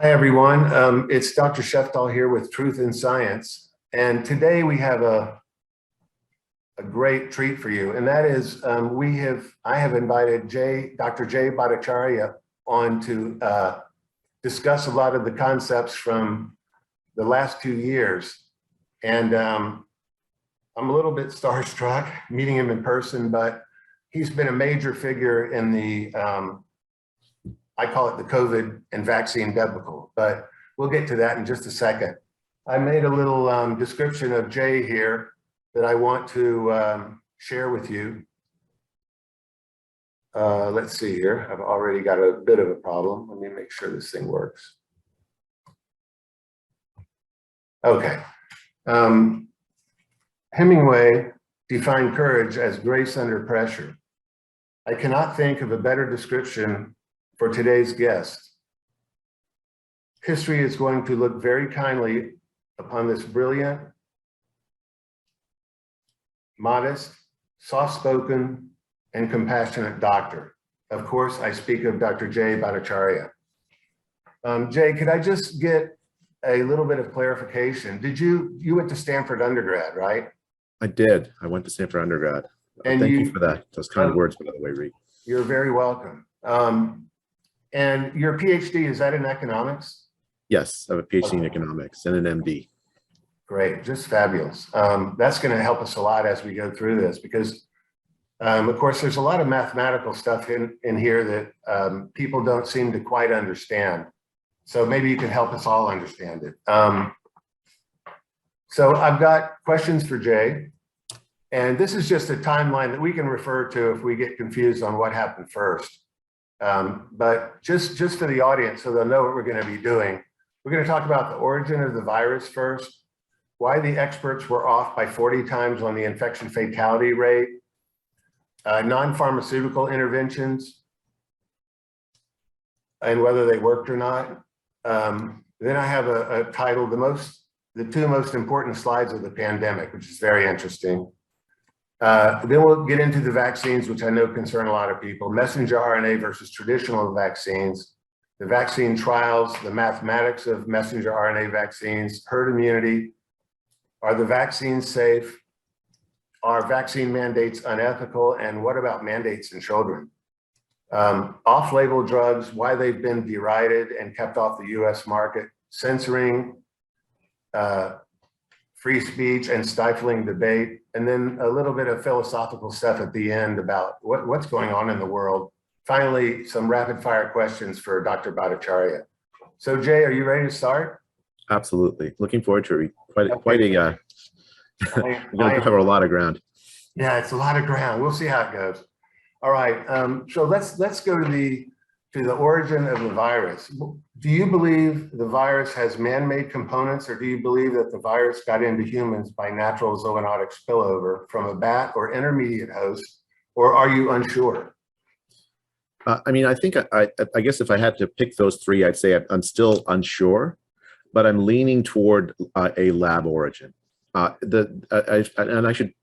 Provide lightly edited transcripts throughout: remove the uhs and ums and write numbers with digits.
Hi, everyone. It's Dr. Sheftall here with Truth in Science. And today we have a great treat for you. And that is I have invited Dr. Bhattacharya on to discuss a lot of the concepts from the last 2 years. And I'm a little bit starstruck meeting him in person, but he's been a major figure in the I call it the COVID and vaccine debacle, but we'll get to that in just a second. I made a little description of Jay here that I want to share with you. Let's see here. I've already got a bit of a problem. Let me make sure this thing works. Okay. Hemingway defined courage as grace under pressure. I cannot think of a better description for today's guest. History is going to look very kindly upon this brilliant, modest, soft-spoken, and compassionate doctor. Of course, I speak of Dr. Bhattacharya. Jay, could I just get a little bit of clarification? You went to Stanford undergrad, right? I did. I went to Stanford undergrad. And thank you for that. Those kind words, by the way, Reid. You're very welcome. And your PhD, is that in economics? Yes, I have a PhD in economics and an MD. Great, just fabulous. That's going to help us a lot as we go through this because, of course, there's a lot of mathematical stuff in here that people don't seem to quite understand. So maybe you can help us all understand it. So I've got questions for Jay. And this is just a timeline that we can refer to if we get confused on what happened first. But just for the audience, so they'll know what we're going to be doing, we're going to talk about the origin of the virus first, why the experts were off by 40 times on the infection fatality rate, non-pharmaceutical interventions, and whether they worked or not. Then I have a title, the two most important slides of the pandemic, which is very interesting. Then we'll get into the vaccines, which I know concern a lot of people, messenger RNA versus traditional vaccines, the vaccine trials, the mathematics of messenger RNA vaccines, herd immunity, are the vaccines safe, are vaccine mandates unethical, and what about mandates in children? Off-label drugs, why they've been derided and kept off the US market, censoring, free speech and stifling debate, and then a little bit of philosophical stuff at the end about what's going on in the world. Finally, some rapid fire questions for Dr. Bhattacharya. So Jay, are you ready to start? Absolutely. Looking forward to it. We're going to cover a lot of ground. Yeah, it's a lot of ground. We'll see how it goes. All right, so let's go to the origin of the virus. Do you believe the virus has man-made components, or do you believe that the virus got into humans by natural zoonotic spillover from a bat or intermediate host, or are you unsure? I mean, I think I guess if I had to pick those three, I'd say I'm still unsure, but I'm leaning toward a lab origin. And I should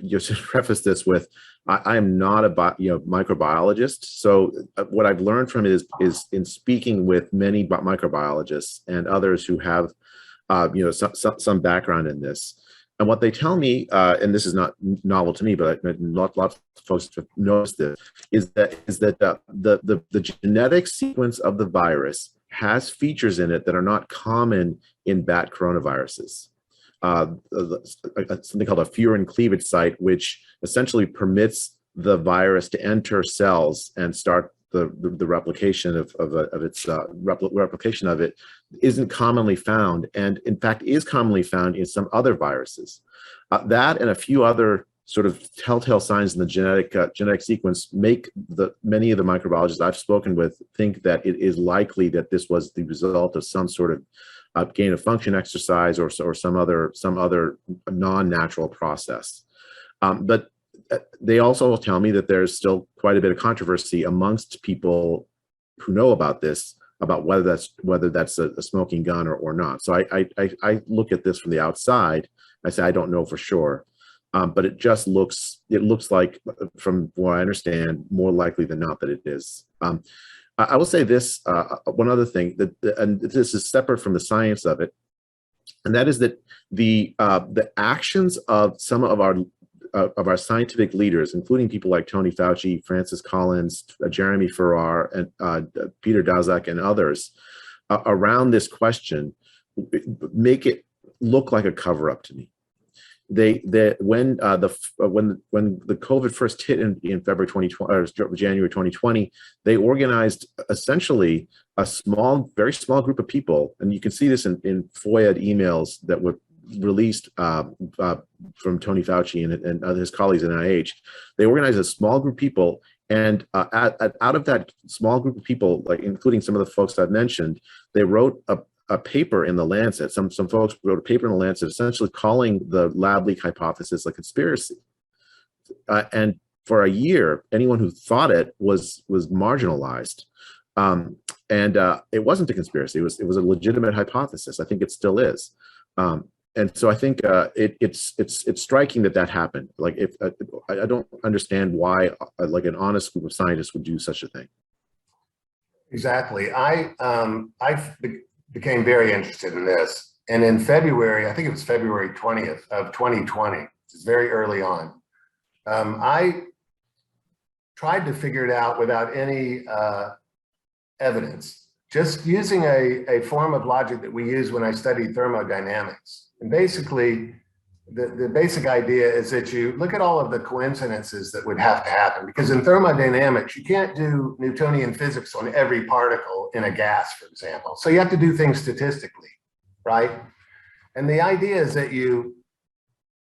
just preface this with, I am not a microbiologist. So what I've learned from it is in speaking with many microbiologists and others who have some background in this. And what they tell me, and this is not novel to me, but lots of folks have noticed this, is that the genetic sequence of the virus has features in it that are not common in bat coronaviruses. Something called a Furion cleavage site, which essentially permits the virus to enter cells and start the replication of its replication of it, isn't commonly found, and in fact is commonly found in some other viruses. That and a few other sort of telltale signs in the genetic sequence make many of the microbiologists I've spoken with think that it is likely that this was the result of some sort of gain of function exercise or some other non-natural process. But they also tell me that there's still quite a bit of controversy amongst people who know about this, about whether that's a smoking gun or not. So I look at this from the outside. I say I don't know for sure, but it looks like, from what I understand, more likely than not that it is. I will say this, one other thing, and this is separate from the science of it, and that is that the actions of some of our scientific leaders, including people like Tony Fauci, Francis Collins, Jeremy Farrar, and Peter Daszak, and others, around this question, make it look like a cover-up to me. When the COVID first hit in February 2020 or January 2020, they organized essentially a very small group of people, and you can see this in FOIA emails that were released from Tony Fauci and his colleagues at NIH. They organized a small group of people, and out of that small group of people, like including some of the folks I've mentioned, they wrote a paper in the Lancet. Some folks wrote a paper in the Lancet essentially calling the lab leak hypothesis a conspiracy. And for a year, anyone who thought it was marginalized. It wasn't a conspiracy. It was a legitimate hypothesis. I think it still is. And so I think it's striking that happened. Like, if I don't understand why like an honest group of scientists would do such a thing. Exactly. I became very interested in this. And in February, I think it was February 20th of 2020, it's very early on, I tried to figure it out without any evidence, just using a form of logic that we use when I studied thermodynamics. And basically, the basic idea is that you look at all of the coincidences that would have to happen, because in thermodynamics, you can't do Newtonian physics on every particle in a gas, for example. So you have to do things statistically, right? And the idea is that you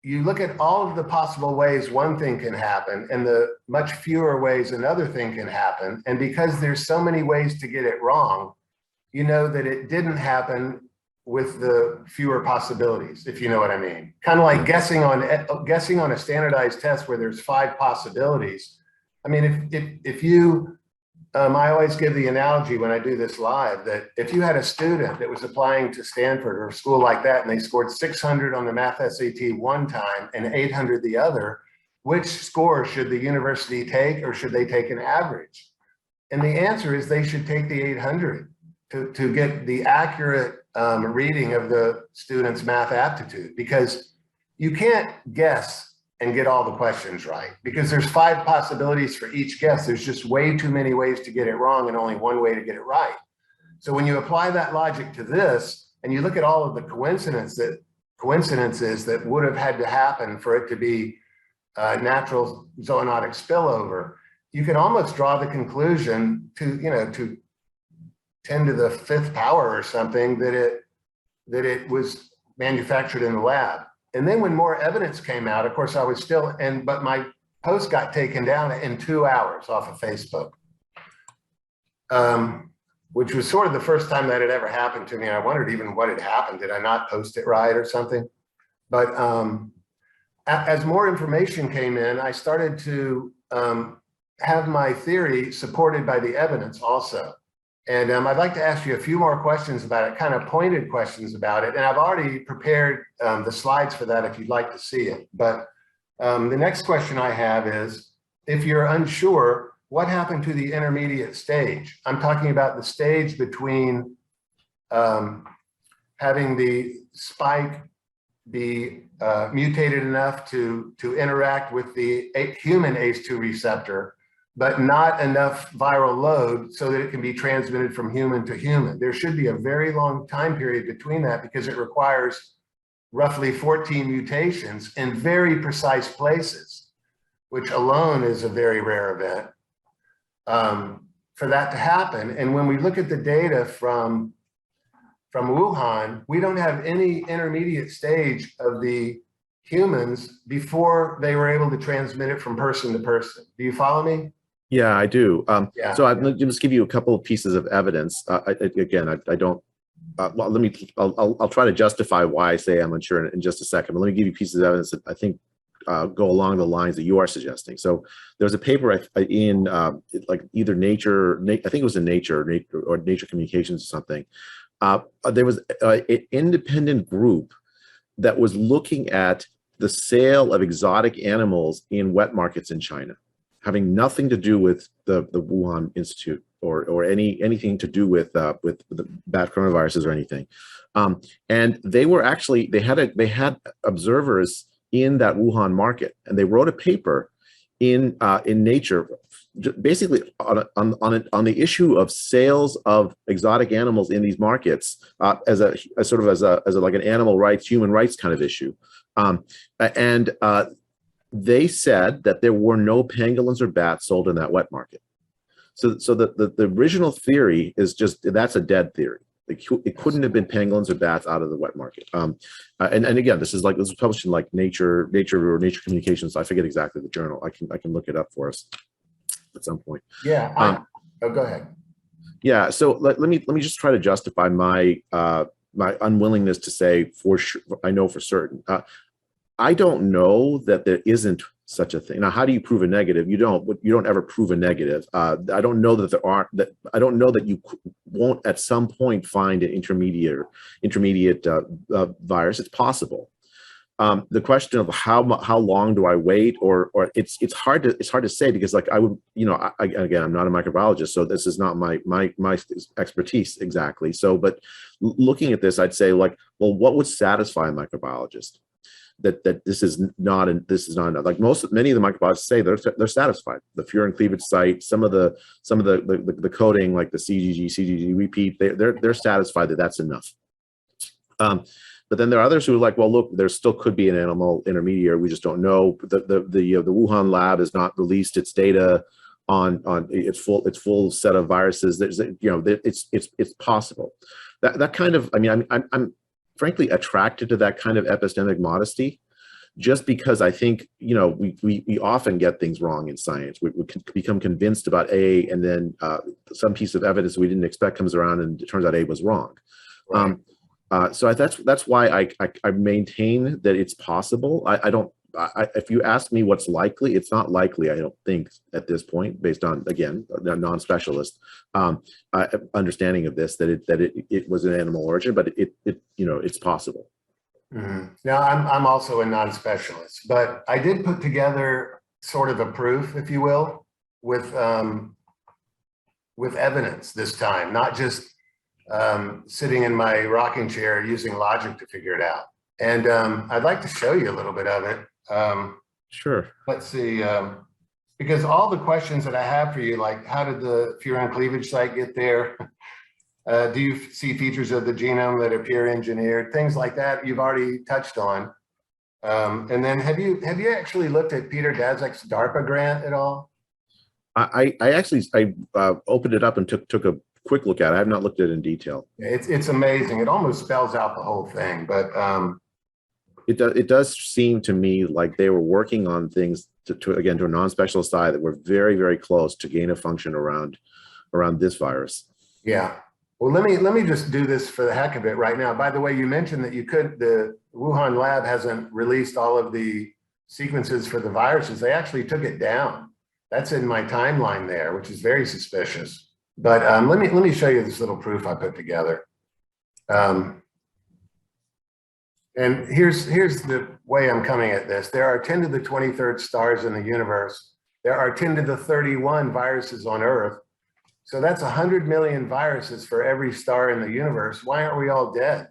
look at all of the possible ways one thing can happen and the much fewer ways another thing can happen. And because there's so many ways to get it wrong, you know that it didn't happen with the fewer possibilities, if you know what I mean. Kind of like guessing on a standardized test where there's 5 possibilities. I mean, if you, I always give the analogy when I do this live, that if you had a student that was applying to Stanford or a school like that, and they scored 600 on the math SAT one time and 800 the other, which score should the university take, or should they take an average? And the answer is they should take the 800 to get the accurate reading of the student's math aptitude, because you can't guess and get all the questions right, because there's 5 possibilities for each guess. There's just way too many ways to get it wrong and only one way to get it right. So when you apply that logic to this, and you look at all of the coincidences that would have had to happen for it to be natural zoonotic spillover, you can almost draw the conclusion to 10 to the 5th power or something that it was manufactured in the lab. And then when more evidence came out, of course, I was still, but my post got taken down in 2 hours off of Facebook, which was sort of the first time that had ever happened to me. I wondered even what had happened. Did I not post it right or something? But as more information came in, I started to have my theory supported by the evidence also. And I'd like to ask you a few more questions about it, kind of pointed questions about it. And I've already prepared the slides for that if you'd like to see it. But the next question I have is, if you're unsure, what happened to the intermediate stage? I'm talking about the stage between having the spike be mutated enough to interact with the human ACE2 receptor, but not enough viral load so that it can be transmitted from human to human. There should be a very long time period between that, because it requires roughly 14 mutations in very precise places, which alone is a very rare event for that to happen. And when we look at the data from Wuhan, we don't have any intermediate stage of the humans before they were able to transmit it from person to person. Do you follow me? Yeah, I do. Yeah. So I'll just give you a couple of pieces of evidence. I don't. Well, I'll try to justify why I say I'm unsure in just a second. But let me give you pieces of evidence that I think go along the lines that you are suggesting. So there was a paper in like either Nature, I think it was in Nature or Nature Communications or something. There was an independent group that was looking at the sale of exotic animals in wet markets in China, having nothing to do with the Wuhan Institute or anything to do with the bat coronaviruses or anything. And they were actually, they had observers in that Wuhan market, and they wrote a paper in Nature, basically on the issue of sales of exotic animals in these markets, as like an animal rights, human rights kind of issue. They said that there were no pangolins or bats sold in that wet market. So the original theory is just, that's a dead theory. It couldn't have been pangolins or bats out of the wet market. And again, this was published in like Nature or Nature Communications. I forget exactly the journal. I can look it up for us at some point. Yeah. Go ahead. Yeah. So let me just try to justify my my unwillingness to say for sure. I know for certain. I don't know that there isn't such a thing. Now, how do you prove a negative? You don't ever prove a negative. I don't know that there aren't. I don't know that you won't at some point find an intermediate virus. It's possible. The question of how long do I wait, or it's hard to say, because like I would, again, I'm not a microbiologist, so this is not my expertise exactly. So, but looking at this, I'd say like, well, what would satisfy a microbiologist? That this is not enough. Like many of the microbiologists say they're satisfied. The Furion cleavage site, some of the coding, like the CGG repeat, they're satisfied that that's enough. But then there are others who are like, well, look, there still could be an animal intermediary. We just don't know. The Wuhan lab has not released its data on its full set of viruses. There's, it's possible. That kind of, I mean, I'm frankly attracted to that kind of epistemic modesty, just because I think, we often get things wrong in science. We can become convinced about A, and then some piece of evidence we didn't expect comes around and it turns out A was wrong. Right. So that's why I maintain that it's possible. If you ask me what's likely, it's not likely, I don't think, at this point, based on, again, a non-specialist understanding of this, that it was an animal origin, but it's possible. Mm-hmm. Now, I'm also a non-specialist, but I did put together sort of a proof, if you will, with evidence this time, not just sitting in my rocking chair using logic to figure it out. And I'd like to show you a little bit of it. Sure. Let's see, because all the questions that I have for you, like how did the Furion cleavage site get there? Do you see features of the genome that appear engineered? Things like that you've already touched on. And then have you actually looked at Peter Daszak's DARPA grant at all? I opened it up and took a quick look at it. I have not looked at it in detail. It's amazing. It almost spells out the whole thing, but it does seem to me like they were working on things to a non-specialist eye that were very, very close to gain of function around this virus. Yeah. Well, let me just do this for the heck of it right now. By the way, you mentioned that the Wuhan lab hasn't released all of the sequences for the viruses. They actually took it down. That's in my timeline there, which is very suspicious. But let me show you this little proof I put together. And here's the way I'm coming at this. There are 10 to the 23rd stars in the universe. There are 10 to the 31 viruses on Earth. So that's 100 million viruses for every star in the universe. Why aren't we all dead?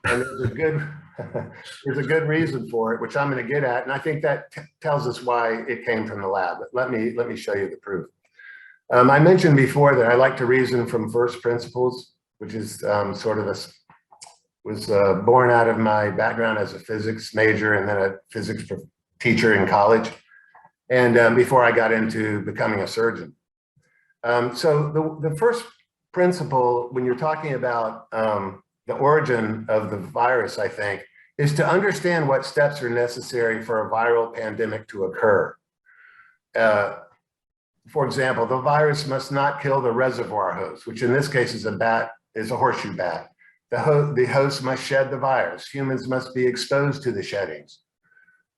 And there's a good reason for it, which I'm going to get at. And I think that tells us why it came from the lab. But let me show you the proof. I mentioned before that I like to reason from first principles, which is was born out of my background as a physics major and then a physics teacher in college, and before I got into becoming a surgeon. So the first principle when you're talking about the origin of the virus, I think, is to understand what steps are necessary for a viral pandemic to occur. For example, the virus must not kill the reservoir host, which in this case is a horseshoe bat. The host must shed the virus. Humans must be exposed to the sheddings.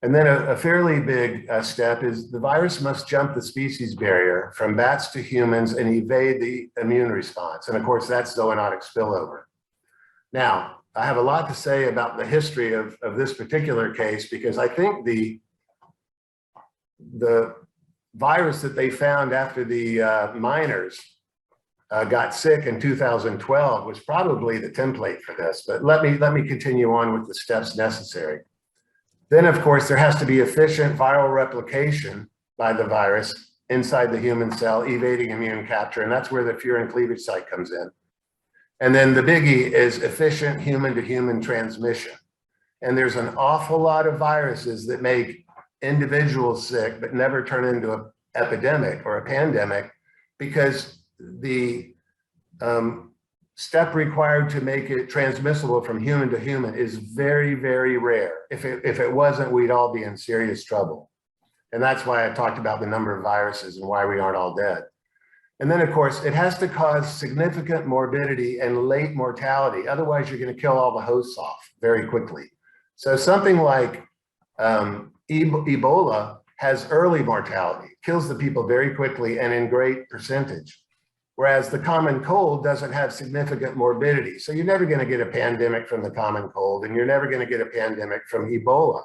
And then a fairly big step is the virus must jump the species barrier from bats to humans and evade the immune response. And of course, that's zoonotic spillover. Now, I have a lot to say about the history of this particular case, because I think the virus that they found after the miners got sick in 2012 was probably the template for this, but let me continue on with the steps necessary. Then, of course, there has to be efficient viral replication by the virus inside the human cell, evading immune capture, and that's where the Furion cleavage site comes in. And then the biggie is efficient human-to-human transmission. And there's an awful lot of viruses that make individuals sick, but never turn into an epidemic or a pandemic, because the step required to make it transmissible from human to human is very, very rare. If it wasn't, we'd all be in serious trouble. And that's why I talked about the number of viruses and why we aren't all dead. And then, of course, it has to cause significant morbidity and late mortality. Otherwise, you're going to kill all the hosts off very quickly. So something like Ebola has early mortality, kills the people very quickly and in great percentage. Whereas the common cold doesn't have significant morbidity. So you're never going to get a pandemic from the common cold, and you're never going to get a pandemic from Ebola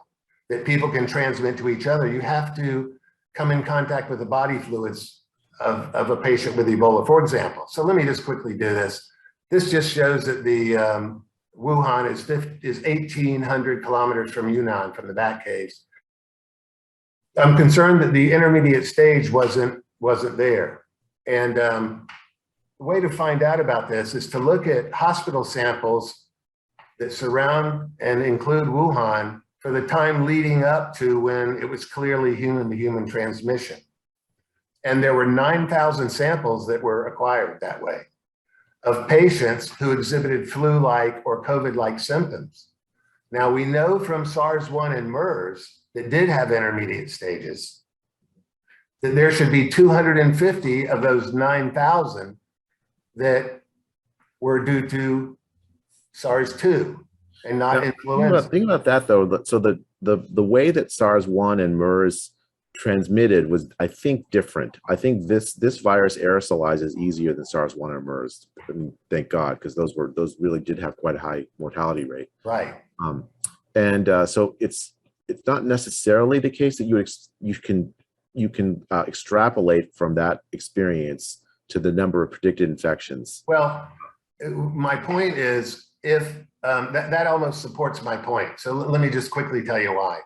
that people can transmit to each other. You have to come in contact with the body fluids of a patient with Ebola, for example. So let me just quickly do this. This just shows that the Wuhan is 1,800 kilometers from Yunnan, from the Bat Caves. I'm concerned that the intermediate stage wasn't there. And the way to find out about this is to look at hospital samples that surround and include Wuhan for the time leading up to when it was clearly human-to-human transmission. And there were 9,000 samples that were acquired that way of patients who exhibited flu-like or COVID-like symptoms. Now, we know from SARS-1 and MERS that did have intermediate stages that there should be 250 of those 9,000 that were due to SARS-2 and not influenza. Think about that, though. So the way that SARS-1 and MERS transmitted was, I think, different. I think this virus aerosolizes easier than SARS-1 or MERS. And thank God, because those really did have quite a high mortality rate. Right. So it's not necessarily the case that you can extrapolate from that experience to the number of predicted infections. Well, my point is, if that almost supports my point. So let me just quickly tell you why.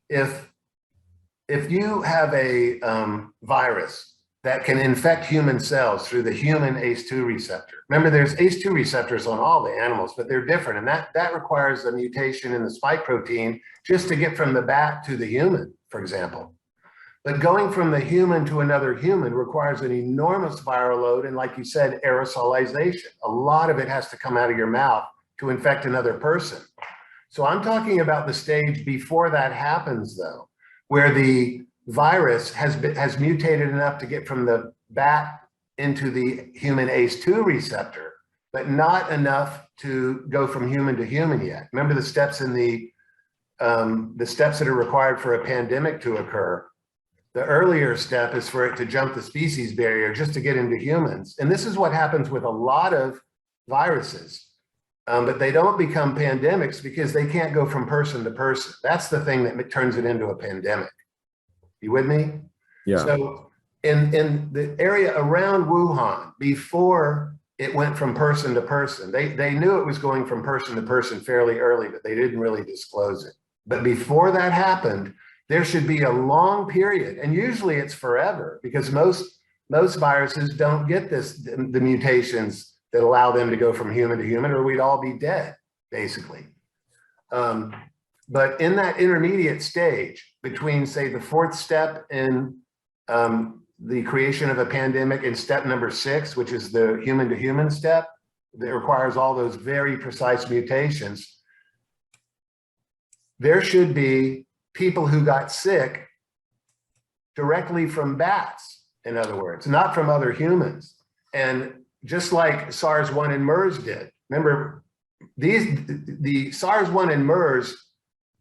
If you have a virus that can infect human cells through the human ACE2 receptor. Remember, there's ACE2 receptors on all the animals, but they're different. And that requires a mutation in the spike protein just to get from the bat to the human, for example. But going from the human to another human requires an enormous viral load. And like you said, aerosolization. A lot of it has to come out of your mouth to infect another person. So I'm talking about the stage before that happens, though, where the virus has mutated enough to get from the bat into the human ACE2 receptor, but not enough to go from human to human yet. Remember the steps in the steps that are required for a pandemic to occur. The earlier step is for it to jump the species barrier just to get into humans. And this is what happens with a lot of viruses. But they don't become pandemics because they can't go from person to person. That's the thing that turns it into a pandemic. You with me? Yeah. So in the area around Wuhan, before it went from person to person, they knew it was going from person to person fairly early, but they didn't really disclose it. But before that happened, there should be a long period, and usually it's forever, because most viruses don't get the mutations that allow them to go from human to human, or we'd all be dead, basically. But in that intermediate stage between, say, the fourth step in the creation of a pandemic and step number 6, which is the human to human step that requires all those very precise mutations, there should be people who got sick directly from bats, in other words, not from other humans. And just like SARS-1 and MERS did. Remember, the SARS-1 and MERS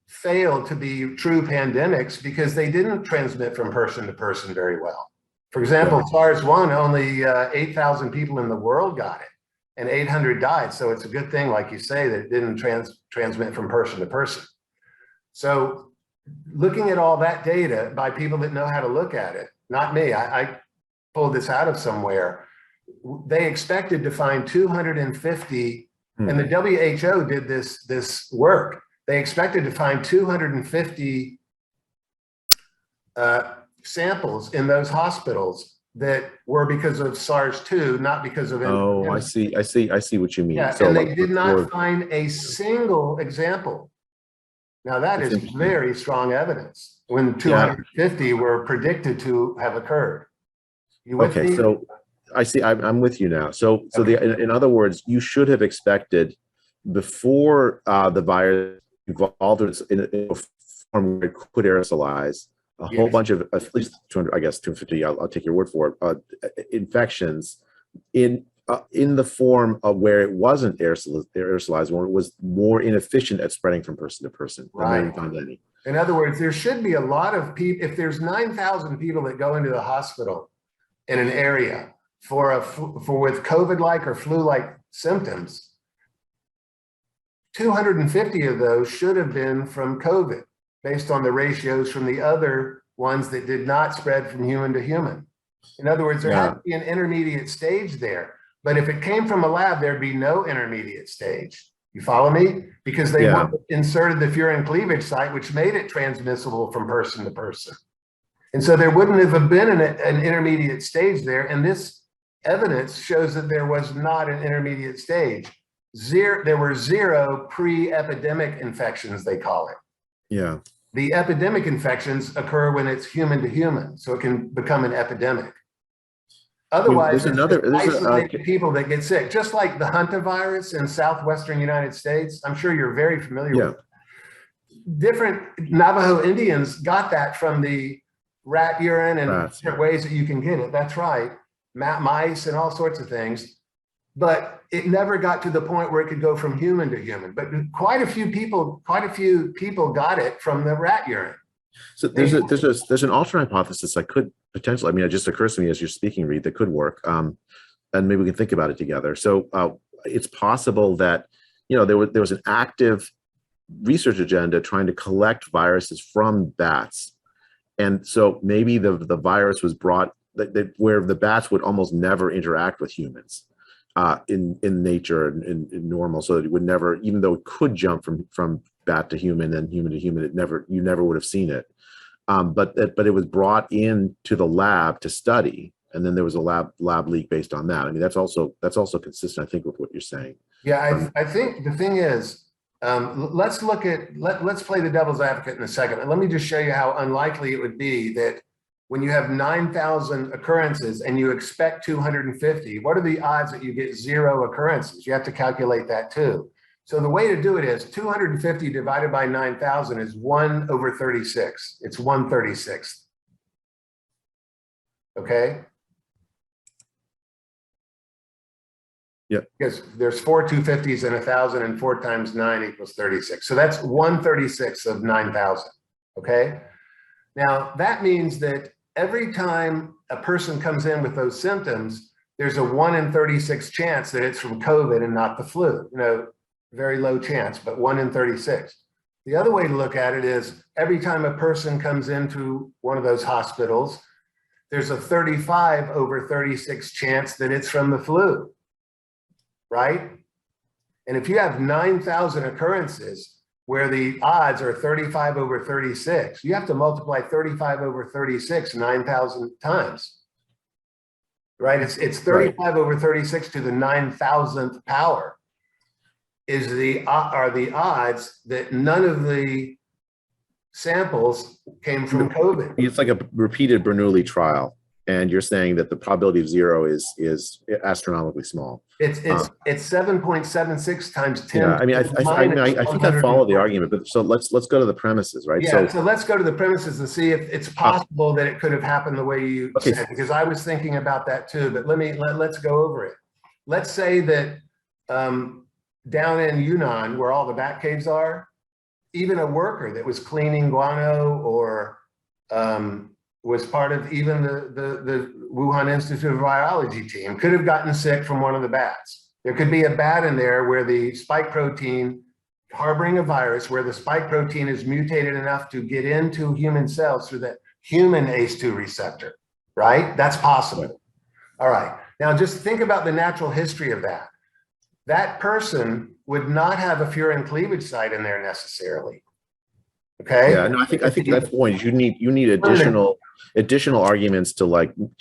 failed to be true pandemics because they didn't transmit from person to person very well. For example, SARS-1, only 8,000 people in the world got it, and 800 died. So it's a good thing, like you say, that it didn't transmit from person to person. So looking at all that data by people that know how to look at it, not me, I pulled this out of somewhere. they expected to find 250, Hmm. and the WHO did this work. They expected to find 250 samples in those hospitals that were because of SARS-2, not because of Oh, I influenza. see what you mean. Yeah, So and like they did before, not find a single example. Now that that's is interesting. very strong evidence when Yeah. 250 were predicted to have occurred. You with Okay, me? so I see. I'm with you now. So Okay. in other words, you should have expected before the virus evolved in a form where it could aerosolize a whole Yes. bunch of at least 200, I guess 250. I'll take your word for it. Infections in the form of where it wasn't aerosolized, where it was more inefficient at spreading from person to person. And Right. then found any. In other words, there should be a lot of people. If there's 9,000 people that go into the hospital in an area for with COVID-like or flu-like symptoms, 250 of those should have been from COVID, based on the ratios from the other ones that did not spread from human to human. In other words, there had to be an intermediate stage there. But if it came from a lab, there'd be no intermediate stage. You follow me? Because they inserted the Furion cleavage site, which made it transmissible from person to person. And so there wouldn't have been an intermediate stage there. And this evidence shows that there was not an intermediate stage. There were 0 pre-epidemic infections, they call it. Yeah. The epidemic infections occur when it's human to human, so it can become an epidemic. Otherwise, there's isolated people that get sick, just like the hantavirus in southwestern United States. I'm sure you're very familiar with it. Different Navajo Indians got that from the rat urine and different ways that you can get it. That's right. Mice and all sorts of things. But it never got to the point where it could go from human to human. But quite a few people got it from the rat urine. So there's an alternate hypothesis I could potentially, I mean, it just occurs to me as you're speaking, Reid, that could work. And maybe we can think about it together. So it's possible that, there was an active research agenda trying to collect viruses from bats. And so maybe the virus was brought where the bats would almost never interact with humans in nature and in normal, so that it would never, even though it could jump from bat to human and human to human, you never would have seen it. But it was brought into the lab to study, and then there was a lab leak based on that. I mean, that's also consistent, I think, with what you're saying. Yeah, I think the thing is, let's play the devil's advocate in a second. And let me just show you how unlikely it would be that when you have 9,000 occurrences and you expect 250, what are the odds that you get 0 occurrences? You have to calculate that too. So the way to do it is 250 divided by 9,000 is 1/36. It's 1/36. Okay? Yeah. Because there's 4 250s and 1,000, and 4 times 9 = 36. So that's 1/36 of 9,000. Okay? Now that means that every time a person comes in with those symptoms, there's a 1 in 36 chance that it's from COVID and not the flu. Very low chance, but 1 in 36. The other way to look at it is every time a person comes into one of those hospitals, there's a 35/36 chance that it's from the flu, right? And if you have 9,000 occurrences where the odds are 35/36, you have to multiply 35/36 9,000 times, right? It's 35/36 to the 9,000th power. Are the odds that none of the samples came from COVID. It's like a repeated Bernoulli trial, and you're saying that the probability of 0 is astronomically small. It's 7.76 times 10. Yeah, I mean, I think I follow the argument, but so let's go to the premises, right? Yeah, so let's go to the premises and see if it's possible that it could have happened the way you said, because I was thinking about that too. But let's go over it. Let's say that down in Yunnan, where all the bat caves are, even a worker that was cleaning guano or was part of even the Wuhan Institute of Virology team could have gotten sick from one of the bats. There could be a bat in there where the spike protein, harboring a virus, where the spike protein is mutated enough to get into human cells through the human ACE2 receptor, right? That's possible. All right. Now, just think about the natural history of that. That person would not have a furin cleavage site in there necessarily. Okay. Yeah, no, I think that's the point. You need additional arguments to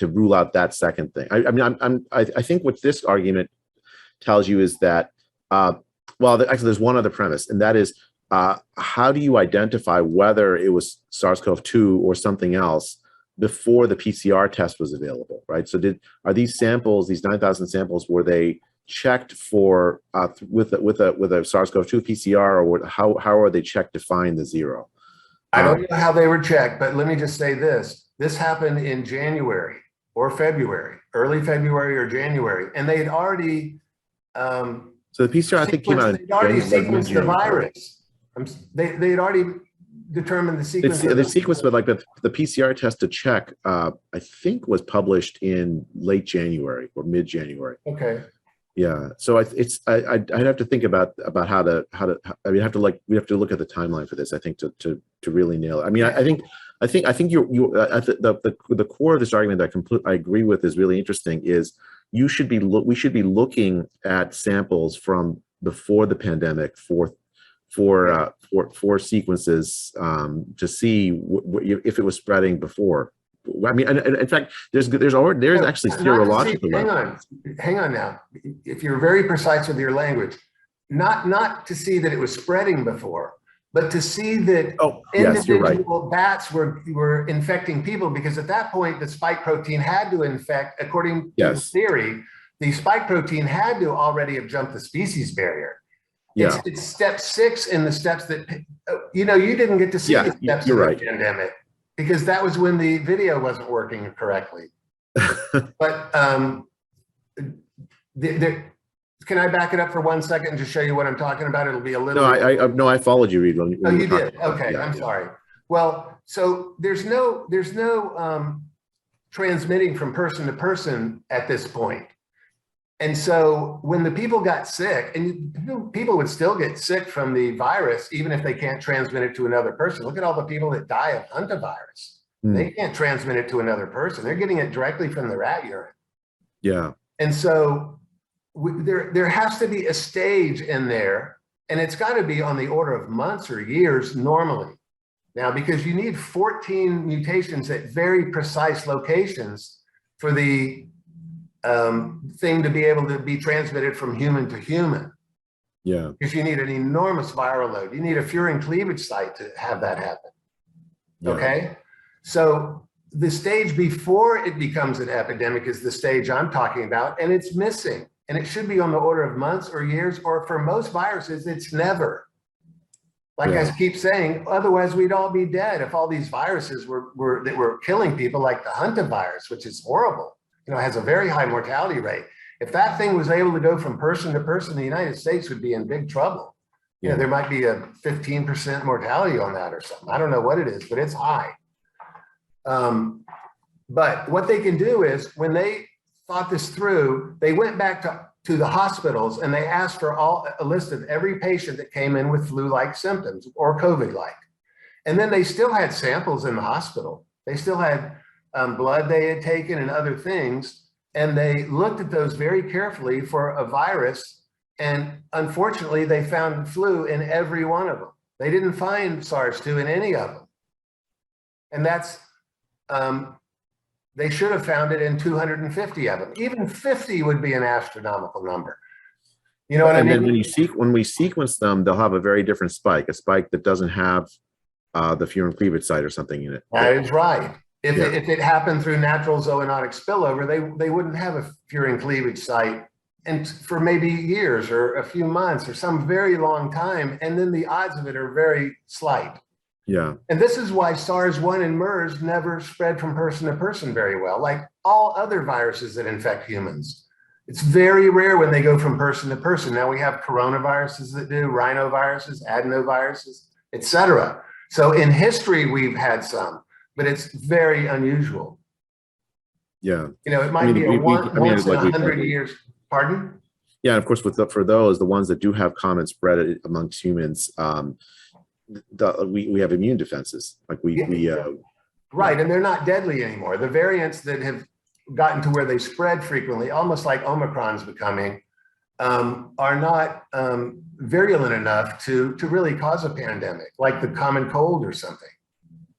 rule out that second thing. I think what this argument tells you is that actually there's one other premise, and that is how do you identify whether it was SARS-CoV-2 or something else before the PCR test was available, right? So are these samples, these 9,000 samples, were they checked for with a SARS-CoV-2 PCR, or how are they checked to find the zero? I don't know how they were checked, but let me just say this. This happened in January or February, early February or January, and they had already so the PCR, I think, came out. They'd already sequenced the virus. They had already determined the sequence. The sequence, but the PCR test to check, I think, was published in late January or mid January. Okay. Yeah. So I'd have to think about how to. I mean, we have to look at the timeline for this. I think to really nail it. I mean, I think the core of this argument that I agree with is really interesting. Is we should be looking at samples from before the pandemic for sequences to see if it was spreading before. I mean, and in fact, there's actually serological. Hang on now. If you're very precise with your language, not to see that it was spreading before, but to see that individual bats were infecting people, because at that point the spike protein had to infect, according to the theory, the spike protein had to already have jumped the species barrier. Yeah. It's step 6 in the steps that you didn't get to see the steps of the pandemic, because that was when the video wasn't working correctly. But can I back it up for 1 second and just show you what I'm talking about? It'll be a little. No, I followed you, Reid. Oh, you did. Okay, I'm sorry. Well, so there's no transmitting from person to person at this point. And so when the people got sick, and people would still get sick from the virus, even if they can't transmit it to another person. Look at all the people that die of hantavirus. They can't transmit it to another person. They're getting it directly from the rat urine. Yeah. And so there has to be a stage in there, and it's got to be on the order of months or years normally. Now, because you need 14 mutations at very precise locations for the thing to be able to be transmitted from human to human. Yeah. Because you need an enormous viral load. You need a furin cleavage site to have that happen. Yeah. Okay. So the stage before it becomes an epidemic is the stage I'm talking about, and it's missing. And it should be on the order of months or years, or for most viruses, it's never. Like I keep saying, otherwise we'd all be dead if all these viruses that were killing people, like the hantavirus, which is horrible. Has a very high mortality rate. If that thing was able to go from person to person, the United States would be in big trouble. There might be a 15% mortality on that or something. I don't know what it is, but it's high. But what they can do is, when they thought this through, they went back to the hospitals and they asked for a list of every patient that came in with flu-like symptoms or COVID-like. And then they still had samples in the hospital. They still had blood they had taken and other things, and they looked at those very carefully for a virus, and unfortunately they found flu in every one of them. They didn't find SARS-2 in any of them, and that's they should have found it in 250 of them. Even 50 would be an astronomical number. You know what I mean? And then when we sequence them, they'll have a very different spike, a spike that doesn't have the furin cleavage site or something in it. That is right. If it happened through natural zoonotic spillover, they wouldn't have a furin cleavage site, and for maybe years or a few months or some very long time, and then the odds of it are very slight. Yeah. And this is why SARS-1 and MERS never spread from person to person very well, like all other viruses that infect humans. It's very rare when they go from person to person. Now we have coronaviruses that do, rhinoviruses, adenoviruses, etc. So in history, we've had some, but it's very unusual. Yeah. It might be once in 100 years. Pardon? Yeah, and of course, for those, the ones that do have common spread amongst humans, we have immune defenses. Like right, and they're not deadly anymore. The variants that have gotten to where they spread frequently, almost like Omicron's becoming, are not virulent enough to really cause a pandemic, like the common cold or something.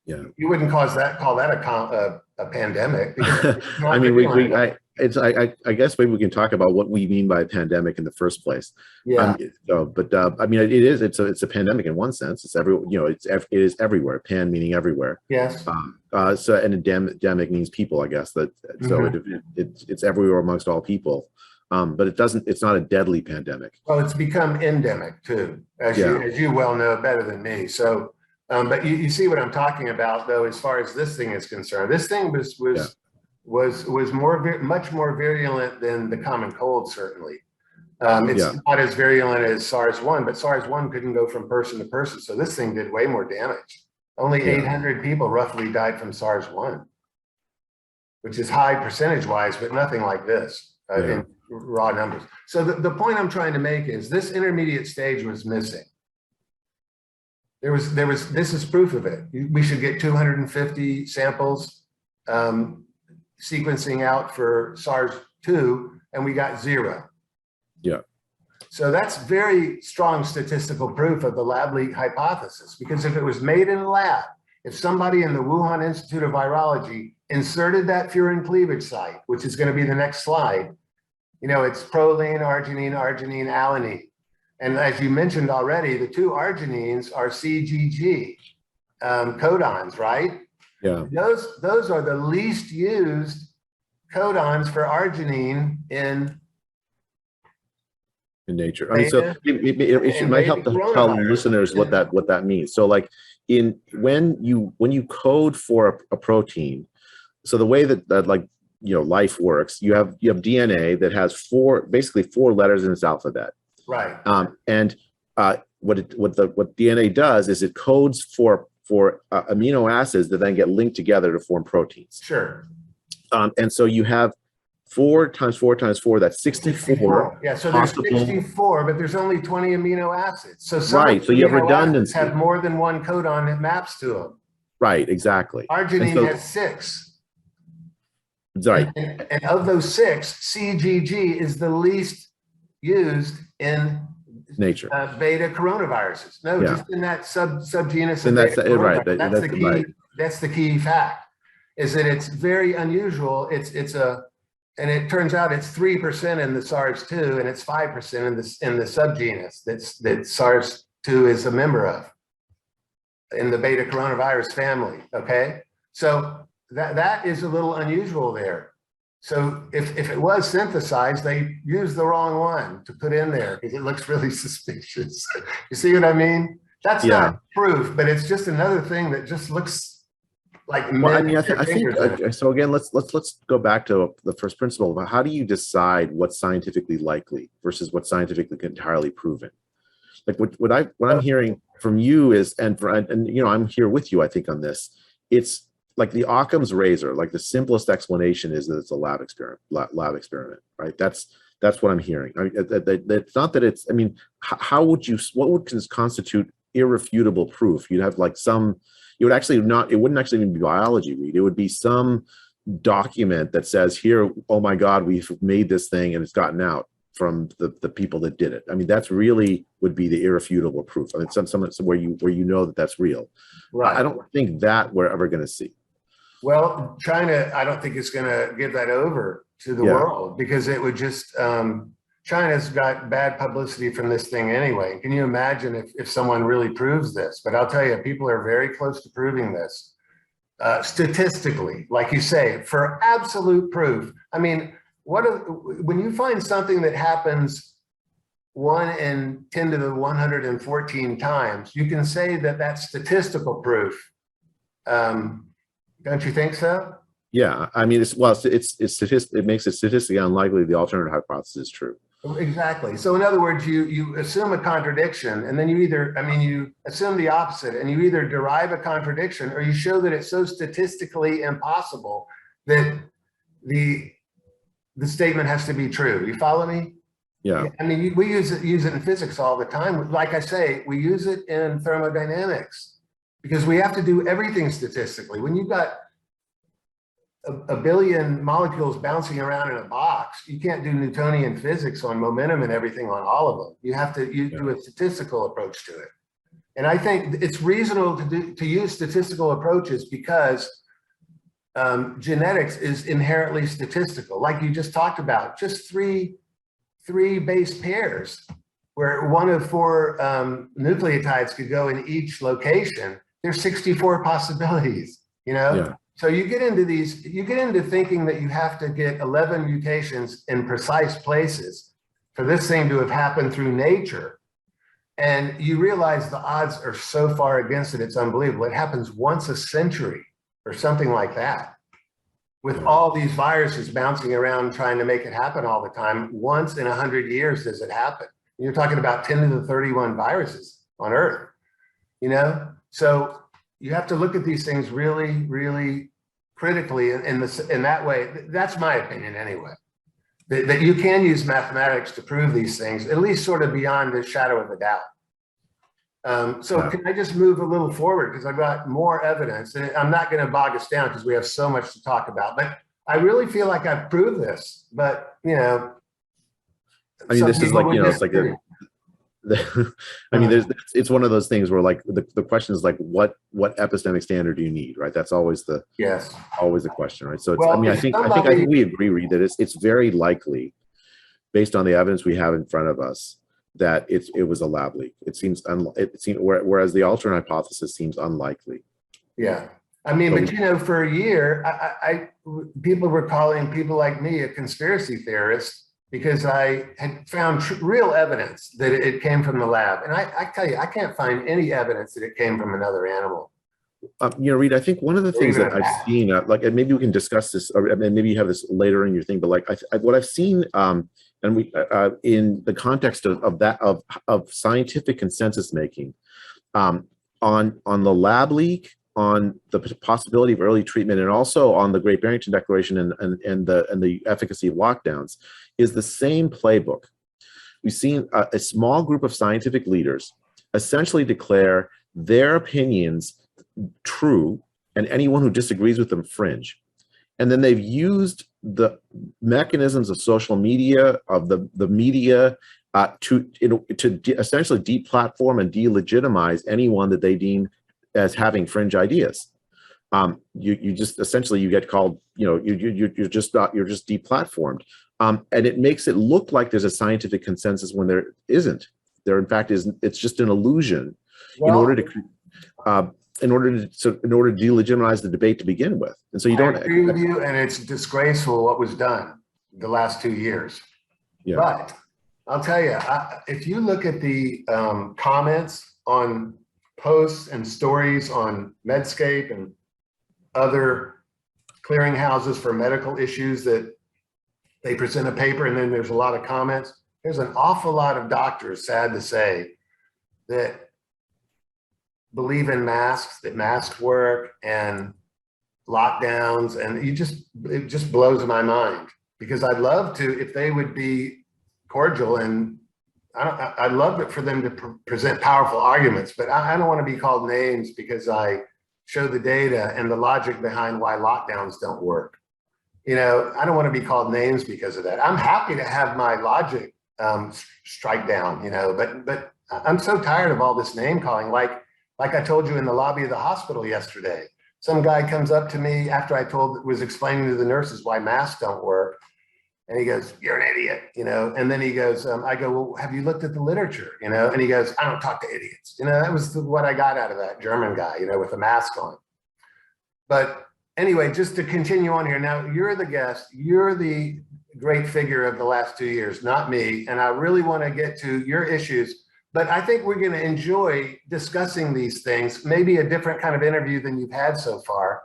Yeah, you wouldn't call that a pandemic. Because it's not I mean, virulent enough. I guess maybe we can talk about what we mean by a pandemic in the first place. Yeah. I mean, it's a pandemic in one sense. It's it is everywhere. Pan meaning everywhere. Yes. So an endemic means people, I guess. It's everywhere amongst all people. But it's not a deadly pandemic. Well, it's become endemic too, as you well know better than me. So, but you see what I'm talking about, though, as far as this thing is concerned. This thing was much more virulent than the common cold, certainly. It's not as virulent as SARS-1, but SARS-1 couldn't go from person to person. So this thing did way more damage. Only 800 people roughly died from SARS-1, which is high percentage-wise, but nothing like this in raw numbers. So the point I'm trying to make is this intermediate stage was missing. This is proof of it. We should get 250 samples sequencing out for SARS-2, and we got 0. Yeah. So that's very strong statistical proof of the lab leak hypothesis, because if it was made in a lab, if somebody in the Wuhan Institute of Virology inserted that Furion cleavage site, which is going to be the next slide, it's proline, arginine, alanine. And as you mentioned already, the 2 arginines are CGG codons, right? Yeah. Those are the least used codons for arginine in nature. I mean, so it might help to tell listeners what that means. So like when you code for a protein, so the way that life works, you have DNA that has basically four letters in its alphabet. Right. And what DNA does is it codes for amino acids that then get linked together to form proteins. Sure. And so you have 4 times 4 times 4, that's 64. Yeah, so there's 64, but there's only 20 amino acids. So right, so you have redundancy. Have more than one codon that maps to them. Right, exactly. Arginine has 6. Right. And of those 6, CGG is the least used in nature. Beta coronaviruses. No, just in that subgenus. And that's right. That's the key fact. Is that it's very unusual. And it turns out it's 3% in the SARS-2 and it's 5% in the subgenus that SARS-2 is a member of in the beta coronavirus family. Okay, so that is a little unusual there. So if it was synthesized, they used the wrong one to put in there because it looks really suspicious. You see what I mean? That's not proof, but it's just another thing that just looks like. Well, I mean, I think so. Again, let's go back to the first principle about how do you decide what's scientifically likely versus what's scientifically entirely proven. Like what I'm hearing from you is, and I'm here with you, I think, on this. It's like the Occam's razor. Like the simplest explanation is that it's a lab experiment, right? That's what I'm hearing. I mean, it's not that it's. I mean, what would constitute irrefutable proof? You'd have like some. It wouldn't actually even be biology, Reid. It would be some document that says, here, oh my God, we've made this thing and it's gotten out from the people that did it. I mean, that's really would be the irrefutable proof. I mean, somewhere where you know that that's real. Right. I don't think that we're ever going to see. Well, China, I don't think it's going to give that over to the world because it would just, China's got bad publicity from this thing anyway. Can you imagine if someone really proves this? But I'll tell you, people are very close to proving this. Statistically, like you say, for absolute proof. I mean, when you find something that happens 1 in 10 to the 114 times, you can say that that's statistical proof. Don't you think so? Yeah, I mean, it makes it statistically unlikely the alternative hypothesis is true. Exactly. So in other words, you assume a contradiction and then you assume the opposite and you either derive a contradiction or you show that it's so statistically impossible that the statement has to be true. You follow me? Yeah. I mean, we use it in physics all the time. Like I say, we use it in thermodynamics because we have to do everything statistically. When you've got a billion molecules bouncing around in a box. You can't do Newtonian physics on momentum and everything on all of them. You have to do a statistical approach to it. And I think it's reasonable to use statistical approaches because genetics is inherently statistical. Like you just talked about, just three base pairs where one of 4 nucleotides could go in each location. There's 64 possibilities, you know? Yeah. So you get into thinking that you have to get 11 mutations in precise places for this thing to have happened through nature. And you realize the odds are so far against it, it's unbelievable. It happens once a century or something like that. With all these viruses bouncing around trying to make it happen all the time, once in 100 years does it happen. You're talking about 10 to the 31 viruses on Earth, you know? So you have to look at these things really, really critically in that way. That's my opinion anyway, that you can use mathematics to prove these things, at least sort of beyond the shadow of a doubt. Can I just move a little forward, because I've got more evidence, and I'm not going to bog us down because we have so much to talk about, but I really feel like I've proved this, but you know, I mean, this is like, you know, it's like I mean, it's one of those things where like the question is like, what epistemic standard do you need, right? That's always the question, right? So it's, I mean, I think we agree, Reid, that it's very likely, based on the evidence we have in front of us, that it was a lab leak. It seems whereas the alternate hypothesis seems unlikely. Yeah, I mean, but you know, for a year, people were calling people like me a conspiracy theorist because I had found real evidence that it came from the lab. And I tell you, I can't find any evidence that it came from another animal. You know, Reid, I think one of the things that I've seen, like, and maybe we can discuss this, or maybe you have this later in your thing, but like what I've seen, and we in the context of scientific consensus making, on the lab leak, on the possibility of early treatment, and also on the Great Barrington Declaration and the efficacy of lockdowns, is the same playbook. We've seen a small group of scientific leaders essentially declare their opinions true, and anyone who disagrees with them fringe. And then they've used the mechanisms of social media, of the media, to essentially deplatform and delegitimize anyone that they deem as having fringe ideas. You just essentially, you get called, you know, you're just deplatformed. And it makes it look like there's a scientific consensus when there isn't. There, in fact, it's just an illusion, in order to delegitimize the debate to begin with. And so you don't. I agree with you, and it's disgraceful what was done the last 2 years. Yeah. But I'll tell you, if you look at the comments on posts and stories on Medscape and other clearinghouses for medical issues, that they present a paper and then there's a lot of comments. There's an awful lot of doctors, sad to say, that believe in masks, that masks work, and lockdowns, and it just blows my mind, because I'd love to, if they would be cordial, and I'd love it for them to present powerful arguments, but I don't want to be called names because I show the data and the logic behind why lockdowns don't work. You know, I don't want to be called names because of that. I'm happy to have my logic strike down, you know, but I'm so tired of all this name calling. Like I told you in the lobby of the hospital yesterday, some guy comes up to me after I was explaining to the nurses why masks don't work. And he goes, "You're an idiot," you know? And then he goes, I go, "Well, have you looked at the literature?" You know? And he goes, "I don't talk to idiots." You know, that was what I got out of that German guy, you know, with a mask on. But anyway, just to continue on here. Now, you're the guest. You're the great figure of the last 2 years, not me. And I really want to get to your issues. But I think we're going to enjoy discussing these things, maybe a different kind of interview than you've had so far,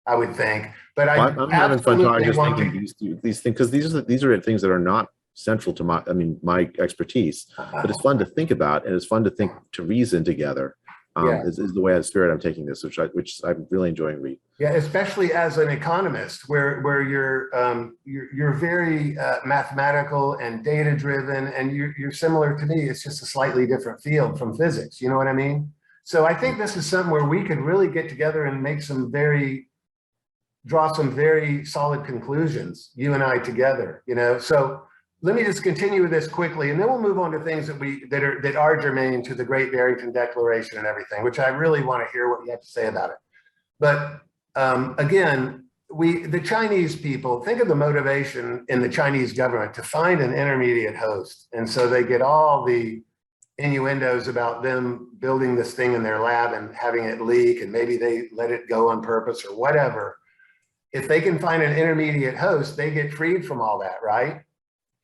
I would think. But I'm having fun talking, just thinking these things, because these are things that are not central to my expertise. But it's fun to think about, and it's fun to reason together. Is the way, of spirit I'm taking this, which I'm really enjoying, Reid. Yeah, especially as an economist, where you're very mathematical and data driven, and you're similar to me. It's just a slightly different field from physics. You know what I mean? So I think this is something where we could really get together and make some very draw some very solid conclusions, you and I together, you know. So let me just continue with this quickly, and then we'll move on to things that are germane to the Great Barrington Declaration and everything, which I really want to hear what you have to say about it. But again, the Chinese people, think of the motivation in the Chinese government to find an intermediate host. And so they get all the innuendos about them building this thing in their lab and having it leak, and maybe they let it go on purpose or whatever. If they can find an intermediate host, they get freed from all that, right?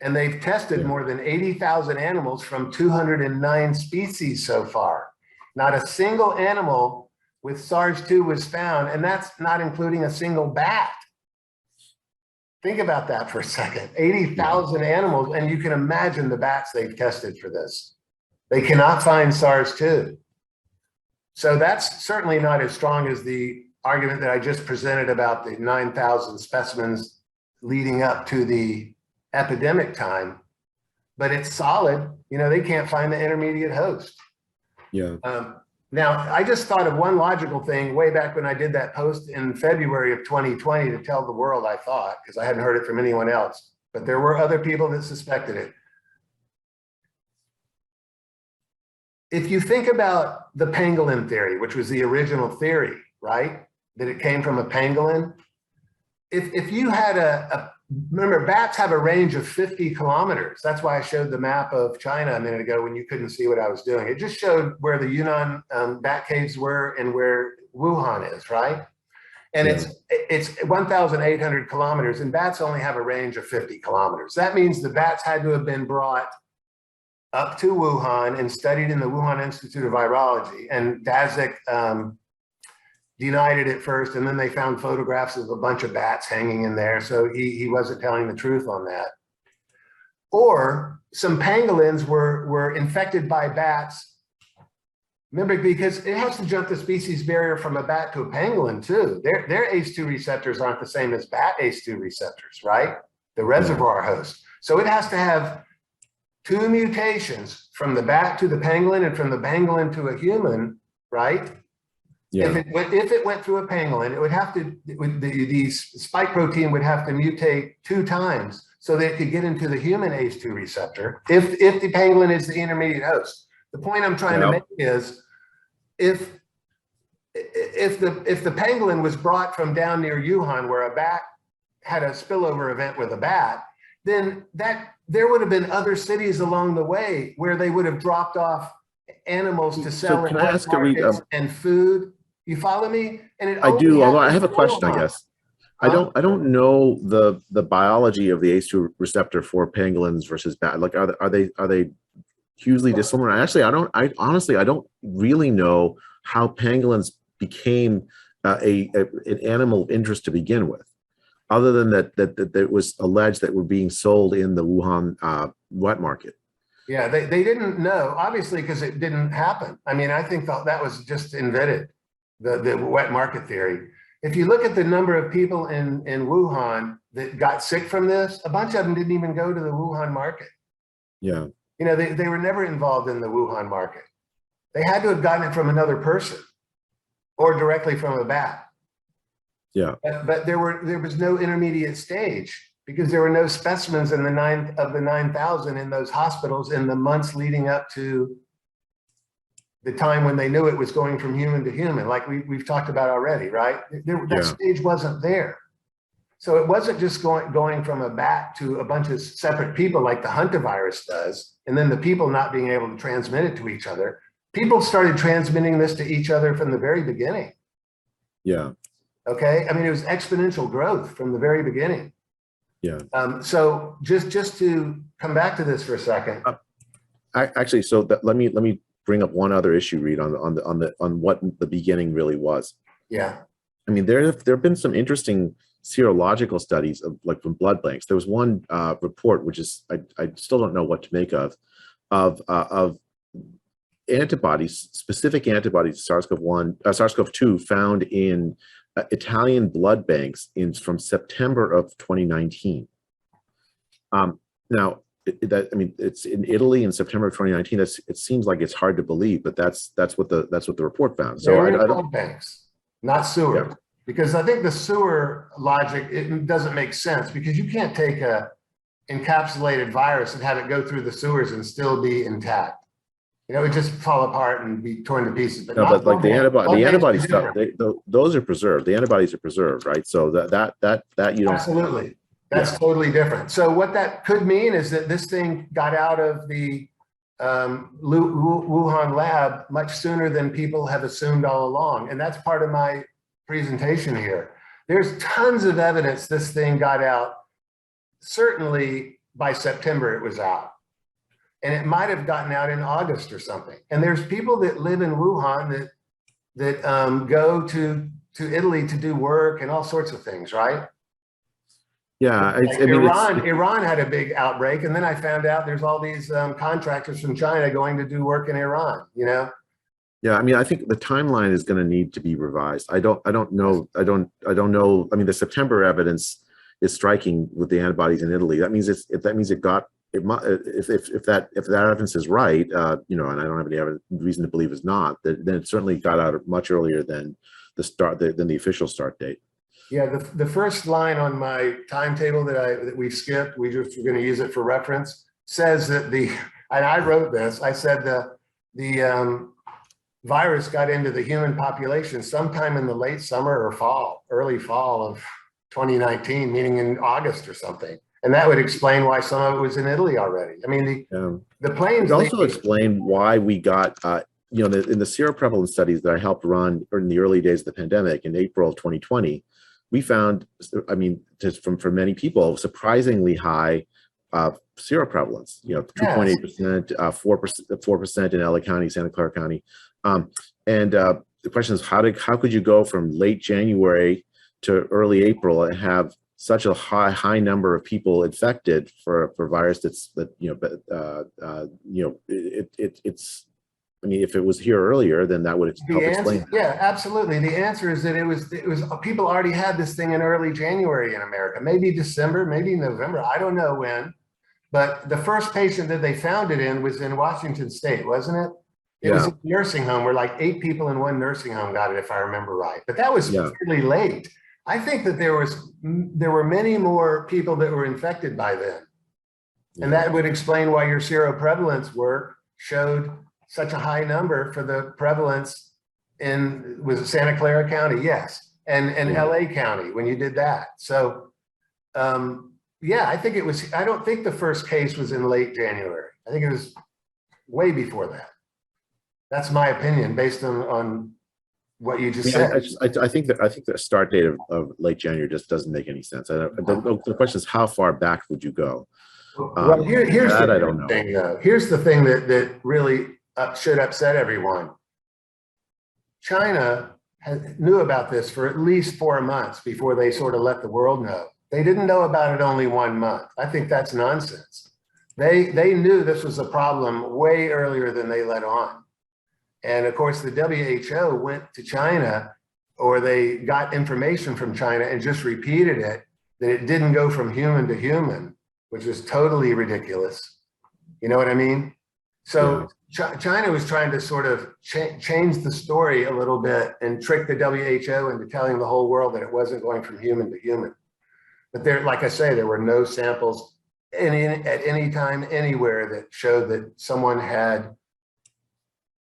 And they've tested more than 80,000 animals from 209 species so far. Not a single animal with SARS-2 was found, and that's not including a single bat. Think about that for a second. 80,000 animals, and you can imagine the bats they've tested for this. They cannot find SARS-2. So that's certainly not as strong as the argument that I just presented about the 9,000 specimens leading up to the epidemic time, but it's solid. You know, they can't find the intermediate host. Yeah. Now, I just thought of one logical thing way back when I did that post in February of 2020 to tell the world, I thought, because I hadn't heard it from anyone else, but there were other people that suspected it. If you think about the pangolin theory, which was the original theory, right? That it came from a pangolin. If you had remember, bats have a range of 50 kilometers. That's why I showed the map of China a minute ago when you couldn't see what I was doing. It just showed where the Yunnan bat caves were and where Wuhan is, right? And it's 1,800 kilometers, and bats only have a range of 50 kilometers. That means the bats had to have been brought up to Wuhan and studied in the Wuhan Institute of Virology. And Daszak denied it at first, and then they found photographs of a bunch of bats hanging in there. So he wasn't telling the truth on that. Or some pangolins were infected by bats. Remember, because it has to jump the species barrier from a bat to a pangolin too. Their ACE2 receptors aren't the same as bat ACE2 receptors, right? The reservoir host. So it has to have 2 mutations from the bat to the pangolin and from the pangolin to a human, right? Yeah. If it went through a pangolin, it would have to, the spike protein would have to mutate 2 times so that it could get into the human ACE2 receptor if the pangolin is the intermediate host. The point I'm trying to make is if the pangolin was brought from down near Wuhan where a bat had a spillover event with a bat, then there would have been other cities along the way where they would have dropped off animals to sell in markets and food. You follow me? And I do, although I have a question, I guess. I don't know the biology of the ACE2 receptor for pangolins versus bat. Like, are they hugely dissimilar? Actually, I honestly don't really know how pangolins became an animal of interest to begin with, other than that it was alleged that were being sold in the Wuhan wet market. Yeah, they didn't know, obviously, because it didn't happen. I mean, I think that was just invented, the wet market theory. If you look at the number of people in Wuhan that got sick from this, a bunch of them didn't even go to the Wuhan market. Yeah. You know, they were never involved in the Wuhan market. They had to have gotten it from another person or directly from a bat. Yeah. But there was no intermediate stage because there were no specimens in the 9,000 in those hospitals in the months leading up to the time when they knew it was going from human to human, like we've talked about already, right? That stage wasn't there. So it wasn't just going from a bat to a bunch of separate people like the hantavirus does, and then the people not being able to transmit it to each other. People started transmitting this to each other from the very beginning. Yeah. Okay, I mean, it was exponential growth from the very beginning. Yeah. So just to come back to this for a second. Let me bring up one other issue, Reid, on what the beginning really was. Yeah. I mean, there have been some interesting serological studies of, like, from blood banks. There was one report, which is I still don't know what to make of antibodies, specific antibodies to SARS-CoV-2 found in Italian blood banks from September of 2019. Now, it's in Italy in September of 2019. It seems like it's hard to believe, but that's what the report found. So they're in blood banks, not sewers. because I think the sewer logic, it doesn't make sense, because you can't take a encapsulated virus and have it go through the sewers and still be intact. You know, it would just fall apart and be torn to pieces. But, No, but like the antibody stuff, different. those are preserved. The antibodies are preserved, right? So that you don't. Absolutely. That's totally different. So what that could mean is that this thing got out of the Wuhan lab much sooner than people have assumed all along. And that's part of my presentation here. There's tons of evidence this thing got out. Certainly by September it was out. And it might have gotten out in August or something. And there's people that live in Wuhan that go to Italy to do work and all sorts of things, right? Yeah, like Iran had a big outbreak, and then I found out there's all these contractors from China going to do work in Iran. You know. Yeah, I mean, I think the timeline is going to need to be revised. I don't know. I don't know. I mean, the September evidence is striking with the antibodies in Italy. That means if that evidence is right, you know, and I don't have any reason to believe it's not, then it certainly got out much earlier than the official start date. Yeah, the first line on my timetable that we skipped, we're going to use it for reference, says that and I wrote this, I said the virus got into the human population sometime in the late summer or fall, early fall of 2019, meaning in August or something. And that would explain why some of it was in Italy already. I mean, the planes. It also explained why we got, you know, in the seroprevalence studies that I helped run in the early days of the pandemic in April of 2020, we found, I mean, just from many people, surprisingly high seroprevalence, you know, 2.8%, 4% in LA County, Santa Clara County. And the question is, how could you go from late January to early April and have such a high number of people infected for a virus it's I mean, if it was here earlier, then that would help explain that. Yeah, absolutely. The answer is that it was people already had this thing in early January in America, maybe December, maybe November. I don't know when, but the first patient that they found it in was in Washington State, wasn't it? It was a nursing home where like 8 people in one nursing home got it, if I remember right. But that was fairly late. I think that there were many more people that were infected by then. And that would explain why your seroprevalence work showed such a high number for the prevalence was it Santa Clara County? Yes. And LA County when you did that. So yeah, I think I don't think the first case was in late January. I think it was way before that. That's my opinion based on what you just said. I think the start date of late January just doesn't make any sense. The question is, how far back would you go? Well, here's that I don't know. Thing, though. Here's the thing that really should upset everyone. China knew about this for at least 4 months before they sort of let the world know. They didn't know about it only 1 month. I think that's nonsense. They knew this was a problem way earlier than they let on. And of course, the WHO went to China, or they got information from China and just repeated it, that it didn't go from human to human, which is totally ridiculous. You know what I mean? So China was trying to sort of change the story a little bit and trick the WHO into telling the whole world that it wasn't going from human to human. But there, like I say, there were no samples at any time, anywhere that showed that someone had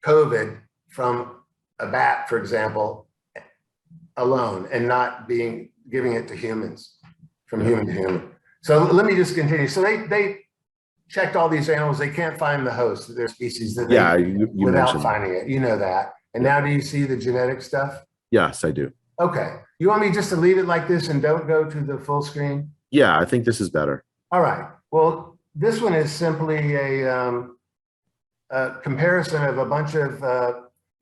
COVID from a bat, for example, alone, and not giving it to humans, from human to human. So let me just continue. So they checked all these animals. They can't find the host of their species that you without finding it. You know that. And now do you see the genetic stuff? Yes, I do. Okay. You want me just to leave it like this and don't go to the full screen? Yeah, I think this is better. All right. Well, this one is simply a comparison of a bunch of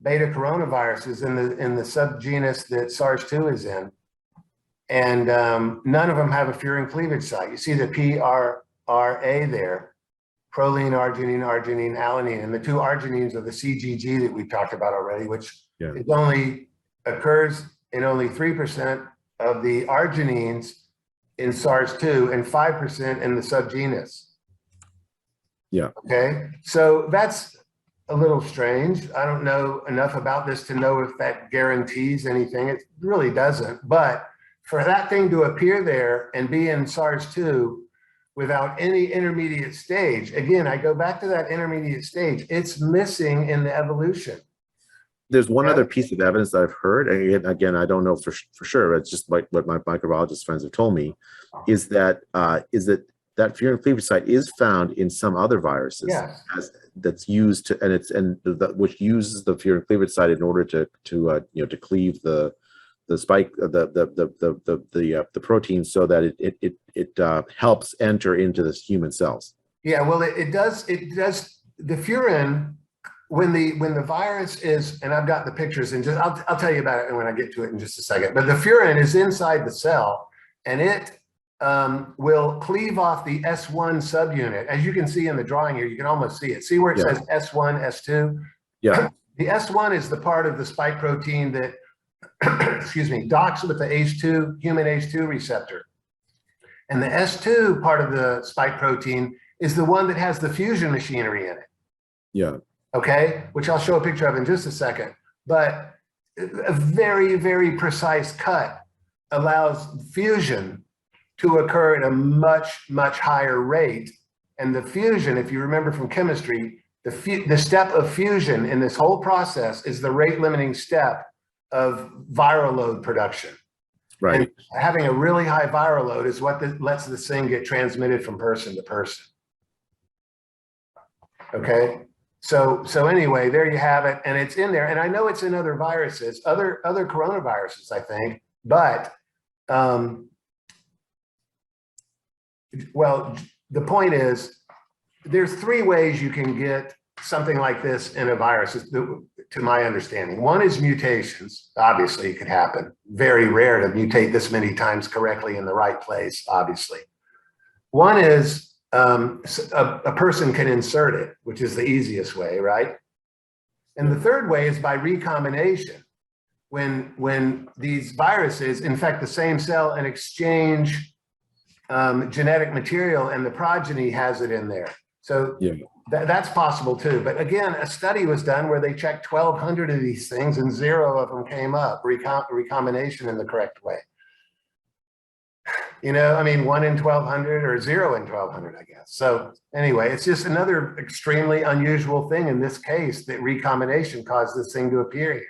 beta coronaviruses in the subgenus that SARS-2 is in. And none of them have a Furion cleavage site. You see the PRRA there, proline, arginine, alanine, and the 2 arginines are the CGG that we talked about already, which occurs in only 3% of the arginines in SARS-2 and 5% in the subgenus. Yeah. Okay. So that's a little strange. I don't know enough about this to know if that guarantees anything. It really doesn't. But for that thing to appear there and be in SARS-2 without any intermediate stage, again, I go back to that intermediate stage, it's missing in the evolution. There's one other piece of evidence that I've heard, and again, I don't know for sure, it's just like what my microbiologist friends have told me, is that that Furion cleavage site is found in some other viruses. Yes. That's used to, which uses the Furion cleavage site in order to cleave the spike, the protein, so that it helps enter into the human cells. Yeah, well, it does. The Furion, when the virus is, and I've got the pictures, and just I'll tell you about it when I get to it in just a second. But the Furion is inside the cell, and it will cleave off the S1 subunit. As you can see in the drawing here, you can almost see it. See where it says S1, S2? Yeah. The S1 is the part of the spike protein that, excuse me, docks with the H2, human H2 receptor. And the S2 part of the spike protein is the one that has the fusion machinery in it. Yeah. Okay, which I'll show a picture of in just a second. But a very, very precise cut allows fusion to occur at a much, much higher rate. And the fusion, if you remember from chemistry, the step of fusion in this whole process is the rate limiting step of viral load production. Right. And having a really high viral load is what lets this thing get transmitted from person to person. Okay. So anyway, there you have it, and it's in there. And I know it's in other viruses, other coronaviruses, I think. But well, the point is, there's three ways you can get something like this in a virus, to my understanding. One is mutations. Obviously, it could happen. Very rare to mutate this many times correctly in the right place, obviously. One is a person can insert it, which is the easiest way, right? And the third way is by recombination. When these viruses infect the same cell and exchange genetic material, and the progeny has it in there. So that's possible too. But again, a study was done where they checked 1,200 of these things and 0 of them came up, recombination in the correct way. You know, I mean, 1 in 1,200 or 0 in 1,200, I guess. So anyway, it's just another extremely unusual thing in this case that recombination caused this thing to appear here.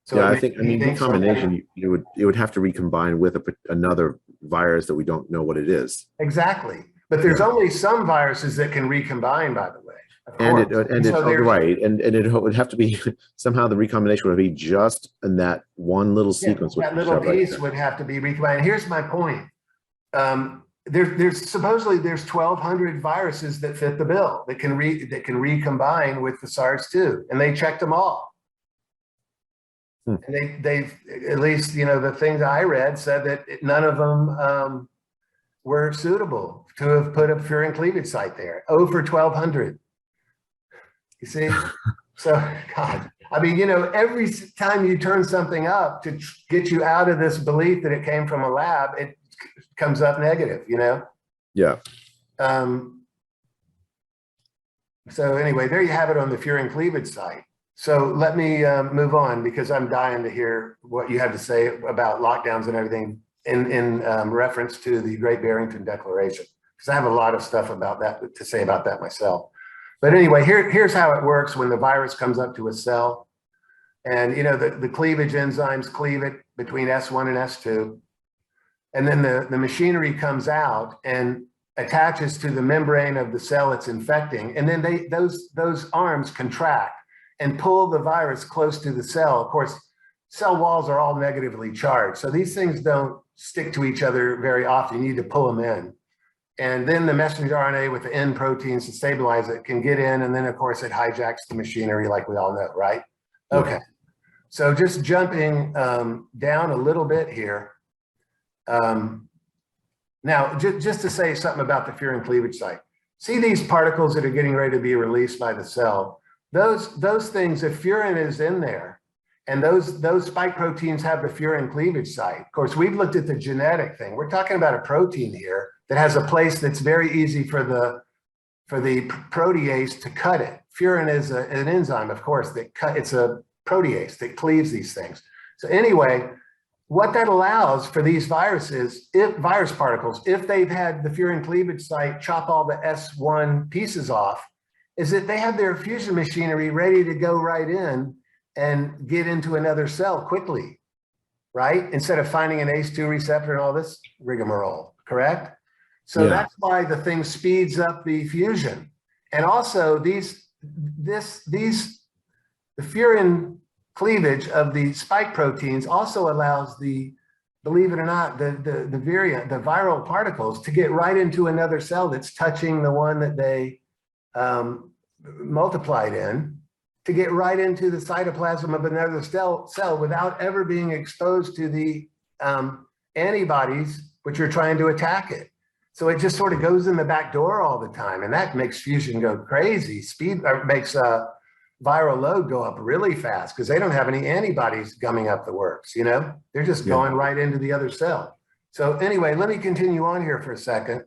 So yeah, I mean, recombination, it would have to recombine with another virus that we don't know what it is. Exactly. But there's only some viruses that can recombine, by the way. And it would have to be somehow the recombination would be just in that one little sequence. That little piece would have to be recombined. Here's my point. There's supposedly 1,200 viruses that fit the bill that can recombine with the SARS-2, and they checked them all. And they've at least, you know, the things I read said that none of them were suitable to have put a Furion cleavage site there. Over 1,200. You see? So, God, I mean, you know, every time you turn something up to get you out of this belief that it came from a lab, it comes up negative, you know? Yeah. So anyway, there you have it on the Furion cleavage site. So let me move on, because I'm dying to hear what you have to say about lockdowns and everything in reference to the Great Barrington Declaration, because I have a lot of stuff about that to say about that myself. But anyway, here's how it works when the virus comes up to a cell. And, you know, the cleavage enzymes cleave it between S1 and S2. And then the machinery comes out and attaches to the membrane of the cell it's infecting. And then those arms contract and pull the virus close to the cell. Of course, cell walls are all negatively charged, so these things don't stick to each other very often. You need to pull them in. And then the messenger RNA with the N proteins to stabilize it can get in, and then of course it hijacks the machinery like we all know, right? Okay, so just jumping down a little bit here. Now, just to say something about the Furion cleavage site. See these particles that are getting ready to be released by the cell? Those things, if Furion is in there, and those spike proteins have the Furion cleavage site. Of course, we've looked at the genetic thing. We're talking about a protein here that has a place that's very easy for for the protease to cut it. Furion is an enzyme, of course, it's a protease that cleaves these things. So anyway, what that allows for these viruses, virus particles, if they've had the Furion cleavage site chop all the S1 pieces off, is that they have their fusion machinery ready to go right in and get into another cell quickly, right? Instead of finding an ACE2 receptor and all this rigmarole, correct? So that's why the thing speeds up the fusion. And also the Furion cleavage of the spike proteins also allows believe it or not, the viral particles to get right into another cell that's touching the one that they multiplied in, to get right into the cytoplasm of another cell without ever being exposed to the antibodies which are trying to attack it. So it just sort of goes in the back door all the time, and that makes fusion go crazy. Makes viral load go up really fast because they don't have any antibodies gumming up the works, you know? They're just going right into the other cell. So anyway, let me continue on here for a second.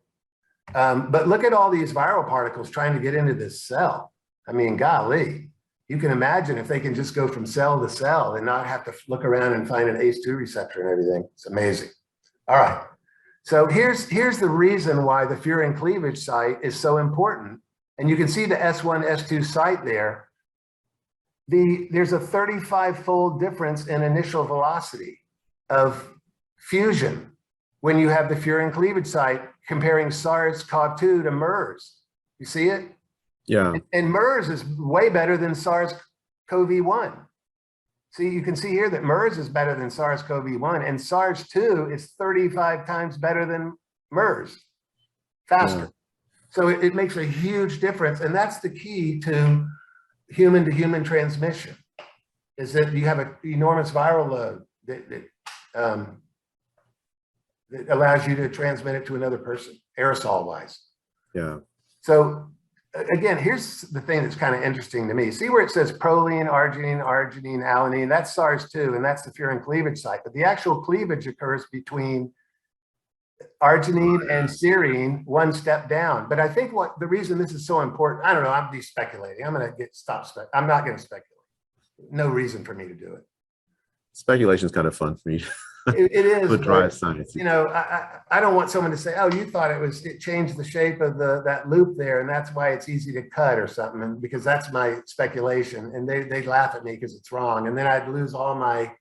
But look at all these viral particles trying to get into this cell. I mean, golly, you can imagine if they can just go from cell to cell and not have to look around and find an ACE2 receptor and everything. It's amazing. All right. So here's the reason why the Furion cleavage site is so important. And you can see the S1, S2 site there. There's a 35-fold difference in initial velocity of fusion when you have the Furion cleavage site comparing SARS-CoV-2 to MERS. You see it? Yeah. And MERS is way better than SARS-CoV-1. See, you can see here that MERS is better than SARS-CoV-1, and SARS-2 is 35 times better than MERS, faster. Yeah. So it makes a huge difference, and that's the key to human transmission, is that you have an enormous viral load that allows you to transmit it to another person, aerosol-wise. Yeah. So again, here's the thing that's kind of interesting to me. See where it says proline, arginine, alanine, that's SARS-2, and that's the Furion cleavage site. But the actual cleavage occurs between arginine and serine, one step down. But I think the reason this is so important, I don't know, I'm speculating. I'm going to I'm not going to speculate. No reason for me to do it. Speculation is kind of fun for me. It is. But drive science. You know, I don't want someone to say, oh, you thought it changed the shape of that loop there, and that's why it's easy to cut or something, because that's my speculation. And they'd laugh at me because it's wrong. And then I'd lose all my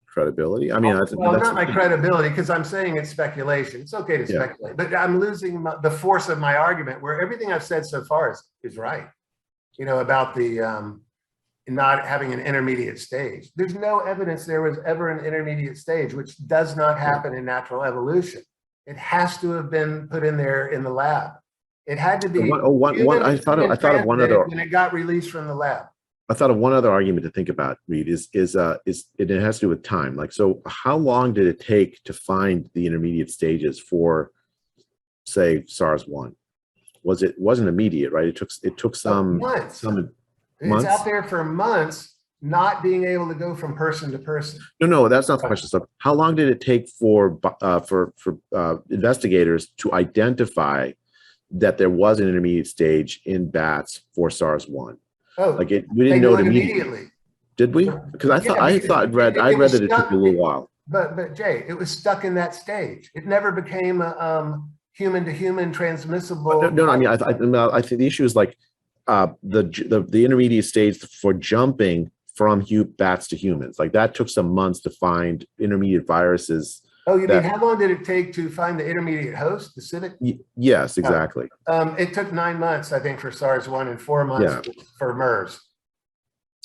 credibility. I mean, well, not my credibility, because I'm saying it's speculation. It's okay to speculate, but I'm losing the force of my argument, where everything I've said so far is right. You know, about the not having an intermediate stage. There's no evidence there was ever an intermediate stage, which does not happen in natural evolution. It has to have been put in there in the lab. It had to be. I thought of one other. When it got released from the lab. I thought of one other argument to think about, Reid, is it has to do with time. Like, so how long did it take to find the intermediate stages for, say, SARS-1? It wasn't immediate, right? It took some months. It's out there for months, not being able to go from person to person. No, that's not the question. So how long did it take for investigators to identify that there was an intermediate stage in bats for SARS-1? Oh, like we didn't know it immediately. Did we? Because I read that it took a little while. But Jay, it was stuck in that stage. It never became a human to human transmissible. No, I mean, I think the issue is like the intermediate stage for jumping from bats to humans. Like that took some months to find intermediate viruses. Oh, you mean how long did it take to find the intermediate host, the civic? Yes, exactly. It took 9 months, I think, for SARS-1 and 4 months for MERS.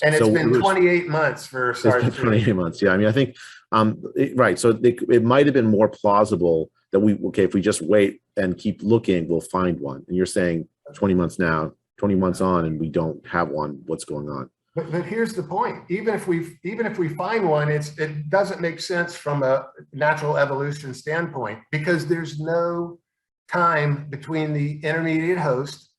And it's been 28 months for SARS-2. It's been 28 months, yeah. I mean, I think, right, so it might have been more plausible that if we just wait and keep looking, we'll find one. And you're saying 20 months now, 20 months on, and we don't have one, what's going on? But here's the point. Even if we find one, it doesn't make sense from a natural evolution standpoint, because there's no time between the intermediate host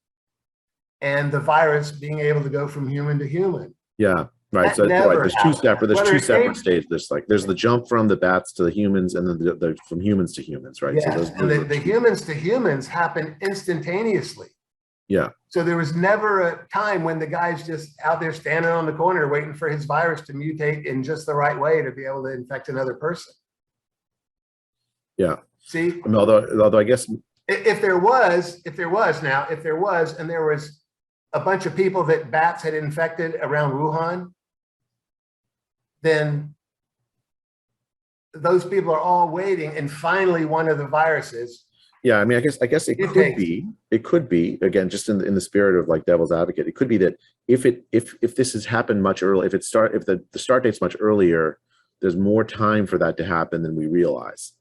and the virus being able to go from human to human. Yeah. Right. That So never there's happens. there's Whether two it came- separate stages. There's the jump from the bats to the humans, and then the from humans to humans, right? So Yes, those and are the two. humans to humans happen instantaneously. Yeah. So there was never a time when the guy's just out there standing on the corner waiting for his virus to mutate in just the right way to be able to infect another person. Yeah. See, I mean, although I guess if there was, and there was a bunch of people that bats had infected around Wuhan, then those people are all waiting, and finally one of the viruses. yeah, I mean, I guess it could be again, just in the spirit of like devil's advocate, it could be that if this has happened much earlier, if the start date's much earlier, there's more time for that to happen than we realize,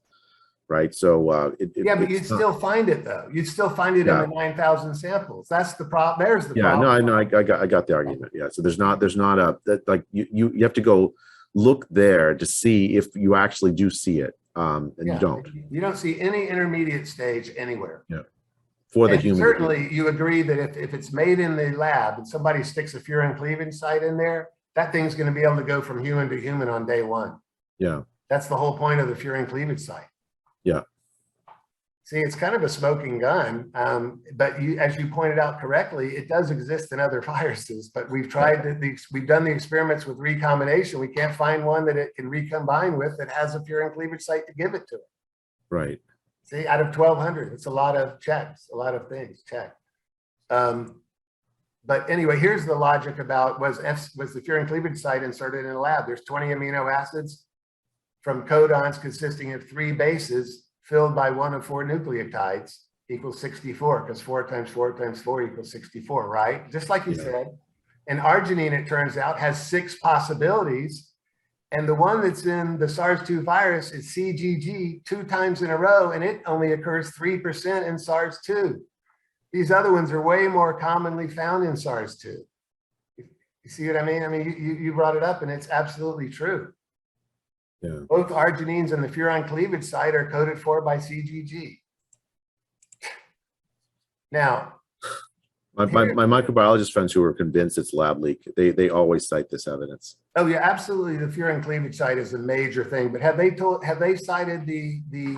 right? So Yeah, but you'd still find it though. You'd still find it in the 9,000 samples. That's the problem. There's the problem. No, I know, I got the argument. Yeah, so there's not a like you have to go look there to see if you actually do see it, and you don't. You don't see any intermediate stage anywhere. Yeah, for the human. Certainly, you agree that if it's made in the lab and somebody sticks a Furion cleavage site in there, that thing's going to be able to go from human to human on day one. Yeah, that's the whole point of the Furion cleavage site. Yeah. See, it's kind of a smoking gun, but as you pointed out correctly, it does exist in other viruses. But we've tried we've done the experiments with recombination. We can't find one that it can recombine with that has a Furion cleavage site to give it to it. Right. See, out of 1,200, it's a lot of checks, a lot of things checked. But anyway, here's the logic about was the Furion cleavage site inserted in a lab? There's 20 amino acids from codons consisting of 3 bases filled by 1 of 4 nucleotides equals 64, because 4 times 4 times 4 equals 64, right? Just like you said. And arginine, it turns out, has 6 possibilities. And the one that's in the SARS-2 virus is CGG 2 times in a row, and it only occurs 3% in SARS-2. These other ones are way more commonly found in SARS-2. You see what I mean? I mean, you brought it up, and it's absolutely true. Yeah. Both arginines and the Furion cleavage site are coded for by CGG. Now, my microbiologist friends who are convinced it's lab leak, they always cite this evidence. Oh yeah, absolutely. The Furion cleavage site is a major thing, but have they cited the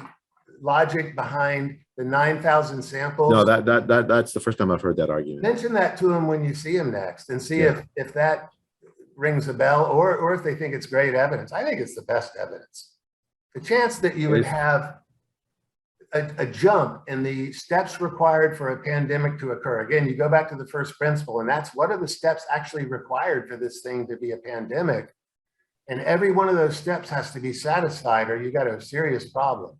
logic behind the 9,000 samples? No, that's the first time I've heard that argument. Mention that to them when you see them next, and see if that rings a bell, or if they think it's great evidence. I think it's the best evidence. The chance that you would have a jump in the steps required for a pandemic to occur. Again, you go back to the first principle, and that's what are the steps actually required for this thing to be a pandemic? And every one of those steps has to be satisfied, or you got a serious problem.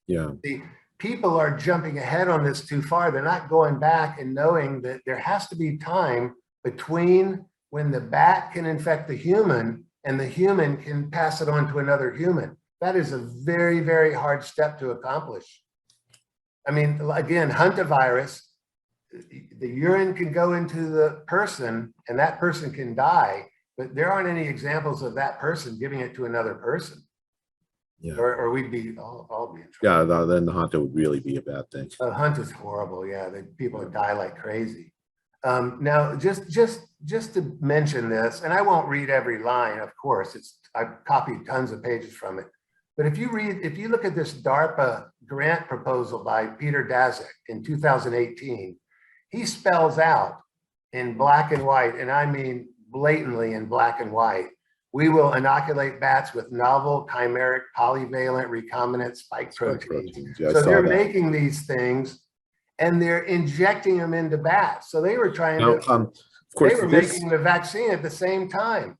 Yeah. The people are jumping ahead on this too far. They're not going back and knowing that there has to be time between when the bat can infect the human and the human can pass it on to another human. That is a very, very hard step to accomplish. I mean, again, hantavirus, the urine can go into the person and that person can die, but there aren't any examples of that person giving it to another person. Yeah. Or we'd be all be in trouble. Yeah, then the Hanta would really be a bad thing. Hunt is horrible. Yeah, people would die like crazy. Now, just to mention this, and I won't read every line, of course. I've copied tons of pages from it. But if you look at this DARPA grant proposal by Peter Daszak in 2018, he spells out in black and white, and I mean blatantly in black and white, we will inoculate bats with novel chimeric polyvalent recombinant spike proteins. Yeah, so they're making these things and they're injecting them into bats. So they were trying to, of course, they were making the vaccine at the same time.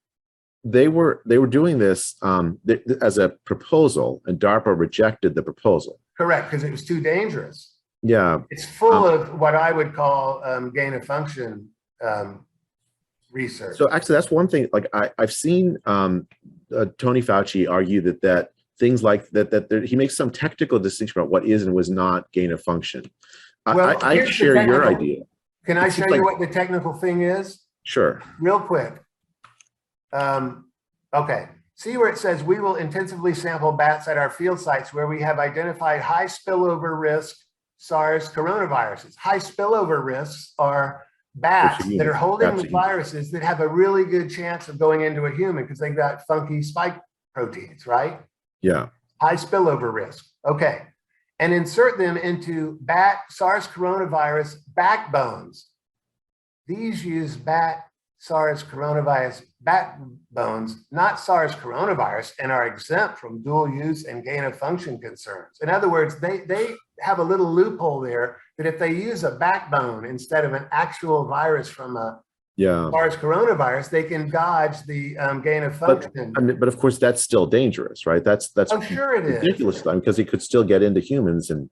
They were doing this as a proposal, and DARPA rejected the proposal. Correct, because it was too dangerous. Yeah. It's full of what I would call gain of function research. So actually, that's one thing. Like I've seen Tony Fauci argue that things like that he makes some technical distinction about what is and was not gain of function. Well, I share your idea. Can I show you what the technical thing is? Sure. Real quick. Okay. See where it says we will intensively sample bats at our field sites where we have identified high spillover risk SARS coronaviruses. High spillover risks are bats that are holding Bats the are humans. viruses that have a really good chance of going into a human because they've got funky spike proteins, right? Yeah. High spillover risk. Okay. And insert them into bat SARS coronavirus backbones. These use bat SARS coronavirus backbones, not SARS coronavirus, and are exempt from dual use and gain of function concerns. In other words, they have a little loophole there that if they use a backbone instead of an actual virus from a SARS coronavirus, they can dodge the gain of function. But of course, that's still dangerous, right? That's oh, sure it ridiculous is. because it could still get into humans, and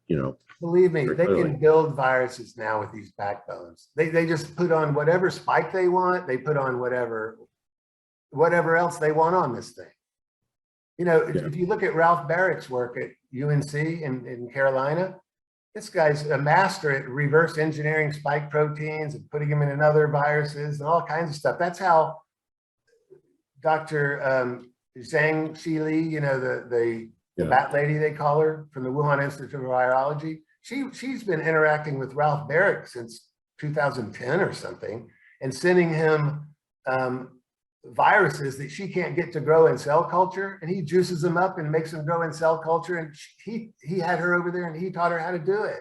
believe me, they can build viruses now with these backbones. They just put on whatever spike they want. They put on whatever else they want on this thing. If you look at Ralph Barrick's work at UNC in Carolina, this guy's a master at reverse engineering spike proteins and putting them in other viruses and all kinds of stuff. That's how Dr. Zhang Xili, the bat lady, they call her, from the Wuhan Institute of Virology. She's been interacting with Ralph Barrick since 2010 or something, and sending him viruses that she can't get to grow in cell culture, and he juices them up and makes them grow in cell culture. And he had her over there and he taught her how to do it,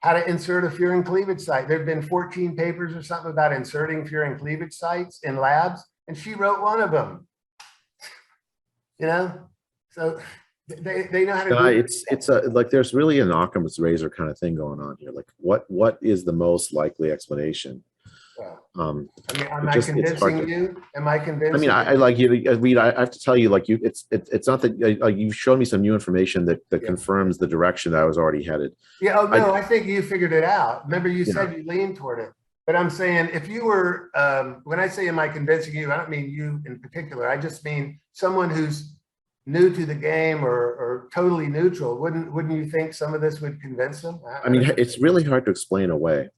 how to insert a Furion cleavage site. There have been 14 papers or something about inserting Furion cleavage sites in labs, and she wrote one of them. So they know how to do it. It's like there's really an Occam's razor kind of thing going on here. Like what is the most likely explanation? Am I convincing you? Am I convincing? I like you, Reid. I have to tell you, it's not that you've shown me some new information that confirms the direction that I was already headed. Yeah. Oh no, I think you figured it out. Remember, you said you leaned toward it. But I'm saying, if you were, when I say am I convincing you, I don't mean you in particular. I just mean someone who's new to the game or totally neutral. Wouldn't you think some of this would convince them? I mean, it's really hard to explain away.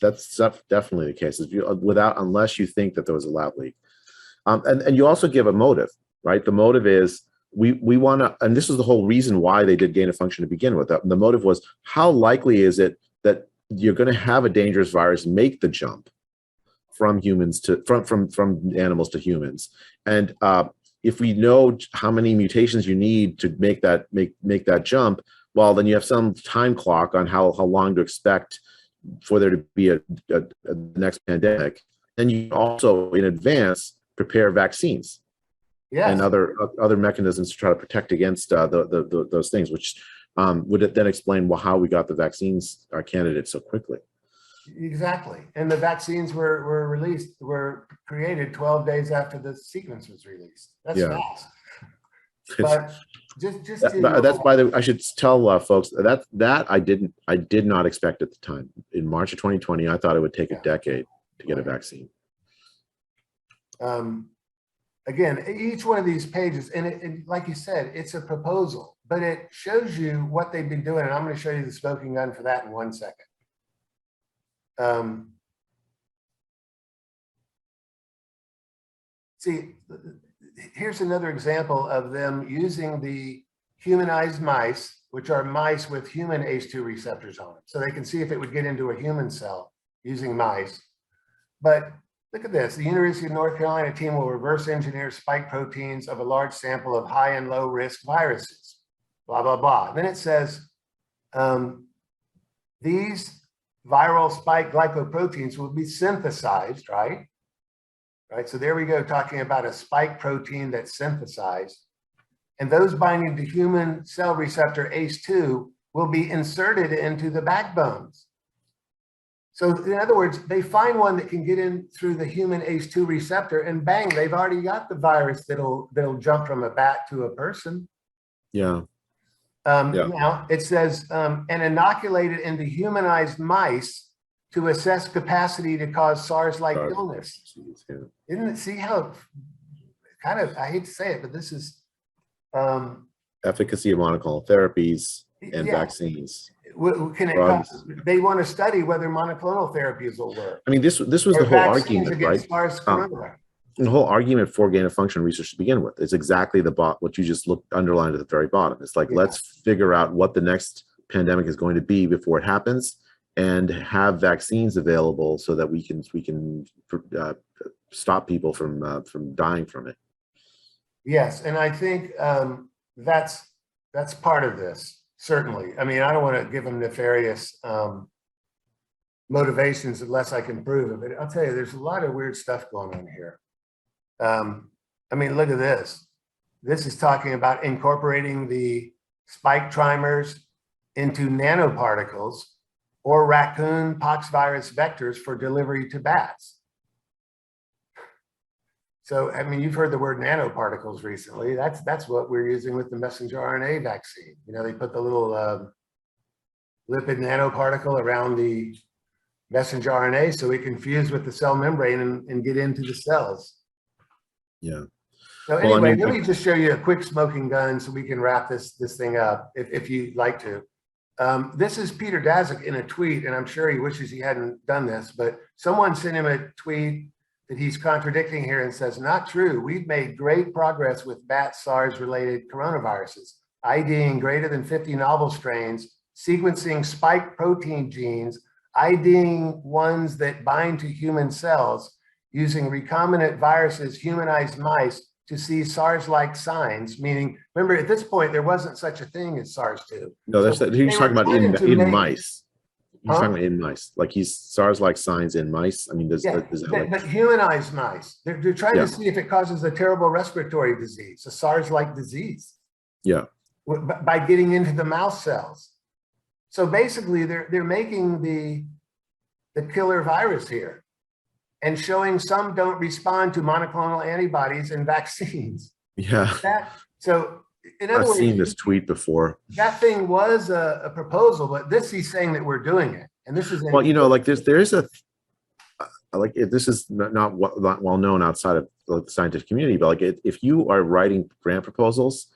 That's definitely the case. Unless you think that there was a lab leak, and you also give a motive, right? The motive is we want to, and this is the whole reason why they did gain of function to begin with. The motive was, how likely is it that you're going to have a dangerous virus make the jump from humans to from animals to humans, and if we know how many mutations you need to make that jump, well, then you have some time clock on how long to expect for there to be a next pandemic. And you also, in advance, prepare vaccines and other mechanisms to try to protect against those things, which would then explain how we got the vaccines candidates so quickly. Exactly. And the vaccines were created 12 days after the sequence was released. That's fast. But that's by the, I should tell folks that I did not expect at the time. In March of 2020, I thought it would take a decade to get a vaccine. Again, each one of these pages, and like you said, it's a proposal, but it shows you what they've been doing. And I'm going to show you the smoking gun for that in 1 second. See, here's another example of them using the humanized mice, which are mice with human ACE2 receptors on them. So they can see if it would get into a human cell using mice. But look at this. The University of North Carolina team will reverse engineer spike proteins of a large sample of high and low risk viruses, blah, blah, blah. Then it says, these viral spike glycoproteins will be synthesized, right? So there we go, talking about a spike protein that's synthesized. And those binding to human cell receptor ACE2 will be inserted into the backbones. So in other words, they find one that can get in through the human ACE2 receptor, and bang, they've already got the virus that'll jump from a bat to a person. Now it says, and inoculated into humanized mice to assess capacity to cause SARS-like illness. Isn't it? See how kind of, I hate to say it, but this is efficacy of monoclonal therapies and vaccines. They want to study whether monoclonal therapies will work. I mean, this was the whole argument, right? The whole argument for gain of function research to begin with is exactly what you just underlined at the very bottom. It's like, let's figure out what the next pandemic is going to be before it happens, and have vaccines available so that we can stop people from dying from it. Yes, and I think that's part of this, certainly. I mean, I don't want to give them nefarious motivations unless I can prove it, but I'll tell you, there's a lot of weird stuff going on here. I mean, look at this. This is talking about incorporating the spike trimers into nanoparticles or raccoon poxvirus vectors for delivery to bats. So, I mean, you've heard the word nanoparticles recently. That's what we're using with the messenger RNA vaccine. You know, they put the little lipid nanoparticle around the messenger RNA so it can fuse with the cell membrane and get into the cells. Yeah. So anyway, well, I mean, let me just show you a quick smoking gun so we can wrap this thing up, if you'd like to. This is Peter Daszak in a tweet, and I'm sure he wishes he hadn't done this, but someone sent him a tweet that he's contradicting here and says, not true. We've made great progress with bat SARS-related coronaviruses, IDing greater than 50 novel strains, sequencing spike protein genes, IDing ones that bind to human cells, using recombinant viruses, humanized mice to see SARS-like signs, meaning, remember, at this point, there wasn't such a thing as SARS-2. No, that's so he's talking about in mice. He's Huh? talking about in mice, like he's SARS-like signs in mice. I mean, does that like... but humanized mice. They're trying to see if it causes a terrible respiratory disease, a SARS-like disease. Yeah. By getting into the mouse cells. So basically, they're making the killer virus here and showing some don't respond to monoclonal antibodies and vaccines. Yeah. So in other words, I've seen this tweet before. That thing was a proposal, but this he's saying that we're doing it. And this is well, you know, like there's a like this is not well known outside of the scientific community, but like if you are writing grant proposals,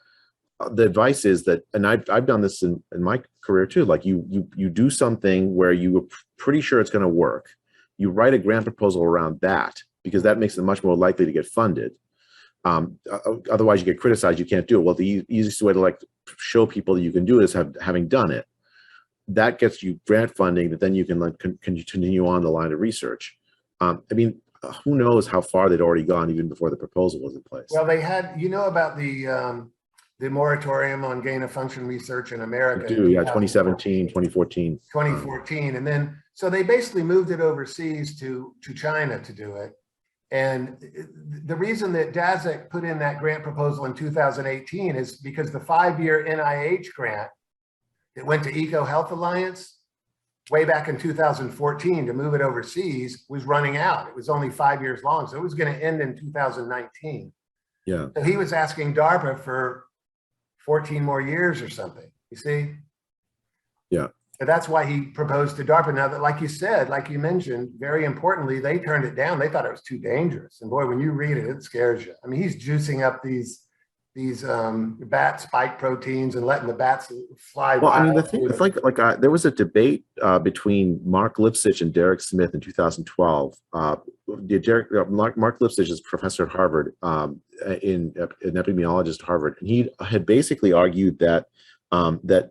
the advice is that, and I've done this in my career too, like you do something where you're pretty sure it's going to work. You write a grant proposal around that because that makes it much more likely to get funded. Otherwise you get criticized, you can't do it. Well, the easiest way to like show people that you can do it is having done it. That gets you grant funding that then you can like continue on the line of research. I mean, who knows how far they'd already gone even before the proposal was in place. Well, they had, you know, about the moratorium on gain of function research in America. They do, yeah, 2017, 2014. 2014. And then, so they basically moved it overseas to China to do it. And the reason that Daszak put in that grant proposal in 2018 is because the 5-year NIH grant that went to Eco Health Alliance way back in 2014 to move it overseas was running out. It was only 5 years long. So it was going to end in 2019. Yeah. So he was asking DARPA for 14 more years or something, you see? Yeah. But that's why he proposed to DARPA. Now that, like you said, like you mentioned, very importantly, they turned it down. They thought it was too dangerous. And boy, when you read it, it scares you. I mean, he's juicing up these bat spike proteins and letting the bats fly. Well, I mean, the thing is, like there was a debate between Mark Lipsitch and Derek Smith in 2012. Mark Lipsitch is a professor at Harvard, an epidemiologist at Harvard, and he had basically argued that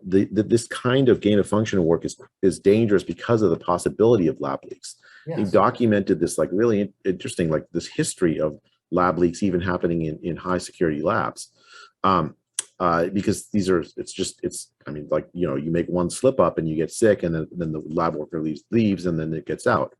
this kind of gain of function work is dangerous because of the possibility of lab leaks. Yes. He documented this like really interesting, like this history of lab leaks even happening in high security labs. Because I mean, like, you know, you make one slip up and you get sick, and then the lab worker leaves and then it gets out.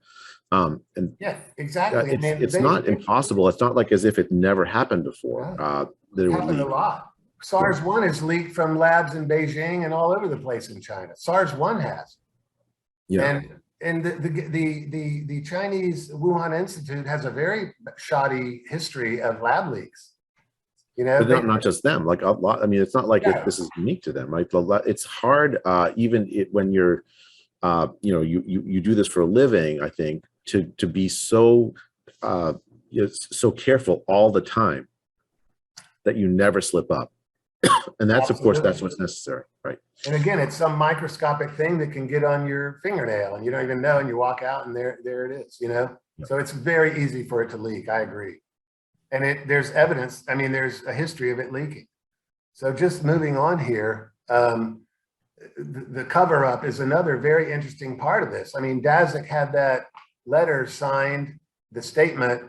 And yeah, exactly. It's not impossible. It's not like as if it never happened before. That it happened a lot. SARS-1 is leaked from labs in Beijing and all over the place in China. SARS-1 has. Yeah. And the Chinese Wuhan Institute has a very shoddy history of lab leaks. You know, but not just them. Like a lot. I mean, it's not like this is unique to them, right? It's hard, even when you're, you know, you do this for a living. I think to be so so careful all the time that you never slip up. And that's, of course, that's what's necessary, right? And again, it's some microscopic thing that can get on your fingernail and you don't even know, and you walk out and there it is, you know? Yeah. So it's very easy for it to leak, I agree. And there's evidence, I mean, there's a history of it leaking. So just moving on here, the cover up is another very interesting part of this. I mean, Daszak had that letter signed, the statement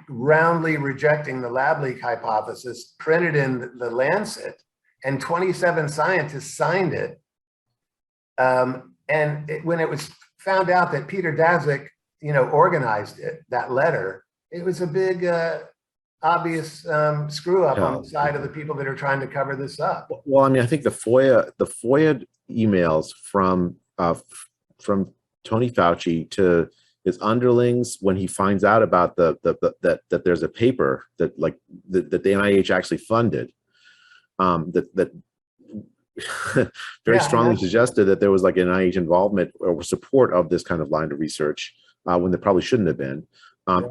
roundly rejecting the lab leak hypothesis, printed in the Lancet, and 27 scientists signed it. When it was found out that Peter Daszak, organized it, that letter, it was a big, obvious screw up on the side of the people that are trying to cover this up. Well, I mean, I think the FOIA emails from Tony Fauci to his underlings when he finds out about that there's a paper that the NIH actually funded, that very strongly suggested that there was like an NIH involvement or support of this kind of line of research when there probably shouldn't have been,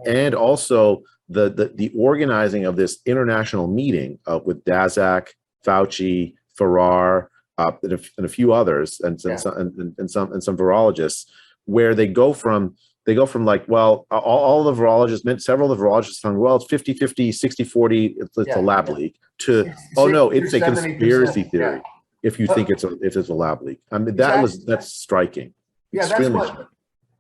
and also the organizing of this international meeting with Daszak, Fauci, Farrar, and a few others, and some virologists, where they go from like, well, all the virologists, several of the virologists found, well, it's 50-50, 60-40, it's a lab leak, to, oh no, it's a conspiracy theory. If you think it's a lab leak. I mean, that's striking.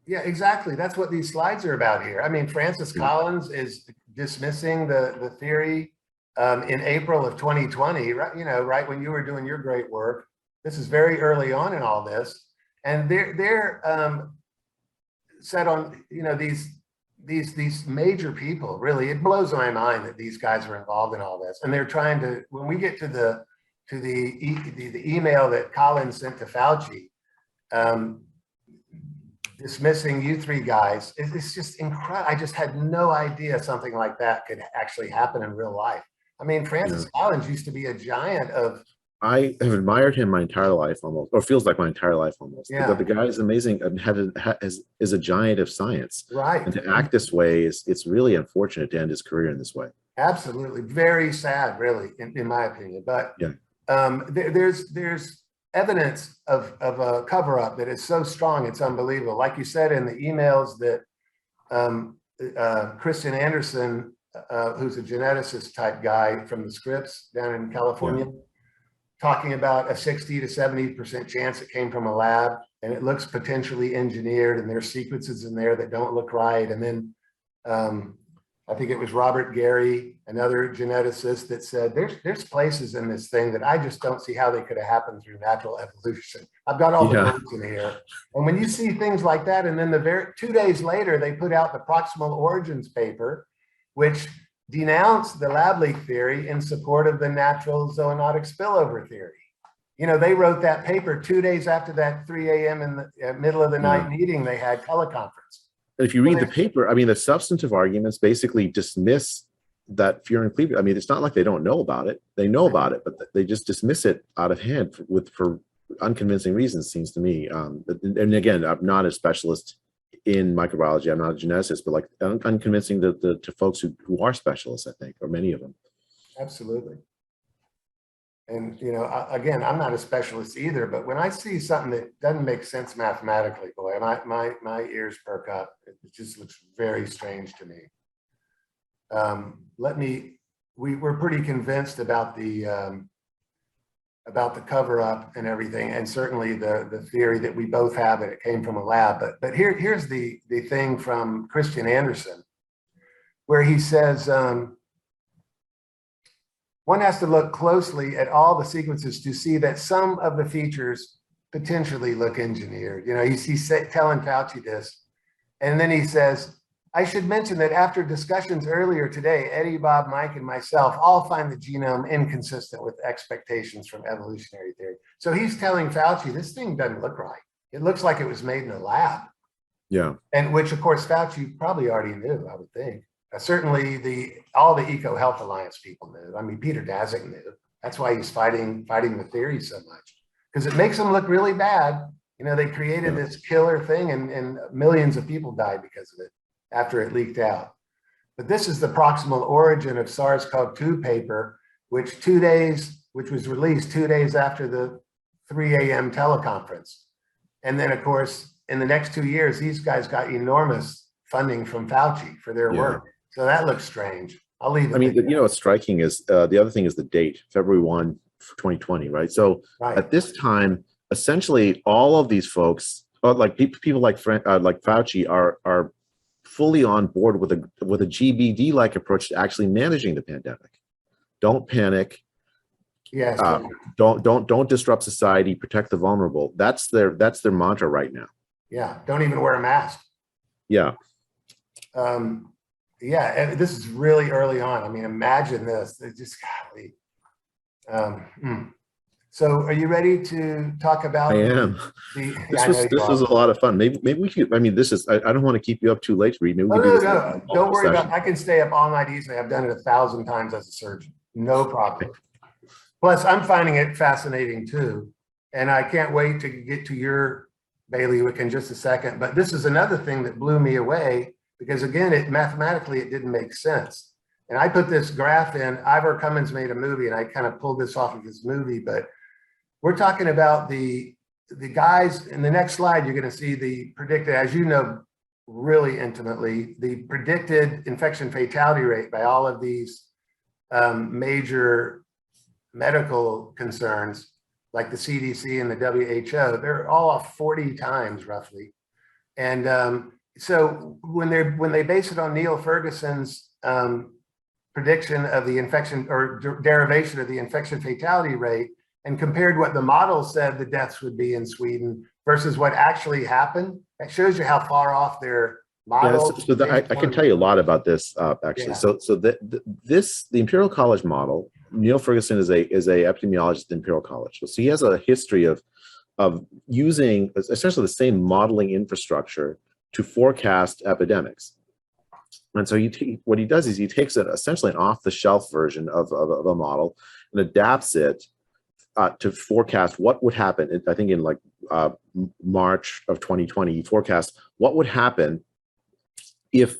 Yeah, exactly. That's what these slides are about here. I mean, Francis Collins is dismissing the theory in April of 2020, right? Right when you were doing your great work. This is very early on in all this, and they're set on these major people. Really, it blows my mind that these guys are involved in all this, and they're trying to. When we get to the email that Collins sent to Fauci, dismissing you three guys, it's just incredible. I just had no idea something like that could actually happen in real life. I mean, Francis Collins used to be a giant of. I have admired him my entire life almost, or feels like my entire life almost. Yeah. But the guy is amazing and is a giant of science. Right. And to act this way it's really unfortunate to end his career in this way. Absolutely. Very sad, really, in my opinion. But there's evidence of a cover-up that is so strong, it's unbelievable. Like you said in the emails that Christian Anderson, who's a geneticist type guy from the Scripps down in California, talking about a 60 to 70% chance it came from a lab, and it looks potentially engineered, and there's sequences in there that don't look right. And then I think it was Robert Gary, another geneticist, that said there's places in this thing that I just don't see how they could have happened through natural evolution. I've got all the notes in here. And when you see things like that, and then 2 days later, they put out the proximal origins paper, which denounced the lab leak theory in support of the natural zoonotic spillover theory. They wrote that paper 2 days after that 3 a.m. in the middle of the night meeting they had, teleconference. If you read the paper, I mean, the substantive arguments basically dismiss that Furion cleavage. I mean, it's not like they don't know about it. They know about it, but they just dismiss it out of hand for unconvincing reasons, seems to me. And again, I'm not a specialist in microbiology. I'm not a geneticist, but like unconvincing to folks who are specialists, I think, or many of them. Absolutely. And, again, I'm not a specialist either, but when I see something that doesn't make sense mathematically, boy, my ears perk up. It just looks very strange to me. We're pretty convinced about the cover up and everything, and certainly the theory that we both have that it came from a lab. But here's the thing from Christian Anderson, where he says, one has to look closely at all the sequences to see that some of the features potentially look engineered. He's telling Fauci this. And then he says, I should mention that after discussions earlier today, Eddie, Bob, Mike, and myself all find the genome inconsistent with expectations from evolutionary theory. So he's telling Fauci, this thing doesn't look right. It looks like it was made in a lab. Yeah. And which, of course, Fauci probably already knew, I would think. Certainly all the Eco Health Alliance people knew. I mean, Peter Daszak knew. That's why he's fighting the theory so much, because it makes them look really bad. They created this killer thing, and millions of people died because of it after it leaked out. But this is the proximal origin of SARS-CoV-2 paper, which was released 2 days after the 3 a.m. teleconference. And then, of course, in the next 2 years, these guys got enormous funding from Fauci for their work. So that looks strange. I'll leave it. I mean, what's striking is the other thing is the date, February 1, for 2020, right? So Right. at this time, essentially all of these folks, like people like Fauci are fully on board with a GBD-like approach to actually managing the pandemic. Don't panic. Yes. Don't disrupt society. Protect the vulnerable. That's their mantra right now. Yeah. Don't even wear a mask. Yeah. Yeah. And this is really early on. I mean, imagine this. It just golly. So, are you ready to talk about? I am. This was a lot of fun. Maybe we could. I mean, this is. I don't want to keep you up too late, Reid. Maybe we could do this. Don't worry about it. I can stay up all night easily. I've done it 1,000 times as a surgeon. No problem. Plus, I'm finding it fascinating too, and I can't wait to get to your bailiwick in just a second. But this is another thing that blew me away because, again, mathematically it didn't make sense. And I put this graph in. Ivor Cummins made a movie, and I kind of pulled this off of his movie, but. We're talking about the guys in the next slide. You're going to see the predicted, as you know, really intimately, the predicted infection fatality rate by all of these major medical concerns, like the CDC and the WHO. They're all off 40 times roughly. And so when they base it on Neil Ferguson's prediction of the infection or derivation of the infection fatality rate, and compared what the model said the deaths would be in Sweden versus what actually happened, it shows you how far off their model. Yeah, so I can tell you a lot about this actually. Yeah. So the Imperial College model, Neil Ferguson is a epidemiologist at the Imperial College. So he has a history of using essentially the same modeling infrastructure to forecast epidemics. And so what he does is he takes essentially an off-the-shelf version of a model and adapts it to forecast what would happen. I think in like March of 2020, he forecast what would happen if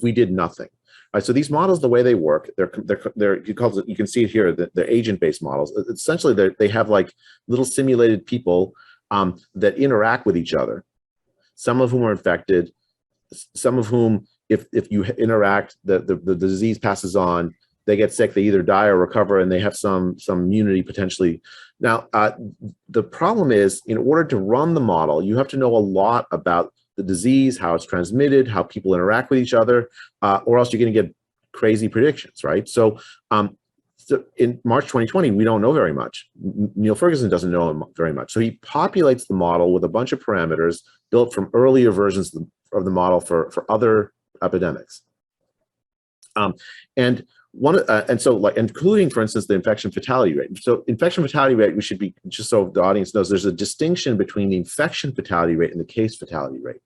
we did nothing. Right, so these models, the way they work, you can see it here, they're agent-based models. Essentially, they have like little simulated people that interact with each other. Some of whom are infected, some of whom, if you interact, the disease passes on. They get sick, they either die or recover, and they have some immunity potentially. Now, the problem is, in order to run the model, you have to know a lot about the disease, how it's transmitted, how people interact with each other, or else you're going to get crazy predictions, right? So in March 2020, we don't know very much. Neil Ferguson doesn't know very much. So he populates the model with a bunch of parameters built from earlier versions of the model for other epidemics. And so like including, for instance, the infection fatality rate. So infection fatality rate, we should be, just so the audience knows, there's a distinction between the infection fatality rate and the case fatality rate.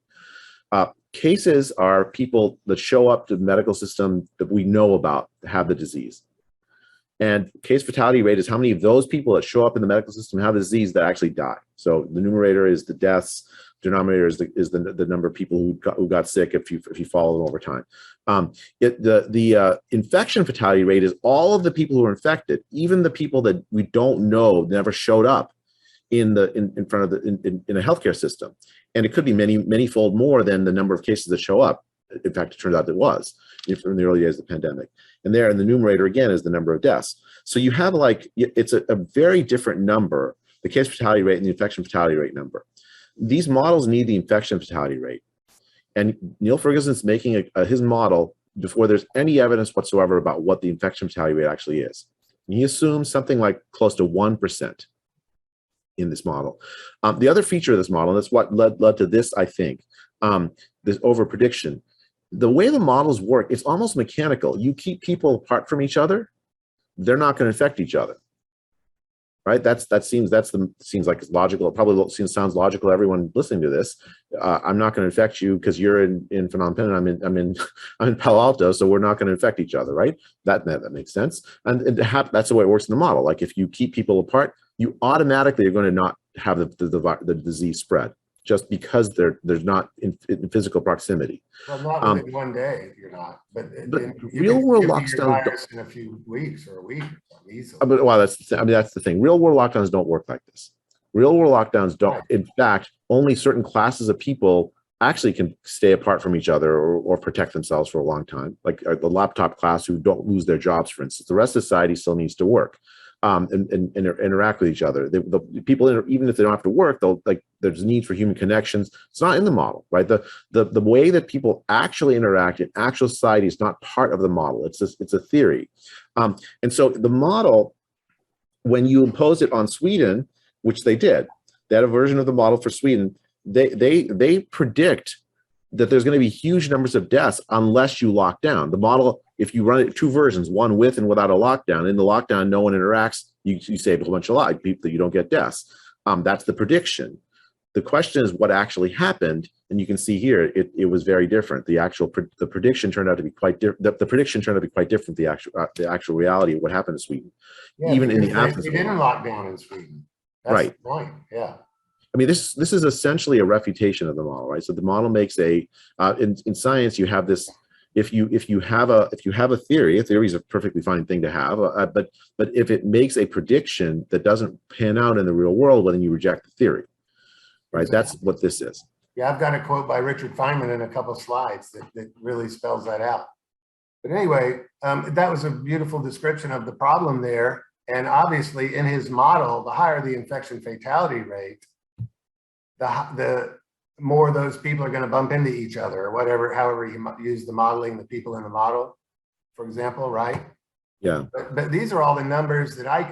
Cases are people that show up to the medical system that we know about have the disease. And case fatality rate is how many of those people that show up in the medical system have the disease that actually die. So the numerator is the deaths, denominator is the number of people who got sick if you follow them over time. The infection fatality rate is all of the people who are infected, even the people that we don't know never showed up in a healthcare system, and it could be many-fold more than the number of cases that show up. In fact, it turned out it was in the early days of the pandemic. And there in the numerator again is the number of deaths. So you have like, it's a very different number, the case fatality rate and the infection fatality rate number. These models need the infection fatality rate. And Neil Ferguson's making his model before there's any evidence whatsoever about what the infection fatality rate actually is. And he assumes something like close to 1% in this model. The other feature of this model, and that's what led to this, I think, this over prediction. The way the models work, it's almost mechanical. You keep people apart from each other, they're not going to infect each other, right? That seems like it's logical. It probably sounds logical to everyone listening to this. I'm not going to infect you because you're in Phnom Penh, I'm in Palo Alto, so we're not going to infect each other, right? That makes sense. And that's the way it works in the model. Like if you keep people apart, you automatically are going to not have the disease spread, just because they're not in physical proximity. Well, not within one day, you're not. But real world lockdowns in a few weeks or a week. But well, that's the thing. Real world lockdowns don't work like this. Real world lockdowns don't. Right. In fact, only certain classes of people actually can stay apart from each other or protect themselves for a long time, like the laptop class who don't lose their jobs, for instance. The rest of society still needs to work. and interact with each other. The people, even if they don't have to work, there's need for human connections. It's not in the model, right? The way that people actually interact in actual society is not part of the model. It's a theory. And so the model, when you impose it on Sweden, which they did, they had a version of the model for Sweden, they predict that there's going to be huge numbers of deaths unless you lock down. The model, if you run it two versions, one with and without a lockdown, in the lockdown, no one interacts, you save a whole bunch of lives, people, you don't get deaths. That's the prediction. The question is what actually happened, and you can see here it was very different. The prediction turned out to be quite different. The prediction turned out to be quite different. The actual reality of what happened in Sweden, yeah, even in the absence. They didn't lock down in Sweden. That's right. The point. Yeah. I mean, this is essentially a refutation of the model, right? So the model makes in science you have this. If you have a theory is a perfectly fine thing to have, but if it makes a prediction that doesn't pan out in the real world, well, then you reject the theory, right? Exactly. That's what this is. Yeah, I've got a quote by Richard Feynman in a couple of slides that really spells that out. But anyway, that was a beautiful description of the problem there. And obviously, in his model, the higher the infection fatality rate, the more those people are going to bump into each other, or whatever, however you use the modeling, the people in the model, for example, right? Yeah. But these are all the numbers that I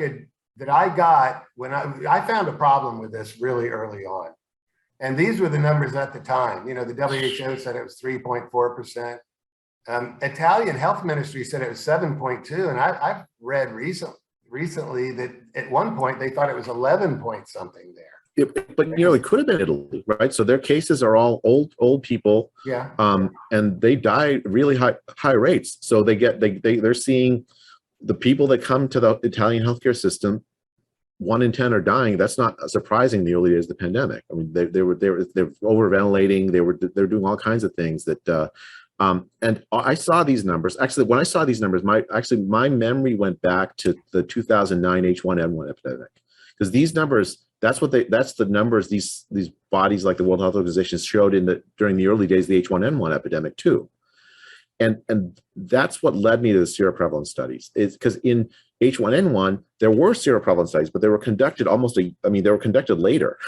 got when I found a problem with this really early on. And these were the numbers at the time. You know, the WHO said it was 3.4%. Italian health ministry said it was 7.2. And I've read recently that at one point they thought it was 11 point something there. But you know, it could have been Italy, right? So their cases are all old people, yeah, and they die really high rates. So they're seeing the people that come to the Italian healthcare system, 1 in 10 are dying. That's not surprising in the early days of the pandemic. I mean, they're overventilating. They're doing all kinds of things that. And I saw these numbers. Actually, when I saw these numbers, my memory went back to the 2009 H1N1 epidemic, because these numbers. That's the numbers these bodies like the World Health Organization showed during the early days of the H1N1 epidemic too. And that's what led me to the seroprevalence studies. Is because in H1N1 there were seroprevalence studies, but they were conducted they were conducted later,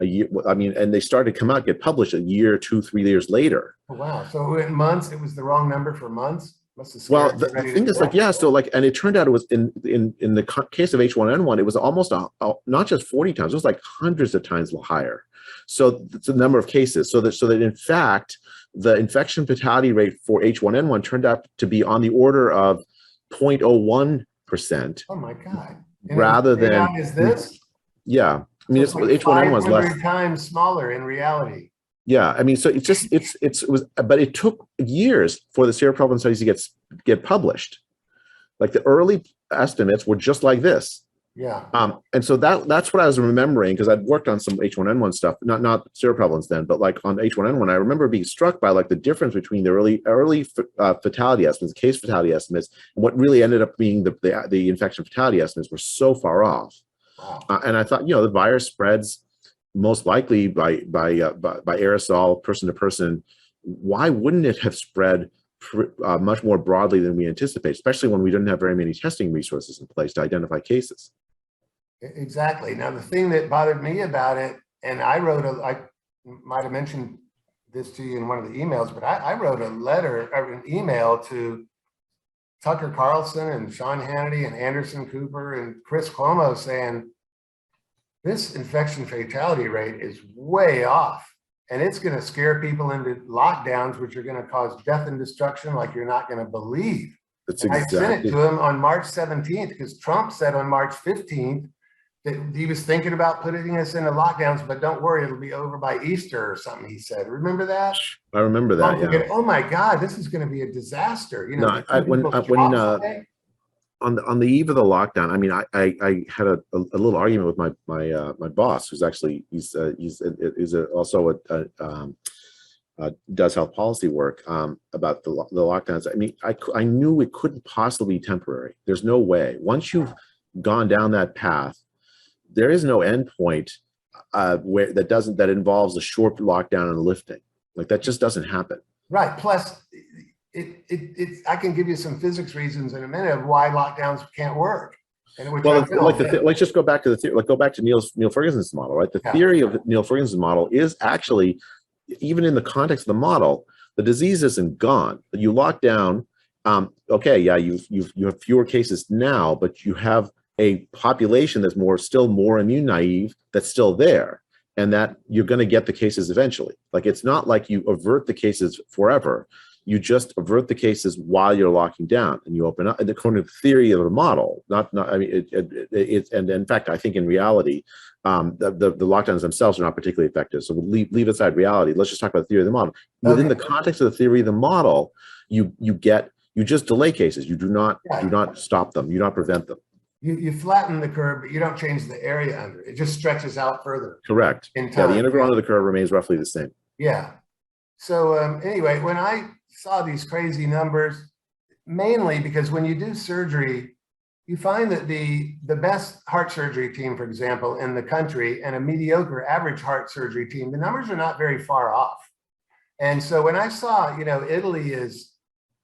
a year. I mean, and they started to come out, get published a year, 2, 3 years later. Oh, wow. So in months, it was the wrong number for months. Well, the thing is, and it turned out it was in the case of H1N1, it was almost not just 40 times, it was like hundreds of times higher. So it's a number of cases. So that in fact, the infection fatality rate for H1N1 turned out to be on the order of 0.01%. Oh my God! Rather than is this? Yeah, I mean, so it's H1N1 was less 500 times smaller in reality. Yeah, I mean, so but it took years for the seroprevalence studies to get published. Like the early estimates were just like this. Yeah. And so that's what I was remembering, because I'd worked on some H1N1 stuff, not seroprevalence then, but like on H1N1, I remember being struck by like the difference between the early fatality estimates, case fatality estimates, and what really ended up being the infection fatality estimates were so far off. Wow. And I thought, the virus spreads most likely by aerosol, person to person. Why wouldn't it have spread much more broadly than we anticipate, especially when we didn't have very many testing resources in place to identify cases? Exactly. Now, the thing that bothered me about it, and I might have mentioned this to you in one of the emails, but I wrote an email to Tucker Carlson and Sean Hannity and Anderson Cooper and Chris Cuomo saying, this infection fatality rate is way off, and it's going to scare people into lockdowns, which are going to cause death and destruction like you're not going to believe. That's exactly. I sent it to him on March 17th because Trump said on March 15th that he was thinking about putting us into lockdowns, but don't worry, it'll be over by Easter or something, he said. Remember that? I remember that, thinking, oh my God, this is going to be a disaster. On the eve of the lockdown, I mean, I had a little argument with my boss, who's actually also does health policy work about the lockdowns. I mean, I knew it couldn't possibly be temporary. There's no way. Once you've gone down that path, there is no end point that involves a short lockdown and lifting. Like that just doesn't happen. Right. Plus, I can give you some physics reasons in a minute of why lockdowns can't work. And which Well, I will. let's just go back to the theory. Like, go back to Neil Ferguson's model, right? The theory of Neil Ferguson's model is actually, even in the context of the model, the disease isn't gone. You lock down. Okay, yeah, you have fewer cases now, but you have a population that's still more immune naive that's still there, and that you're going to get the cases eventually. Like, it's not like you avert the cases forever. You just avert the cases while you're locking down, and you open up. And according to the theory of the model, I mean, and in fact, I think in reality, the lockdowns themselves are not particularly effective. So we'll leave aside reality. Let's just talk about the theory of the model. Within the context of the theory of the model, you just delay cases. You do not stop them. You do not prevent them. You flatten the curve, but you don't change the area under it. It just stretches out further. Correct. In time. Yeah, the integral under the curve remains roughly the same. Yeah. So anyway, when I saw these crazy numbers, mainly because when you do surgery, you find that the best heart surgery team, for example, in the country, and a mediocre average heart surgery team, the numbers are not very far off. And so when I saw, Italy is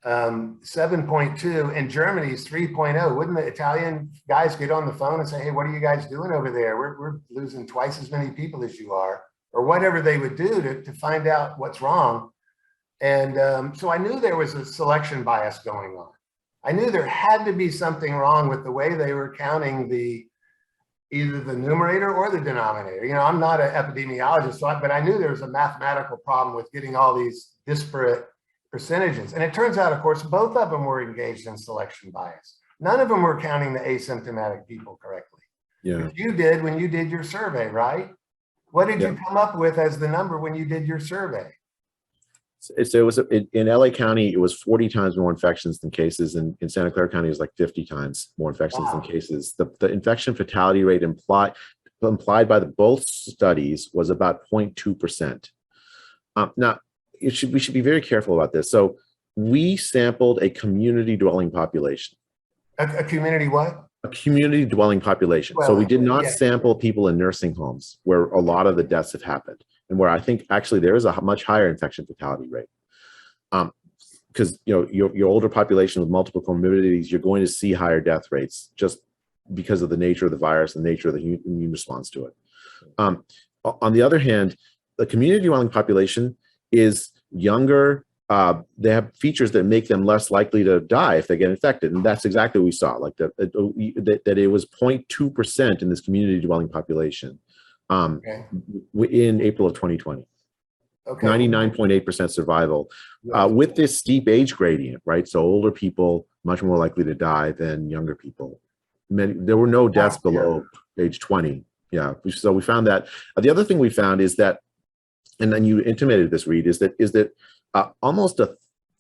7.2 and Germany's 3.0, wouldn't the Italian guys get on the phone and say, hey, what are you guys doing over there? We're losing twice as many people as you are, or whatever they would do to find out what's wrong. And so I knew there was a selection bias going on. I knew there had to be something wrong with the way they were counting either the numerator or the denominator. I'm not an epidemiologist, but I knew there was a mathematical problem with getting all these disparate percentages. And it turns out, of course, both of them were engaged in selection bias. None of them were counting the asymptomatic people correctly. Yeah. Which you did when you did your survey, right? What did you come up with as the number when you did your survey? So it was in LA County, it was 40 times more infections than cases. And in Santa Clara County, it was like 50 times more infections than cases. The infection fatality rate implied by both studies was about 0.2%. Now, we should be very careful about this. So we sampled a community dwelling population. A community what? A community dwelling population. So we did not sample people in nursing homes where a lot of the deaths have happened, and where I think actually there is a much higher infection fatality rate. Because your older population with multiple comorbidities, you're going to see higher death rates just because of the nature of the virus and the nature of the immune response to it. On the other hand, the community dwelling population is younger. They have features that make them less likely to die if they get infected, and that's exactly what we saw. Like that it was 0.2% in this community dwelling population in April of 2020. 99.8% survival with this steep age gradient, right? So older people much more likely to die than younger people. There were no deaths below age 20. Yeah, so we found that. The other thing we found is that, and then you intimated this, Reid, is that almost a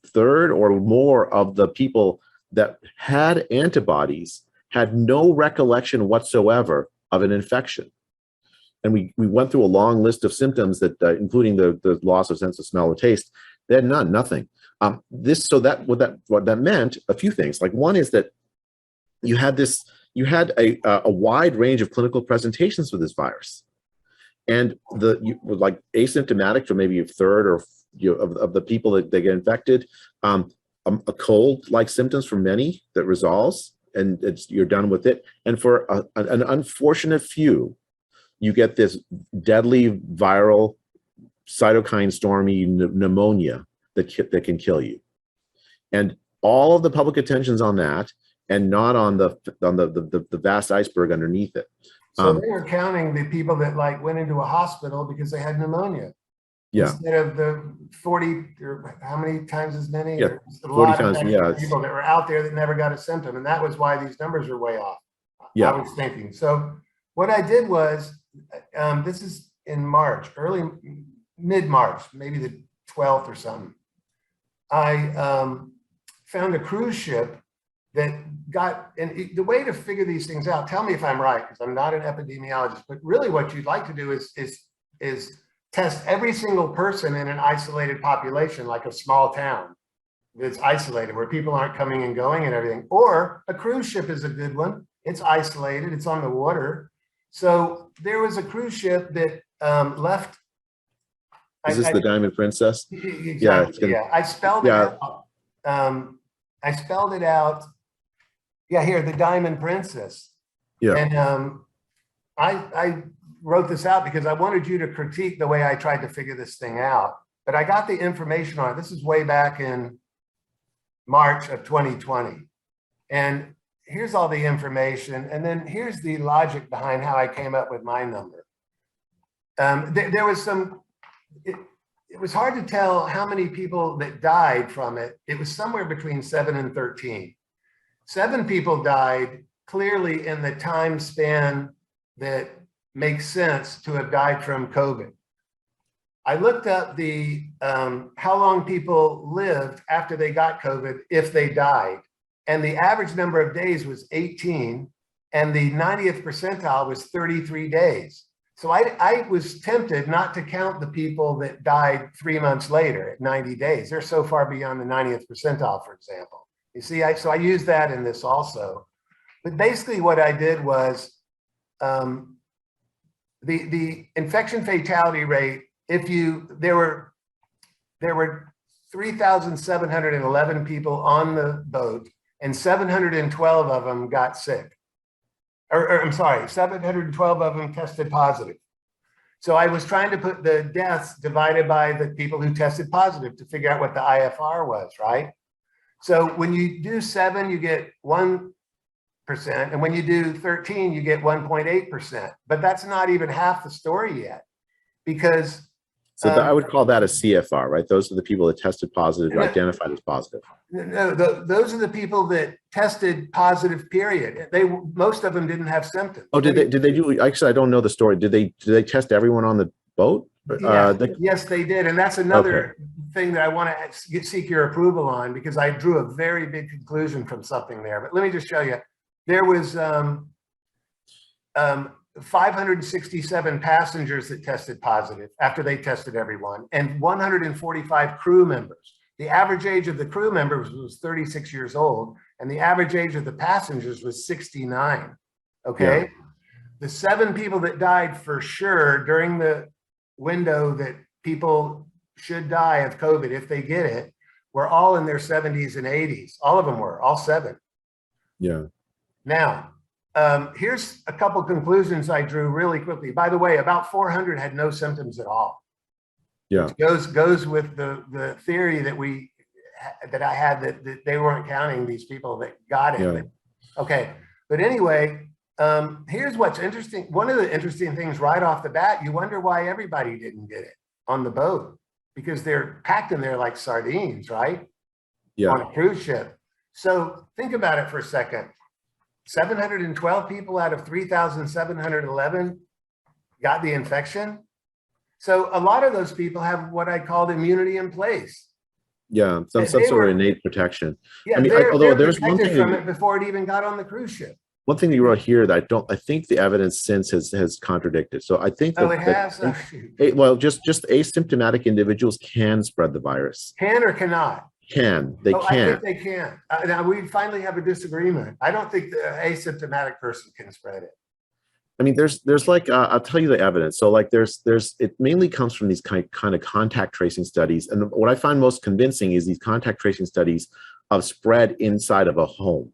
third or more of the people that had antibodies had no recollection whatsoever of an infection. And we went through a long list of symptoms that, including the loss of sense of smell or taste. They had nothing. What that meant, a few things. Like, one is that you had a wide range of clinical presentations for this virus. And like asymptomatic for maybe a third or of the people that they get infected, a cold-like symptoms for many that resolves, and you're done with it. And for an unfortunate few, you get this deadly viral cytokine stormy pneumonia that can kill you. And all of the public attention's on that, and not on the vast iceberg underneath it. So they were counting the people that went into a hospital because they had pneumonia. Yeah. Instead of the 40 or how many times as many? Yeah, 40 times. Yeah. People that were out there that never got a symptom, and that was why these numbers are way off. Yeah. I was thinking. So what I did was, this is in March, mid-March, maybe the 12th or something. I found a cruise ship that and the way to figure these things out, tell me if I'm right, because I'm not an epidemiologist, but really what you'd like to do is test every single person in an isolated population, like a small town that's isolated, where people aren't coming and going and everything. Or a cruise ship is a good one. It's isolated, it's on the water. So there was a cruise ship that left. Is this the Diamond Princess? Exactly, yeah. I spelled it out. I spelled it out. Yeah, here, the Diamond Princess. Yeah. And I wrote this out because I wanted you to critique the way I tried to figure this thing out. But I got the information on it. This is way back in March of 2020. And here's all the information. And then here's the logic behind how I came up with my number. There was some, it was hard to tell how many people that died from it. It was somewhere between 7 and 13. 7 people died clearly in the time span that makes sense to have died from COVID. I looked up the how long people lived after they got COVID if they died. And the average number of days was 18, and the 90th percentile was 33 days. So I was tempted not to count the people that died 3 months later at 90 days. They're so far beyond the 90th percentile, for example. You see, so I used that in this also. But basically what I did was the infection fatality rate, there were 3,711 people on the boat, and 712 of them got sick. Or I'm sorry, 712 of them tested positive. So I was trying to put the deaths divided by the people who tested positive to figure out what the IFR was, right? So when you do 7, you get 1%, and when you do 13, you get 1.8%. But that's not even half the story yet, because so I would call that a CFR, right? Those are the people that tested positive, who identified as positive. No, those are the people that tested positive, period. Most of them didn't have symptoms. Oh, did they do, actually, I don't know the story. Did they test everyone on the boat? Yes, they did. And that's another thing that I want to seek your approval on, because I drew a very big conclusion from something there. But let me just show you. There was 567 passengers that tested positive after they tested everyone, and 145 crew members. The average age of the crew members was 36 years old, and the average age of the passengers was 69. Okay. Yeah. The 7 people that died for sure during the window that people should die of COVID if they get it were all in their 70s and 80s. All of them were, all 7. Yeah. Now, here's a couple conclusions I drew really quickly. By the way, about 400 had no symptoms at all. Yeah, which goes with the theory that I had that they weren't counting these people that got it. Yeah. Okay, but anyway, here's what's interesting. One of the interesting things right off the bat, you wonder why everybody didn't get it on the boat, because they're packed in there like sardines, right? Yeah, on a cruise ship. So think about it for a second. 712 people out of 3,711 got the infection. So a lot of those people have what I called immunity in place. Yeah, some sort of innate protection. Yeah, I mean, although there's one thing from it before it even got on the cruise ship. One thing that you wrote here that I think the evidence since has contradicted. So I think it has. Well, just asymptomatic individuals can spread the virus. Can or cannot? Can. They can. I think they can. Now we finally have a disagreement. I don't think the asymptomatic person can spread it. I mean, there's like I'll tell you the evidence. So like there's it mainly comes from these kind of contact tracing studies, and what I find most convincing is these contact tracing studies of spread inside of a home.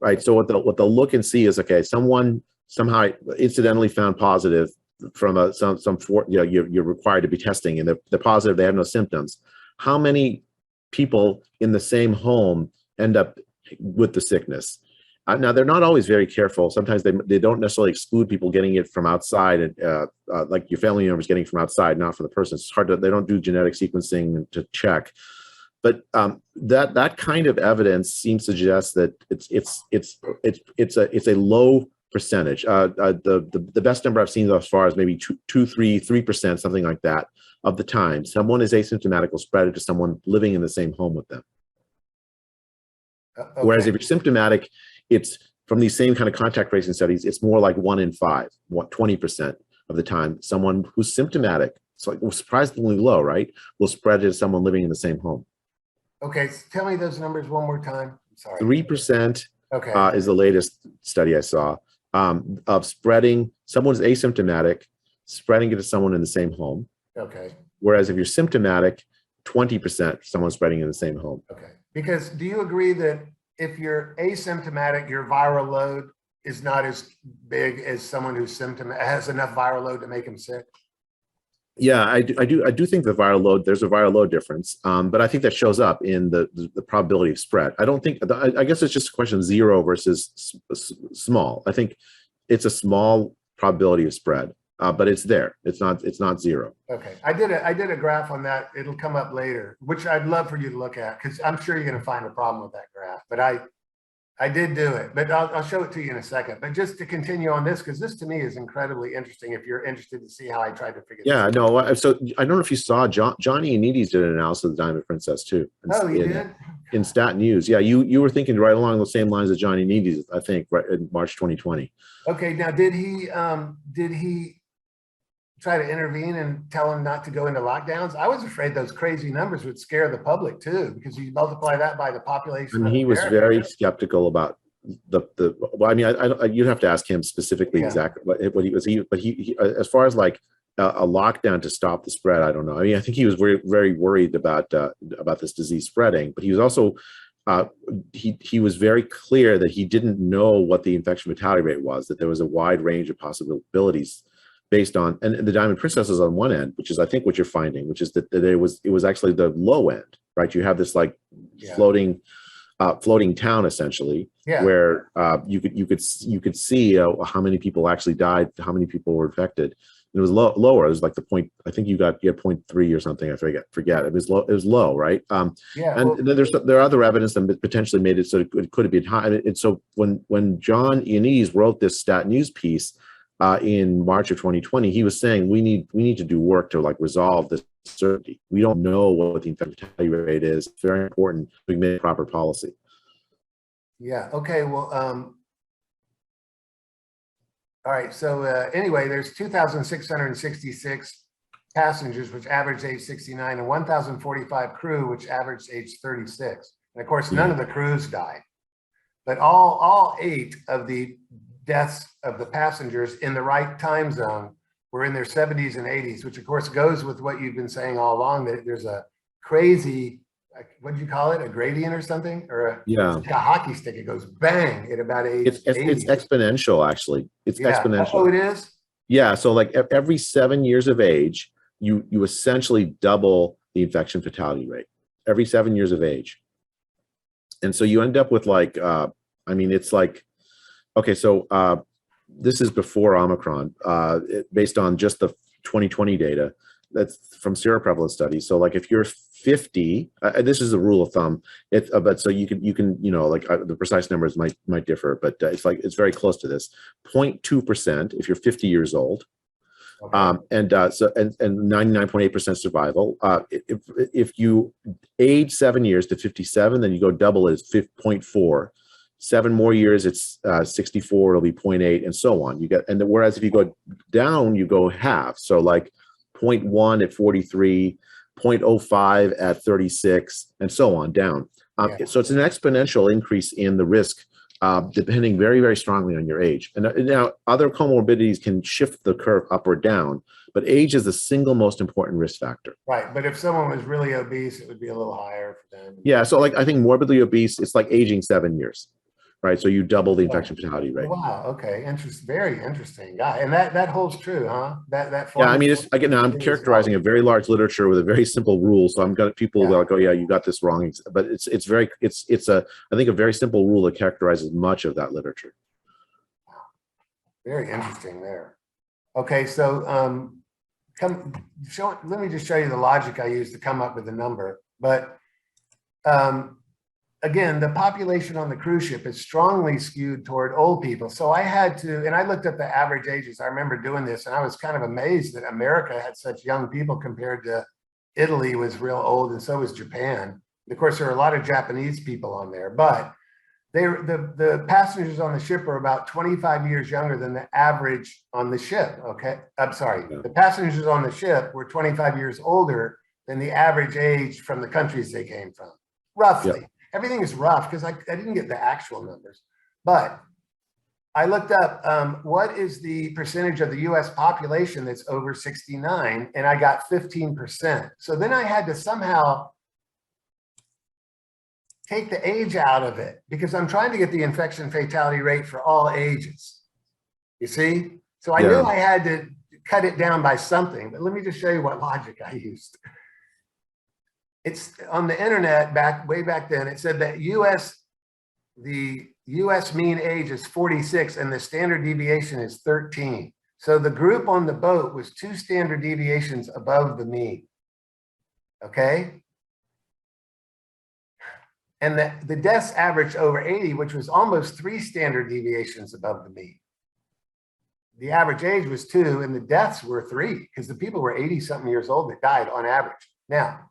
Right. So what they'll look and see is, okay, someone somehow incidentally found positive from you're required to be testing, and they're positive, they have no symptoms. How many people in the same home end up with the sickness? Now, they're not always very careful. Sometimes they don't necessarily exclude people getting it from outside, and like your family members getting from outside, not from the person. It's hard to, they don't do genetic sequencing to check. But that kind of evidence seems to suggest that it's a low percentage. The best number I've seen thus far is maybe 3%, something like that, of the time someone is asymptomatic will spread it to someone living in the same home with them. Okay. Whereas if you're symptomatic, it's from these same kind of contact tracing studies, it's more like 1 in 5, 20% of the time, someone who's symptomatic, so like surprisingly low, right, will spread it to someone living in the same home. Okay, so tell me those numbers one more time. I'm sorry. 3% okay. Is the latest study I saw of spreading, someone's asymptomatic, spreading it to someone in the same home. Okay. Whereas if you're symptomatic, 20% someone spreading in the same home. Okay. Because do you agree that if you're asymptomatic, your viral load is not as big as someone whose symptom has enough viral load to make him sick? Yeah, I do think the viral load, there's a viral load difference, but I think that shows up in the probability of spread. I don't think, I guess it's just a question of zero versus small. I think it's a small probability of spread, but it's there. It's not zero. Okay, I did a graph on that. It'll come up later, which I'd love for you to look at, because I'm sure you're going to find a problem with that graph. But I did do it, but I'll show it to you in a second. But just to continue on this, because this to me is incredibly interesting if you're interested to see how I tried to figure this out. No, so I don't know if you saw Johnny Anides did an analysis of the Diamond Princess too. Oh, he did? In Stat News. Yeah, you were thinking right along the same lines as Johnny Anides, I think, right in March 2020. Okay, now did he try to intervene and tell him not to go into lockdowns? I was afraid those crazy numbers would scare the public too, because you multiply that by the population. I mean, he was very skeptical about well, I mean, you'd have to ask him specifically exactly what he was. But he as far as like a lockdown to stop the spread, I don't know. I mean, I think he was very, very worried about this disease spreading, but he was also he was very clear that he didn't know what the infection fatality rate was, that there was a wide range of possibilities based on, and the Diamond Princess is on one end, which is I think what you're finding, which is that it was actually the low end, right? You have this like floating town essentially, where you could see how many people actually died, how many people were infected. And it was lower. It was like the point. I think you had 0.3 or something. I forget. It was low. It was low, right? And then there are other evidence that potentially made it so it could have been high. And so when John Anides wrote this Stat News piece in March of 2020, he was saying we need to do work to like resolve this uncertainty. We don't know what the infection fatality rate is. It's very important to make proper policy. Yeah. Okay. Well. All right. So anyway, there's 2,666 passengers, which averaged age 69, and 1,045 crew, which averaged age 36. And of course, none of the crews died, but all 8 of the deaths of the passengers in the right time zone were in their 70s and 80s, which of course goes with what you've been saying all along, that there's a crazy, what do you call it, a gradient or something, or a hockey stick. It goes bang at about age 80. It's exponential, actually. It's exponential. Oh, it is? Yeah, so like every 7 years of age, you essentially double the infection fatality rate every 7 years of age. And so you end up with like, I mean, it's like, okay, so this is before Omicron, based on just the 2020 data. That's from seroprevalence studies. So like if you're 50, this is a rule of thumb. But so you can like the precise numbers might differ, but it's very close to this. 0.2% if you're 50 years old, and 99.8% survival. If you age 7 years to 57, then you go double it, it's 0.4. 7 more years, it's 64. It'll be 0.8, and so on. Whereas if you go down, you go half. So like 0.1 at 43, 0.05 at 36, and so on down. So it's an exponential increase in the risk, depending very, very strongly on your age. And now other comorbidities can shift the curve up or down, but age is the single most important risk factor. Right, but if someone was really obese, it would be a little higher for them. Yeah, so like I think morbidly obese, it's like aging 7 years. Right, so you double the infection fatality rate. Wow. Okay. Very interesting. Yeah, and that holds true, huh? That. Yeah, I mean, it's again. Now I'm characterizing a very large literature with a very simple rule, so I'm got people like, oh yeah, you got this wrong. But it's I think a very simple rule that characterizes much of that literature. Very interesting there. Okay, so let me just show you the logic I used to come up with the number, but. Again, the population on the cruise ship is strongly skewed toward old people. So I had to, and I looked at the average ages. I remember doing this, and I was kind of amazed that America had such young people compared to Italy was real old, and so was Japan. Of course, there are a lot of Japanese people on there, but the passengers on the ship are about 25 years younger than the average on the ship. Okay, I'm sorry. Yeah. The passengers on the ship were 25 years older than the average age from the countries they came from, roughly. Yeah. Everything is rough because I didn't get the actual numbers, but I looked up what is the percentage of the US population that's over 69, and I got 15%. So then I had to somehow take the age out of it because I'm trying to get the infection fatality rate for all ages. You see? So I knew I had to cut it down by something, but let me just show you what logic I used. It's on the internet way back then. It said that the US mean age is 46 and the standard deviation is 13. So the group on the boat was 2 standard deviations above the mean. Okay. And the deaths averaged over 80, which was almost 3 standard deviations above the mean. The average age was 2 and the deaths were 3 because the people were 80 something years old that died on average. Now,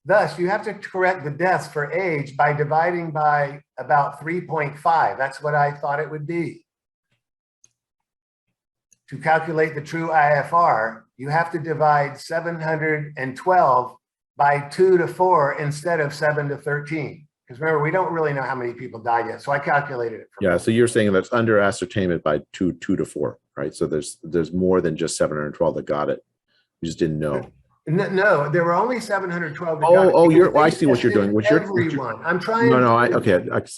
thus you have to correct the deaths for age by dividing by about 3.5. That's what I thought it would be. To calculate the true IFR, you have to divide 712 by 2 to 4 instead of 7 to 13. Because remember, we don't really know how many people died yet. So I calculated it. Yeah, so you're saying that's under ascertainment by 2 to 4, right? So there's more than just 712 that got it. You just didn't know. No, there were only 712 that got it. Well, I see what you're doing. I'm trying.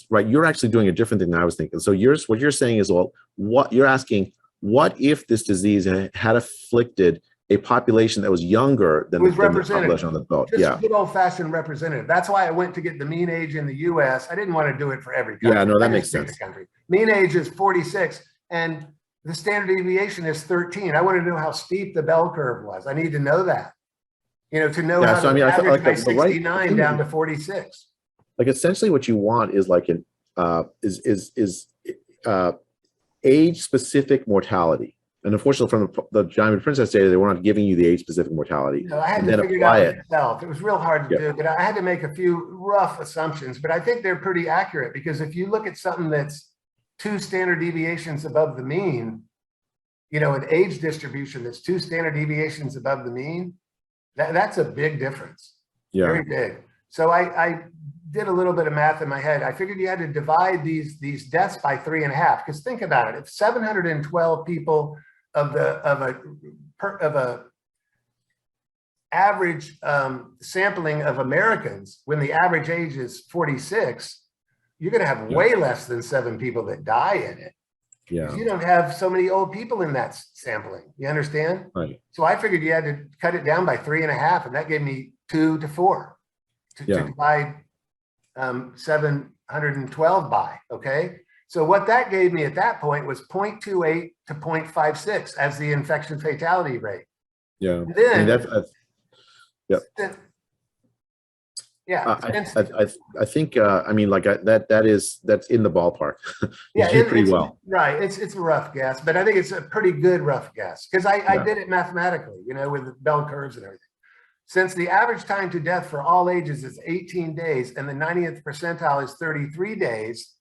Right. You're actually doing a different thing than I was thinking. So what you're saying is, well, what you're asking, what if this disease had afflicted a population that was younger than the population on the boat? Just good old-fashioned representative. That's why I went to get the mean age in the U.S. I didn't want to do it for every country. Yeah, no, that makes sense. Mean age is 46, and the standard deviation is 13. I want to know how steep the bell curve was. I need to know that. You know, to know how to average by 69 down to 46. Like essentially, what you want is like an age-specific mortality. And unfortunately, from the Diamond Princess data, they were not giving you the age-specific mortality. No, I had to figure it out myself. It was real hard to do, but I had to make a few rough assumptions. But I think they're pretty accurate because if you look at something that's 2 standard deviations above the mean, you know, an age distribution that's 2 standard deviations above the mean, that's a big difference. Yeah, very big. So I did a little bit of math in my head. I figured you had to divide these deaths by 3.5. Because think about it: if 712 people of a average sampling of Americans, when the average age is 46, you're going to have way less than 7 people that die in it. Yeah, you don't have so many old people in that sampling. You understand? Right. So I figured you had to cut it down by 3.5, and that gave me 2 to 4 to divide 712 by. Okay. So what that gave me at that point was 0.28 to 0.56 as the infection fatality rate. Yeah. And then, I mean, I think I mean, like that's in the ballpark. You did pretty well. Right. It's a rough guess, but I think it's a pretty good rough guess because I did it mathematically, you know, with the bell curves and everything. Since the average time to death for all ages is 18 days and the 90th percentile is 33 days,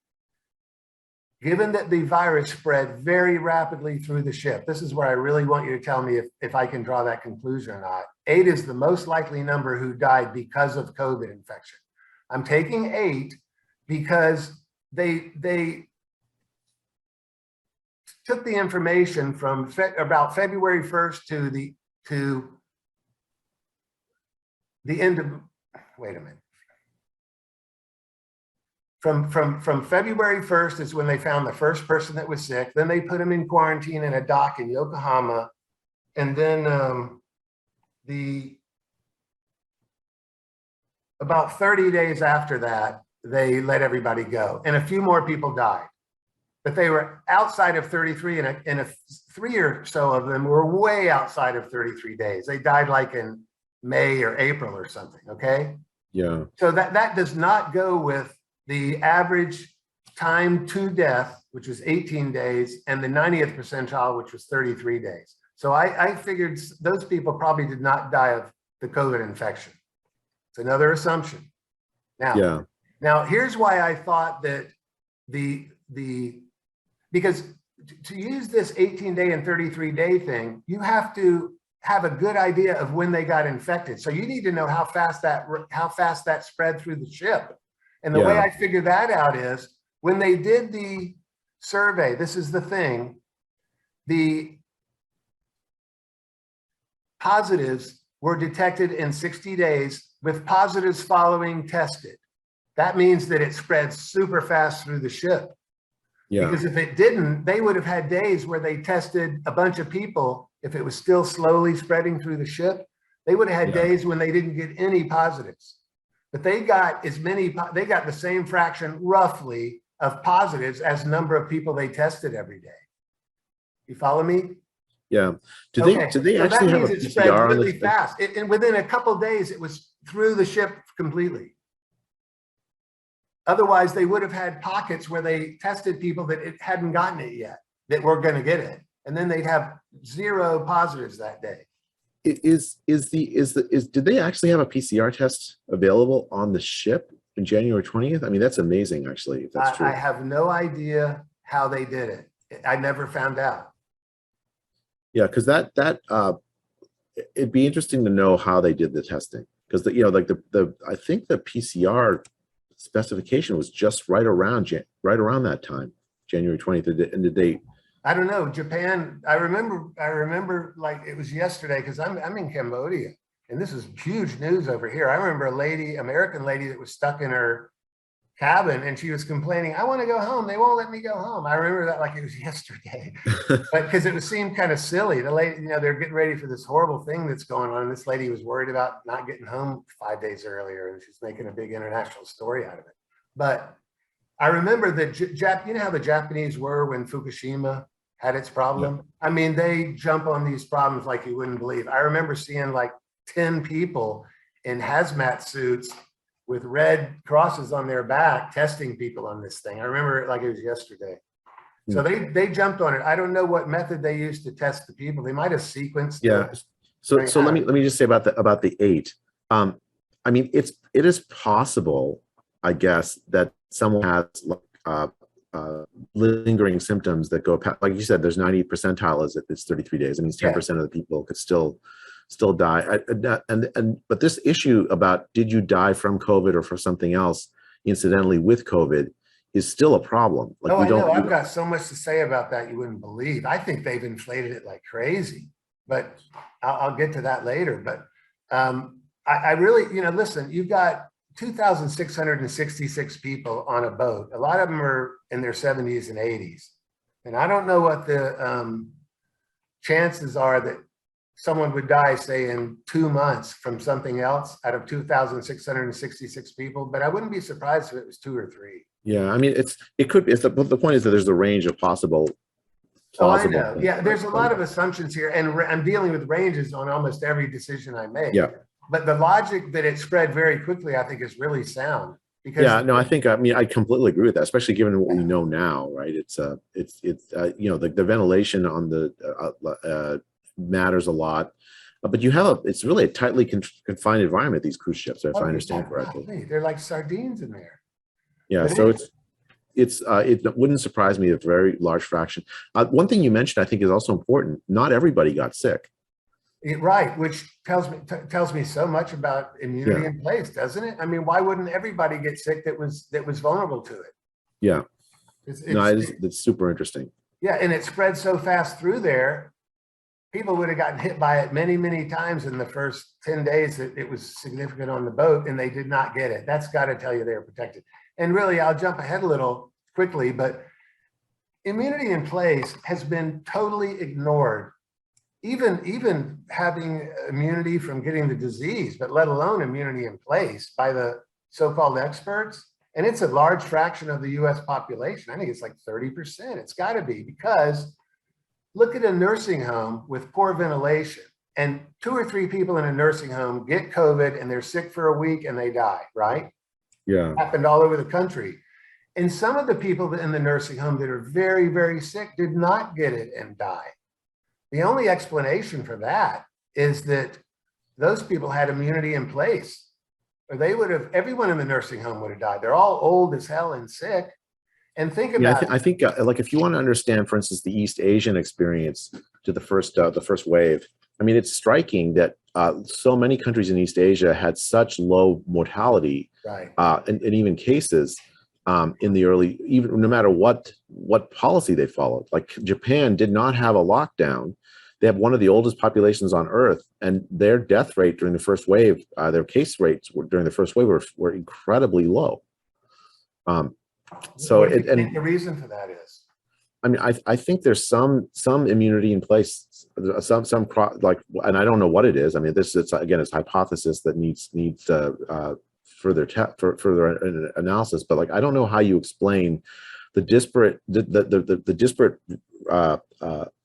given that the virus spread very rapidly through the ship, this is where I really want you to tell me if I can draw that conclusion or not. 8 is the most likely number who died because of COVID infection. I'm taking 8 because they took the information from about February 1st to the end of, wait a minute. From February 1st is when they found the first person that was sick. Then they put him in quarantine in a dock in Yokohama. And then about 30 days after that, they let everybody go. And a few more people died. But they were outside of 33, and 3 or so of them were way outside of 33 days. They died like in May or April or something, okay? Yeah. So that does not go with the average time to death, which was 18 days, and the 90th percentile, which was 33 days. So I figured those people probably did not die of the COVID infection. It's another assumption. Now, now here's why I thought that because to use this 18-day and 33-day thing, you have to have a good idea of when they got infected. So you need to know how fast that spread through the ship. And the way I figured that out is when they did the survey, this is the thing, the positives were detected in 60 days with positives following tested. that means that it spreads super fast through the ship. Yeah. Because if it didn't, they would have had days where they tested a bunch of people. If it was still slowly spreading through the ship, they would have had days when they didn't get any positives. But they got they got the same fraction roughly of positives as number of people they tested every day. You follow me? Yeah. Do they actually have a PCR on really this? fast. And within a couple of days, it was through the ship completely. Otherwise, they would have had pockets where they tested people that it hadn't gotten it yet, that were going to get it, and then they'd have 0 positives that day. Did they actually have a PCR test available on the ship in January 20th? I mean, that's amazing, actually, if that's true. I have no idea how they did it. I never found out. Yeah, because it'd be interesting to know how they did the testing, because I think the PCR specification was just right around that time, January 20th, and the date. I don't know, Japan. I remember like it was yesterday, because I'm in Cambodia, and this is huge news over here. I remember American lady that was stuck in her cabin, and she was complaining, I want to go home. They won't let me go home. I remember that like it was yesterday, but because it seemed kind of silly. The lady, they're getting ready for this horrible thing that's going on. And this lady was worried about not getting home 5 days earlier, and she's making a big international story out of it. But I remember that you know how the Japanese were when Fukushima had its problem? Yeah. I mean, they jump on these problems like you wouldn't believe. I remember seeing like 10 people in hazmat suits with red crosses on their back testing people on this thing. I remember it like it was yesterday. So they jumped on it. I don't know what method they used to test the people. They might have sequenced. Yeah. So let me just say about the 8. I mean, it is possible, I guess, that someone has lingering symptoms that go past, like you said, there's 90 percentile is it's 33 days. It means 10% of the people could still die. But this issue about did you die from COVID or for something else incidentally with COVID is still a problem. Like, I know. I've got so much to say about that you wouldn't believe. I think they've inflated it like crazy, but I'll get to that later. But I really, listen, you've got 2,666 people on a boat. A lot of them are in their 70s and 80s. And I don't know what the chances are that someone would die, say, in 2 months from something else out of 2,666 people, but I wouldn't be surprised if it was 2 or 3. Yeah, I mean, it could be. The point is that there's a range of plausible. Oh, I know. Yeah, there's a lot of assumptions here, and I'm dealing with ranges on almost every decision I make. Yeah. But the logic that it spread very quickly, I think, is really sound. Because I completely agree with that, especially given what we know now, right? It's the ventilation on the matters a lot, but it's really a tightly confined environment, these cruise ships, if I understand correctly. They're like sardines in there. Yeah, so it wouldn't surprise me, a very large fraction. One thing you mentioned, I think, is also important. Not everybody got sick. Right, which tells me so much about immunity in place, doesn't it? I mean, why wouldn't everybody get sick that was vulnerable to it? Yeah, it's super interesting. Yeah, and it spread so fast through there. People would have gotten hit by it many, many times in the first 10 days that it was significant on the boat, and they did not get it. That's got to tell you they're protected. And really, I'll jump ahead a little quickly, but immunity in place has been totally ignored. Even having immunity from getting the disease, but let alone immunity in place by the so-called experts. And it's a large fraction of the US population. I think it's like 30%. It's got to be, because look at a nursing home with poor ventilation, and 2 or 3 people in a nursing home get COVID and they're sick for a week and they die, right? Yeah. It happened all over the country. And some of the people in the nursing home that are very, very sick did not get it and die. The only explanation for that is that those people had immunity in place, or everyone in the nursing home would have died. They're all old as hell and sick. And think about I think like, if you want to understand, for instance, the East Asian experience to the first wave, I mean, it's striking that so many countries in East Asia had such low mortality, right, and even cases in the early, even no matter what policy they followed. Like Japan did not have a lockdown. They have one of the oldest populations on Earth, and their death rate during the first wave, their case rates during the first wave were incredibly low. So what do you and think the reason for that is? I mean, I think there's some immunity in place, like, and I don't know what it is. I mean, it's again, it's hypothesis that needs further analysis. But like, I don't know how you explain the disparate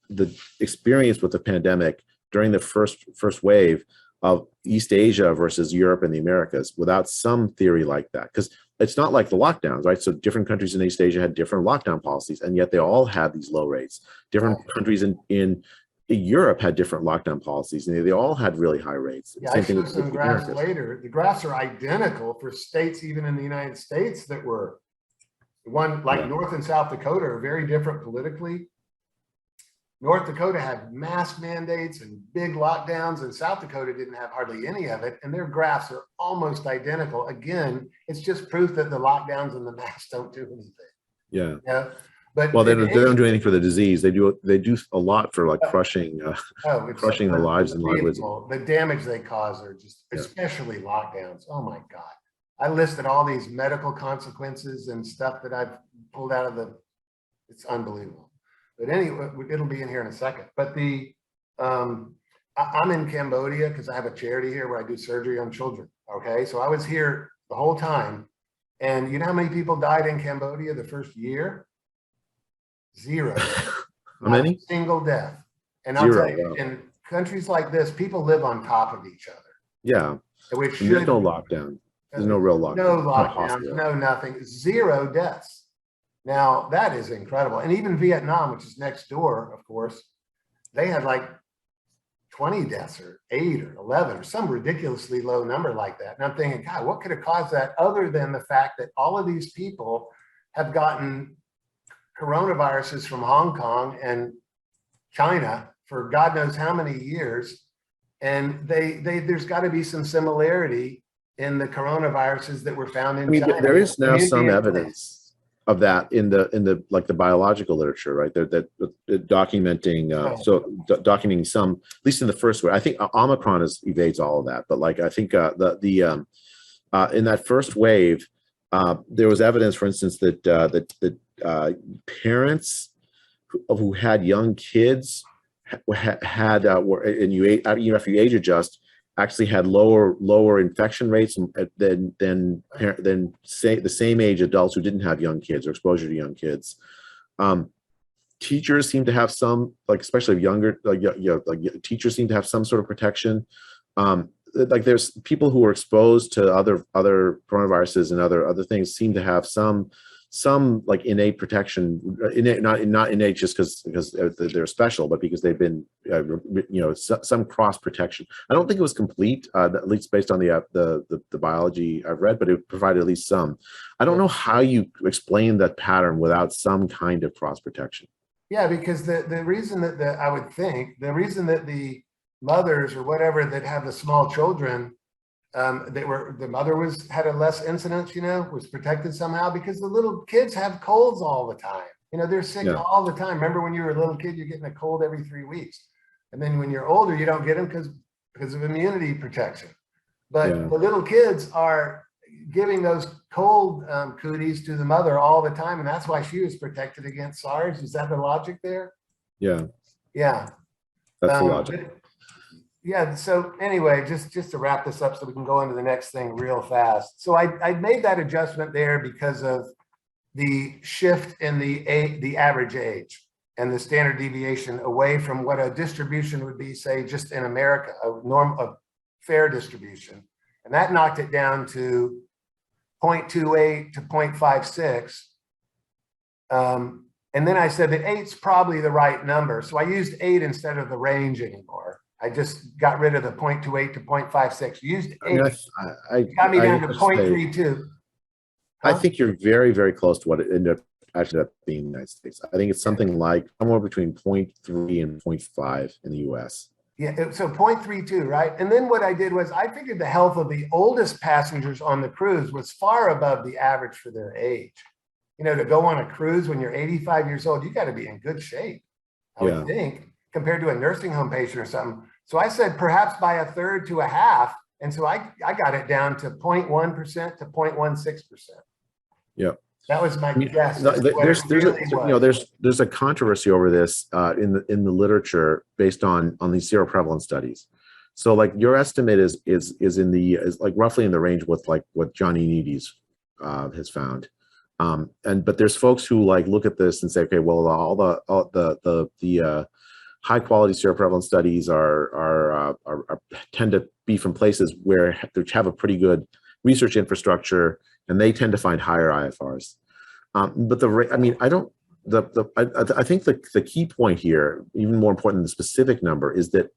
the experience with the pandemic during the first wave of East Asia versus Europe and the Americas without some theory like that. Because it's not like the lockdowns, right? So different countries in East Asia had different lockdown policies, and yet they all had these low rates. Different countries in Europe had different lockdown policies, and they all had really high rates. Yeah, Same I thing showed with some the graphs Americas. later. The graphs are identical for states, even in the United States, that were one like Yeah. North and South Dakota are very different politically. North Dakota had mask mandates and big lockdowns, and South Dakota didn't have hardly any of it. And their graphs are almost identical. Again, it's just proof that the lockdowns and the masks don't do anything. Yeah. Yeah. But Well, they don't do anything for the disease. They do a lot for like crushing it's crushing the lives and livelihoods. the damage they cause are just, especially lockdowns. Oh my God. I listed all these medical consequences and stuff that I've pulled out of it's unbelievable. But anyway, it'll be in here in a second. But I'm in Cambodia because I have a charity here where I do surgery on children. Okay, so I was here the whole time, and you know how many people died in Cambodia the first year? 0. How many? Not a single death. And I'll 0. tell you, Wow. in countries like this, people live on top of each other. Yeah. Which And there's no lockdown. There's no real lockdown. No lockdowns, no nothing. 0 deaths. Now, that is incredible. And even Vietnam, which is next door, of course, they had like 20 deaths or 8 or 11 or some ridiculously low number like that. And I'm thinking, God, what could have caused that other than the fact that all of these people have gotten coronaviruses from Hong Kong and China for God knows how many years. And there's got to be some similarity in the coronaviruses that were found in China. There is now some evidence of that in the like the biological literature, right? That documenting documenting some, at least in the first wave. I think Omicron evades all of that, but like I think in that first wave, there was evidence, for instance, that parents who had young kids were after you age adjust, actually had lower infection rates than say the same age adults who didn't have young kids or exposure to young kids. Teachers seem to have some, like especially younger, teachers seem to have some sort of protection. Like there's people who are exposed to other coronaviruses and other things seem to have some like innate protection, not innate just because they're special, but because they've been, some cross protection. I don't think it was complete, at least based on the biology I've read, but it provided at least some. I don't know how you explain that pattern without some kind of cross protection. Yeah, because the reason that I would think the reason that the mothers or whatever that have the small children, the mother had a less incidence, was protected somehow because the little kids have colds all the time. They're sick all the time. Remember when you were a little kid, you're getting a cold every 3 weeks. And then when you're older, you don't get them because of immunity protection. But the little kids are giving those cold cooties to the mother all the time. And that's why she was protected against SARS. Is that the logic there? Yeah. Yeah. That's the logic. Yeah. So anyway, just to wrap this up so we can go into the next thing real fast. So I made that adjustment there because of the shift in the average age and the standard deviation away from what a distribution would be, say, just in America, a fair distribution. And that knocked it down to 0.28 to 0.56. And then I said that 8's probably the right number. So I used 8 instead of the range anymore. I just got rid of the 0.28 to 0.56. Used 8. I got me down to 0.32. I think you're very, very close to what it ended up being in the United States. I think it's something like somewhere between 0.3 and 0.5 in the US. Yeah, so 0.32, right? And then what I did was I figured the health of the oldest passengers on the cruise was far above the average for their age. To go on a cruise when you're 85 years old, you got to be in good shape, I would think, compared to a nursing home patient or something. So I said perhaps by 1/3 to 1/2. And so I got it down to 0.1% to 0.16%. Yeah. That was my guess. No, That's what there's it there's a, really you know was. there's a controversy over this in the literature based on these seroprevalence studies. So like your estimate is like roughly in the range with like what John Ioannidis has found. But there's folks who like look at this and say, okay, well, all the high quality seroprevalence studies are tend to be from places where they have a pretty good research infrastructure, and they tend to find higher IFRs. But I mean, I don't. I think the key point here, even more important than the specific number, is that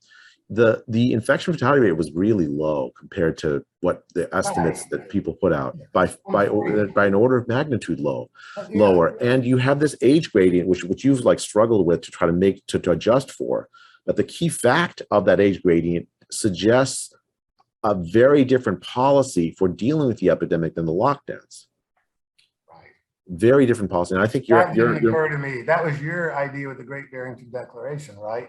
the infection fatality rate was really low compared to what the estimates that people put out by an order of magnitude lower. And you have this age gradient, which you've like struggled with to try to make to adjust for. But the key fact of that age gradient suggests a very different policy for dealing with the epidemic than the lockdowns. Right. Very different policy. And I think that didn't occur to me. That was your idea with the Great Barrington Declaration, right?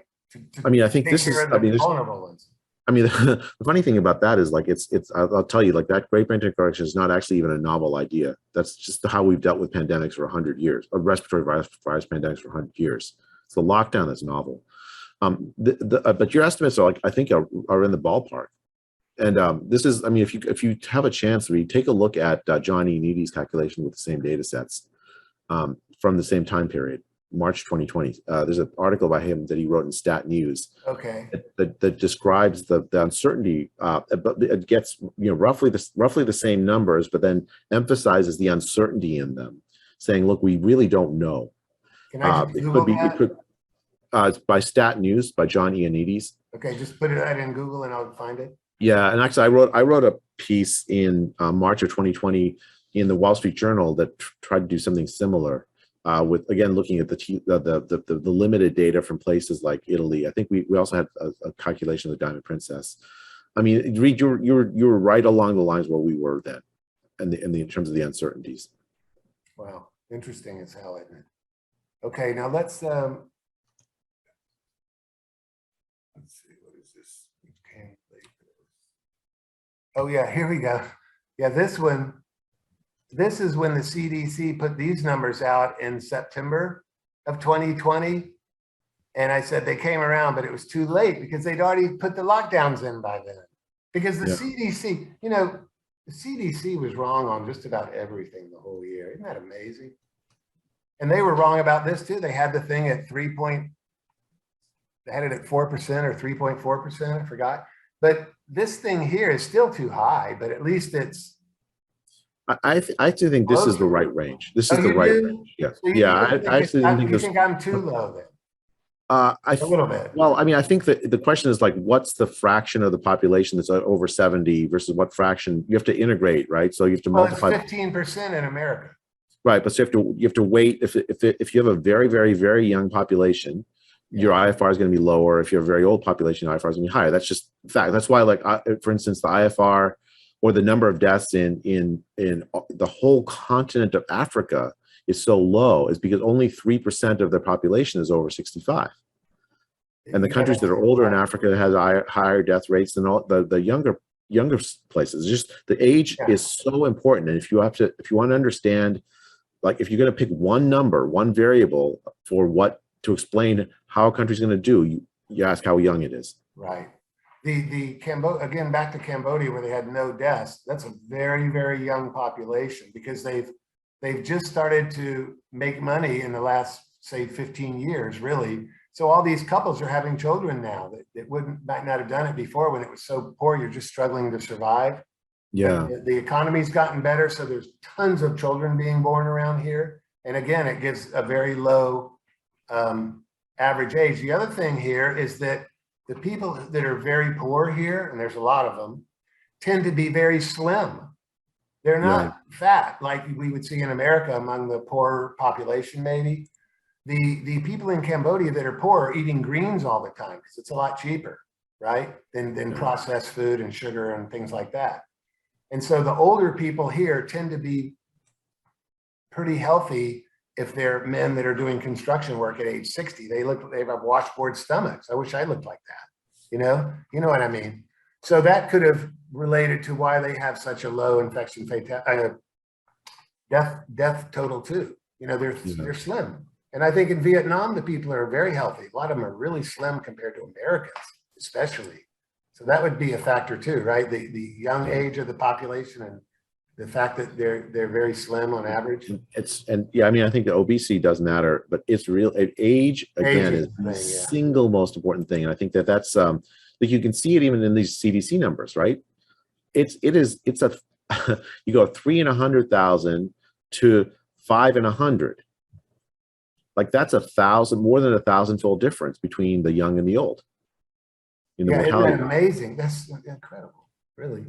I mean, I think this is, I mean, vulnerable ones. I mean, the funny thing about that is like, I'll tell you, like that Great Barrington Declaration is not actually even a novel idea. That's just how we've dealt with pandemics for 100 years, or respiratory virus pandemics for 100 years. It's the lockdown that's novel. But your estimates are like, I think are in the ballpark. And this is, I mean, if you have a chance, take a look at John Ioannidis' calculation with the same data sets from the same time period. March 2020. There's an article by him that he wrote in Stat News. Okay. That describes the uncertainty, but it gets roughly the same numbers, but then emphasizes the uncertainty in them, saying, "Look, we really don't know." Can I just Google that? It's by Stat News by John Ioannidis. Okay, just put that in Google and I'll find it. Yeah, and actually, I wrote a piece in March of 2020 in the Wall Street Journal that tried to do something similar. With again looking at the limited data from places like Italy. I think we also had a calculation of the Diamond Princess. I mean, Reid, you were right along the lines where we were then, in terms of the uncertainties. Wow, interesting as hell, isn't it? Okay, now let's see. What is this? Oh yeah, here we go. Yeah, this one. This is when the CDC put these numbers out in September of 2020. And I said they came around, but it was too late because they'd already put the lockdowns in by then. Because the CDC, the CDC was wrong on just about everything the whole year. Isn't that amazing? And they were wrong about this too. They had the thing at they had it at 4% or 3.4%, I forgot. But this thing here is still too high, but at least it's, I actually think this is the right range. This is the right range. Yeah, so I actually think you think I'm too low then? A little bit. Well, I mean, I think that the question is like, what's the fraction of the population that's over 70 versus what fraction you have to integrate, right? So you have to multiply. It's 15% in America. Right, but so you have to wait. If you have a very, very, very young population, your IFR is going to be lower. If you have a very old population, your IFR is going to be higher. That's just fact. That's why, like, for instance, the IFR or the number of deaths in the whole continent of Africa is so low is because only 3% of their population is over 65. And the countries that are older in Africa has higher death rates than all the younger places. Just the age is so important. And if you want to understand, like if you're going to pick one number, one variable to explain how a country's going to do, you ask how young it is. Right. Again, back to Cambodia where they had no deaths. That's a very, very young population because they've just started to make money in the last, say, 15 years, really. So all these couples are having children now that might not have done it before when it was so poor. You're just struggling to survive. Yeah. The economy's gotten better, so there's tons of children being born around here. And again, it gives a very low average age. The other thing here is that the people that are very poor here, and there's a lot of them, tend to be very slim. They're not fat like we would see in America among the poor population, maybe. The people in Cambodia that are poor are eating greens all the time because it's a lot cheaper, right? Than processed food and sugar and things like that. And so the older people here tend to be pretty healthy if they're men that are doing construction work at age 60. They have washboard stomachs. I wish I looked like that. You know what I mean? So that could have related to why they have such a low infection fatality, death total too. You know, they're slim. And I think in Vietnam, the people are very healthy. A lot of them are really slim compared to Americans, especially. So that would be a factor too, right? The young age of the population and the fact that they're very slim on average. I mean, I think the obesity does matter, but it's real. Age again is the single most important thing, and I think that's like you can see it even in these CDC numbers, right? It's a you go 3 in 100,000 to 5 in 100. Like that's more than 1,000-fold difference between the young and the old. Yeah, isn't that amazing? That's incredible, really.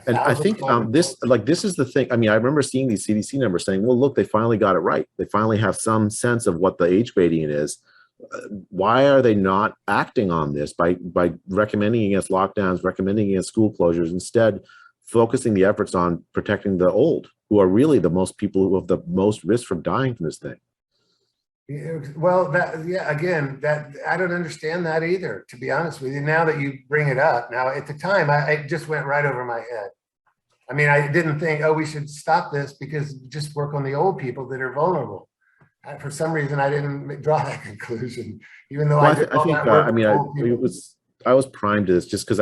And I think this is the thing. I mean, I remember seeing these CDC numbers saying, well, look, they finally got it right. They finally have some sense of what the age gradient is. Why are they not acting on this by recommending against lockdowns, recommending against school closures, instead focusing the efforts on protecting the old, who are really the most people who have the most risk from dying from this thing? Yeah, well, again, I don't understand that either, to be honest with you. Now that you bring it up, now at the time, it just went right over my head. I mean, I didn't think, oh, we should stop this because just work on the old people that are vulnerable. For some reason, I didn't draw that conclusion, even though I was primed to this just because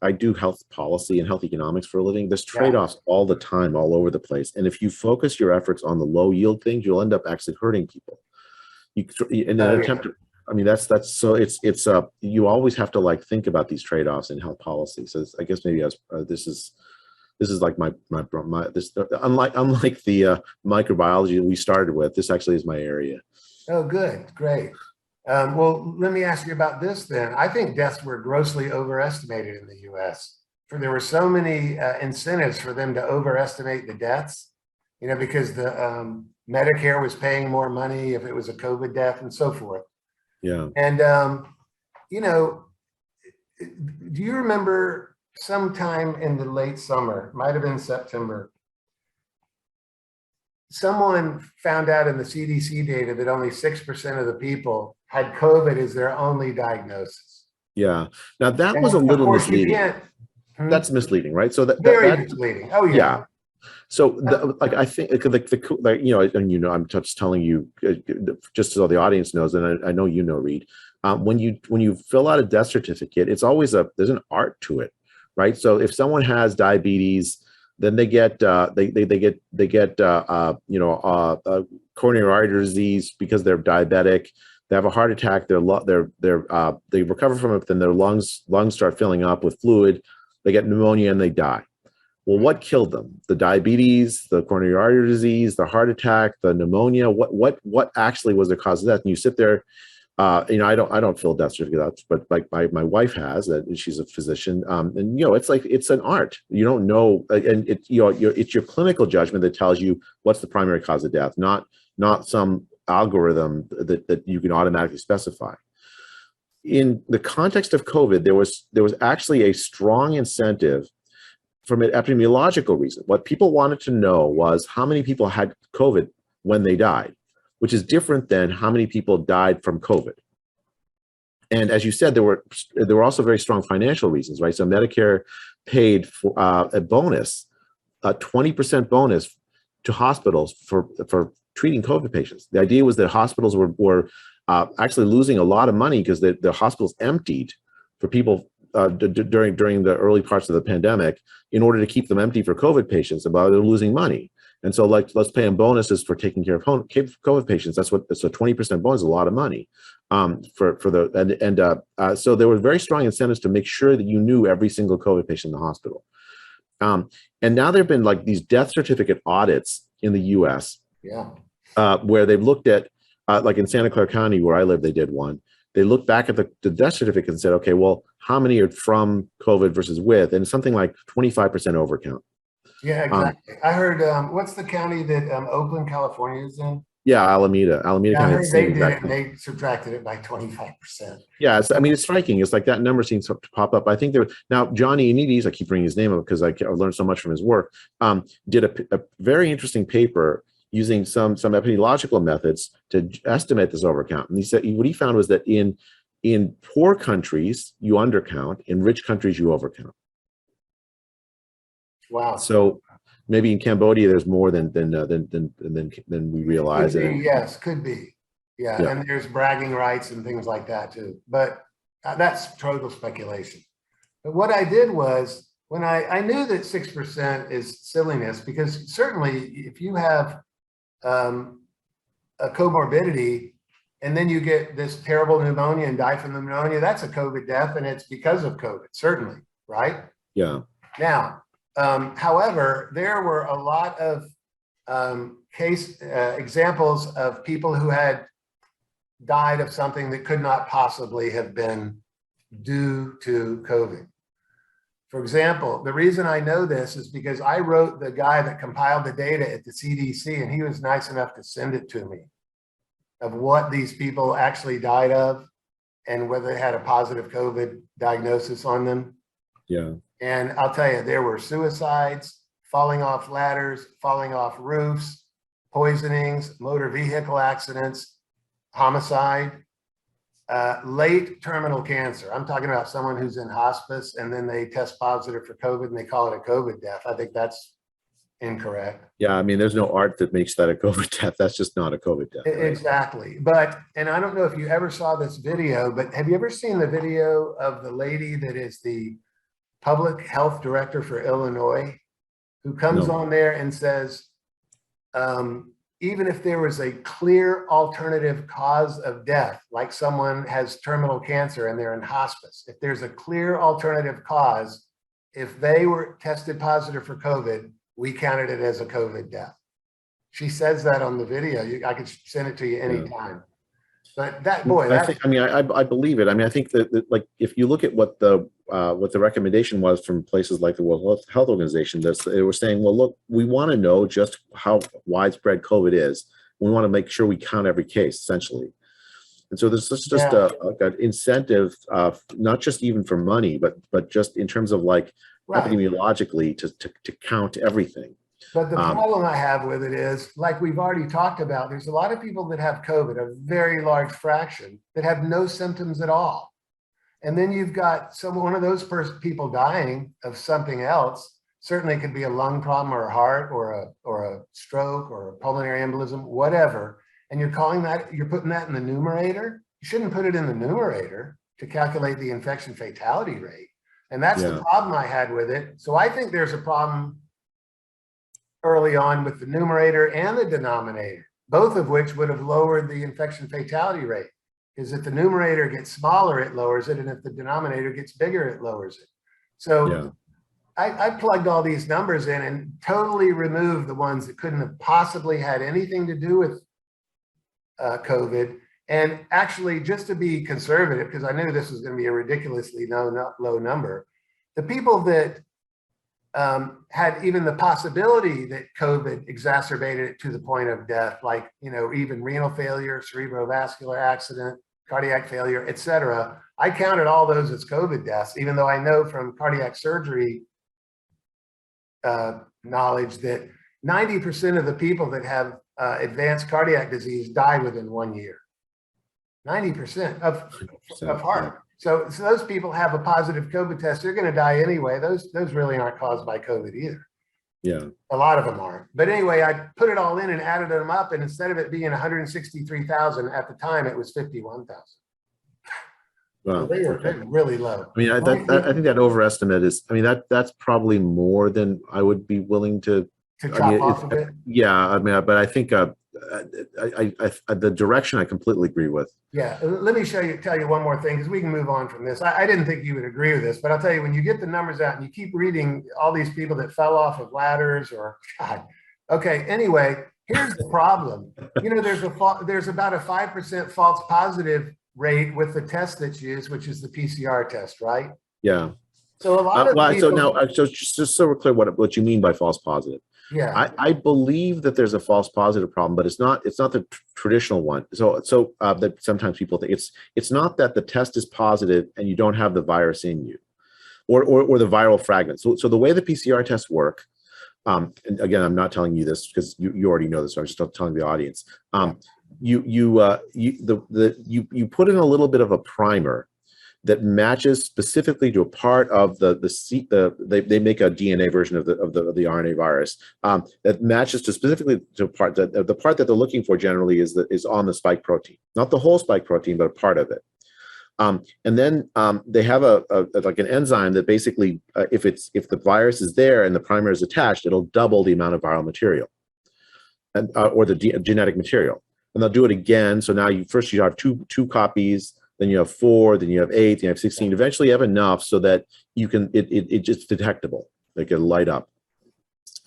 I do health policy and health economics for a living. There's trade-offs all the time, all over the place. And if you focus your efforts on the low yield things, you'll end up actually hurting people. In an attempt to, I mean, you always have to like think about these trade-offs in health policy. So I guess maybe this is like my unlike the microbiology that we started with, this actually is my area. Oh, good, great. Well, let me ask you about this then. I think deaths were grossly overestimated in the US. There were so many incentives for them to overestimate the deaths, you know, because the Medicare was paying more money if it was a COVID death and so forth. Yeah. And, you know, do you remember sometime in the late summer, might have been September, someone found out in the CDC data that only 6% of the people had COVID as their only diagnosis. Yeah. Now that was a little misleading. That's misleading, right? So Very misleading. Oh yeah. Yeah. So I think I'm just telling you, just so the audience knows, and I know you know, Reid, when you fill out a death certificate, it's always there's an art to it, right? So if someone has diabetes, then they get coronary artery disease because they're diabetic. They have a heart attack. They recover from it, then their lungs start filling up with fluid. They get pneumonia and they die. Well, what killed them? The diabetes, the coronary artery disease, the heart attack, the pneumonia. What actually was the cause of death? And you sit there. I don't fill death certificates, but like my wife has, and she's a physician. And it's an art. You don't know, and it's your clinical judgment that tells you what's the primary cause of death, not some algorithm that you can automatically specify. In the context of COVID, there was actually a strong incentive from an epidemiological reason. What people wanted to know was how many people had COVID when they died, which is different than how many people died from COVID. And as you said, there were also very strong financial reasons, right? So Medicare paid for a bonus, a 20% bonus to hospitals for treating COVID patients. The idea was that hospitals were actually losing a lot of money because the hospitals emptied for people during the early parts of the pandemic in order to keep them empty for COVID patients, and they're losing money. And so let's pay them bonuses for taking care of COVID patients. That's a 20% bonus is a lot of money so there were very strong incentives to make sure that you knew every single COVID patient in the hospital. And now there've been like these death certificate audits in the US where they've looked at, like in Santa Clara County where I live, they did one. They looked back at the death certificate and said, okay, well, how many are from COVID versus with? And something like 25% overcount. Yeah, exactly. I heard, what's the county that Oakland, California is in? Yeah, Alameda. County. I heard they did it and they subtracted it by 25%. Yeah, it's striking. It's like that number seems to pop up. I think now Johnny Anides, I keep bringing his name up because I've learned so much from his work, did a very interesting paper using some epidemiological methods to estimate this overcount. And he said what he found was that in poor countries, you undercount. In rich countries, you overcount. Wow. So maybe in Cambodia there's more than we realize. Could be, yes, could be. Yeah, Yeah. and there's bragging rights and things like that too. But that's total speculation. But what I did was, when I knew that 6% is silliness, because certainly if you have a comorbidity and then you get this terrible pneumonia and die from the pneumonia, that's a COVID death, and it's because of COVID, certainly, right? Yeah. Now, however, there were a lot of examples of people who had died of something that could not possibly have been due to COVID. For example, the reason I know this is because I wrote the guy that compiled the data at the CDC, and he was nice enough to send it to me, of what these people actually died of and whether they had a positive COVID diagnosis on them. Yeah. And I'll tell you, there were suicides, falling off ladders, falling off roofs, poisonings, motor vehicle accidents, homicide, late terminal cancer. I'm talking about someone who's in hospice and then they test positive for COVID and they call it a COVID death. I think that's incorrect. Yeah, I mean, there's no art that makes that a COVID death. That's just not a COVID death. Right? Exactly. But, and I don't know if you ever saw this video, but have you ever seen the video of the lady that is the public health director for Illinois, who comes on there and says, even if there was a clear alternative cause of death, like someone has terminal cancer and they're in hospice, if there's a clear alternative cause, if they were tested positive for COVID, we counted it as a COVID death. She says that on the video. I could send it to you anytime. But that, boy, I believe it. I mean, I think that like, if you look at what the recommendation was from places like the World Health Organization, they were saying, well, look, we want to know just how widespread COVID is. We want to make sure we count every case, essentially. And so there's just an incentive, not just even for money, but just in terms of like epidemiologically to count everything. But the problem I have with it is, like we've already talked about, there's a lot of people that have COVID, a very large fraction, that have no symptoms at all. And then you've got one of those people dying of something else. Certainly it could be a lung problem or a heart or a stroke or a pulmonary embolism, whatever. And you're putting that in the numerator. You shouldn't put it in the numerator to calculate the infection fatality rate. And that's the problem I had with it. So I think there's a problem early on with the numerator and the denominator, both of which would have lowered the infection fatality rate. Because if the numerator gets smaller, it lowers it, and if the denominator gets bigger, it lowers it. So I plugged all these numbers in and totally removed the ones that couldn't have possibly had anything to do with COVID. And actually, just to be conservative, because I knew this was going to be a ridiculously low number, the people that had even the possibility that COVID exacerbated it to the point of death, like, even renal failure, cerebrovascular accident, cardiac failure, et cetera. I counted all those as COVID deaths, even though I know from cardiac surgery knowledge that 90% of the people that have advanced cardiac disease die within 1 year. 90% of heart. So those people have a positive COVID test, they're going to die anyway. Those really aren't caused by COVID either. Yeah. A lot of them aren't. But anyway, I put it all in and added them up, and instead of it being 163,000 at the time, it was 51,000. Wow. So they were really low. I mean, I think that overestimate is, I mean, that's probably more than I would be willing to chop off of it. Yeah. I mean, but I think the direction I completely agree with. Yeah, let me tell you one more thing, because we can move on from this. I didn't think you would agree with this, but I'll tell you, when you get the numbers out and you keep reading all these people that fell off of ladders or, God. Okay, anyway, here's the problem. There's about a 5% false positive rate with the test that's used, which is the PCR test, right? Yeah. So a lot of people, so now, just so we're clear what you mean by false positive. Yeah, I believe that there's a false positive problem, but it's not the traditional one. So that sometimes people think it's not that the test is positive and you don't have the virus in you, or the viral fragment. So the way the PCR tests work, and again, I'm not telling you this because you already know this, so I'm just telling the audience. You put in a little bit of a primer that matches specifically to a part of they make a DNA version of the RNA virus that matches to specifically to a part that the part that they're looking for generally is on the spike protein, not the whole spike protein, but a part of it. And then they have like an enzyme that basically, if the virus is there and the primer is attached, it'll double the amount of viral material, and or the genetic material. And they'll do it again. So now you have two copies, then you have 4, then you have 8, then you have 16. Eventually, you have enough so that you can it's detectable. They can light up.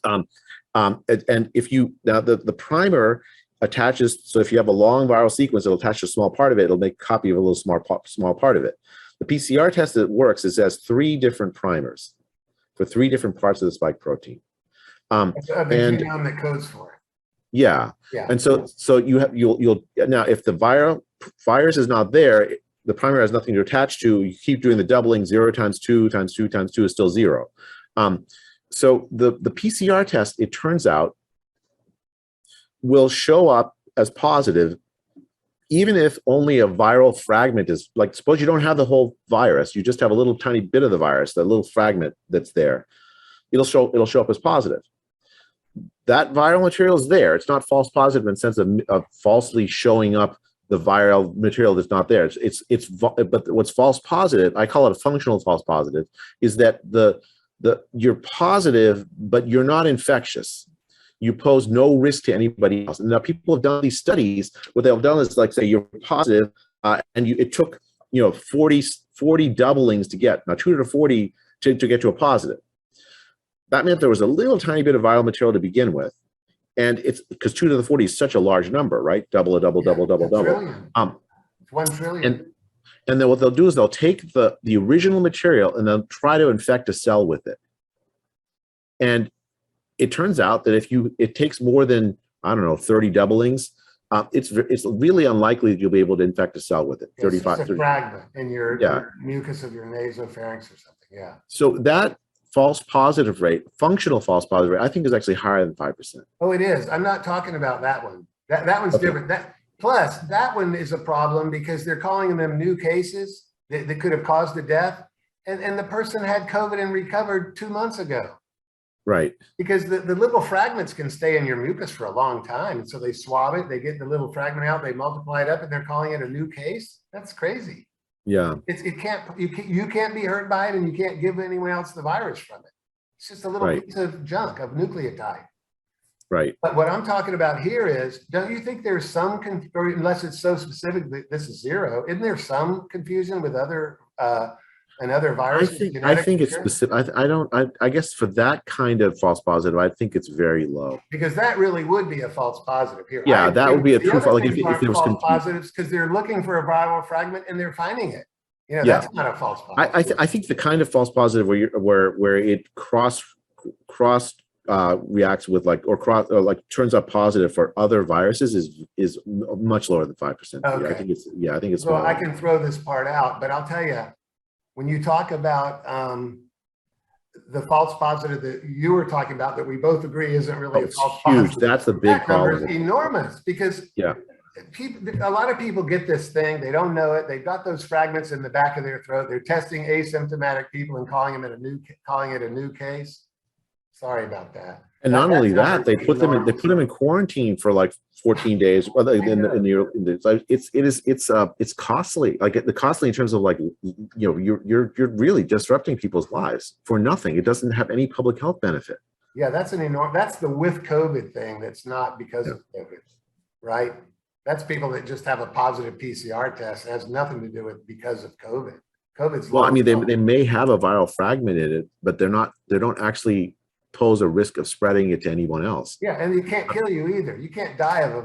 And if you now the primer attaches, so if you have a long viral sequence, it'll attach to a small part of it. It'll make a copy of a little small part of it. The PCR test that works is it has 3 different primers for 3 different parts of the spike protein. The genome that codes for it. Yeah. And so you'll now, if the virus is not there, the primer has nothing to attach to. You keep doing the doubling. 0 times 2 times 2 times 2 is still 0. So the PCR test, it turns out, will show up as positive, even if only a viral fragment is, like, suppose you don't have the whole virus, you just have a little tiny bit of the virus, that little fragment that's there. It'll show up as positive. That viral material is there. It's not false positive in the sense of falsely showing up the viral material that's not there. But what's false positive, I call it a functional false positive, is that you're positive, but you're not infectious. You pose no risk to anybody else. And now people have done these studies. What they've done is, like, say you're positive, and it took 40 doublings to get, now 2 to 40 to get to a positive. That meant there was a little tiny bit of viral material to begin with. And it's because 2 to the 40 is such a large number, right? Double. 1 trillion. And then what they'll do is they'll take the original material and they'll try to infect a cell with it. And it turns out that it takes more than, I don't know, 30 doublings, it's really unlikely that you'll be able to infect a cell with it. It's 35, it's a fragment in your mucus of your nasopharynx or something. Yeah. So that false positive rate, functional false positive rate, I think is actually higher than 5%. Oh, it is. I'm not talking about that one. That one's different. Plus, that one is a problem because they're calling them new cases that could have caused a death. And the person had COVID and recovered 2 months ago. Right. Because the little fragments can stay in your mucus for a long time. And so they swab it, they get the little fragment out, they multiply it up, and they're calling it a new case. That's crazy. Yeah. You can't be hurt by it, and you can't give anyone else the virus from it. It's just a little piece of junk, of nucleotide. Right. But what I'm talking about here is, don't you think there's some, or unless it's so specific that this is 0, isn't there some confusion with other viruses? I think it's specific. I guess for that kind of false positive, I think it's very low. Because that really would be a false positive here. Yeah, that would be a true false. Like if there was false positives, because they're looking for a viral fragment and they're finding it. That's not a false positive. I think the kind of false positive where it cross reacts with turns up positive for other viruses is much lower than 5%. Okay. I think it's. Well, I can throw this part out, but I'll tell you, when you talk about the false positive that you were talking about, that we both agree isn't really a false positive. That's the big problem. That number is enormous because a lot of people get this thing, they don't know it, they've got those fragments in the back of their throat, they're testing asymptomatic people and calling it a new case. Sorry about that. And not only that, they put them in quarantine for like 14 days. It's costly. Like the costly in terms of you're really disrupting people's lives for nothing. It doesn't have any public health benefit. Yeah, that's the with COVID thing. That's not because of COVID, right? That's people that just have a positive PCR test. It has nothing to do with because of COVID. COVID's they may have a viral fragment in it, but they don't actually pose a risk of spreading it to anyone else. Yeah, and it can't kill you either. You can't die of a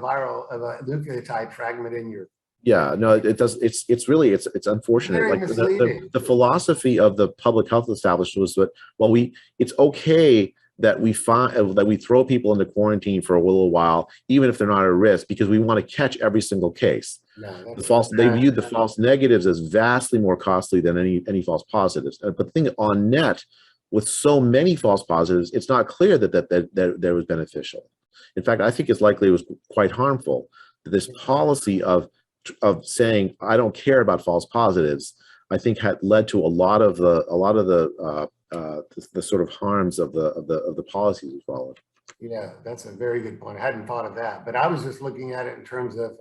nucleotide fragment in your. Yeah, no, it does. It's unfortunate. Like the philosophy of the public health establishment was that it's okay that we throw people into quarantine for a little while, even if they're not at risk, because we want to catch every single case. No, they viewed the false negatives as vastly more costly than any false positives. But the thing on net, with so many false positives, it's not clear that was beneficial. In fact, I think it's likely it was quite harmful. This policy of saying, I don't care about false positives, I think had led to a lot of the sort of harms of the policies we followed. Yeah, that's a very good point. I hadn't thought of that, but I was just looking at it in terms of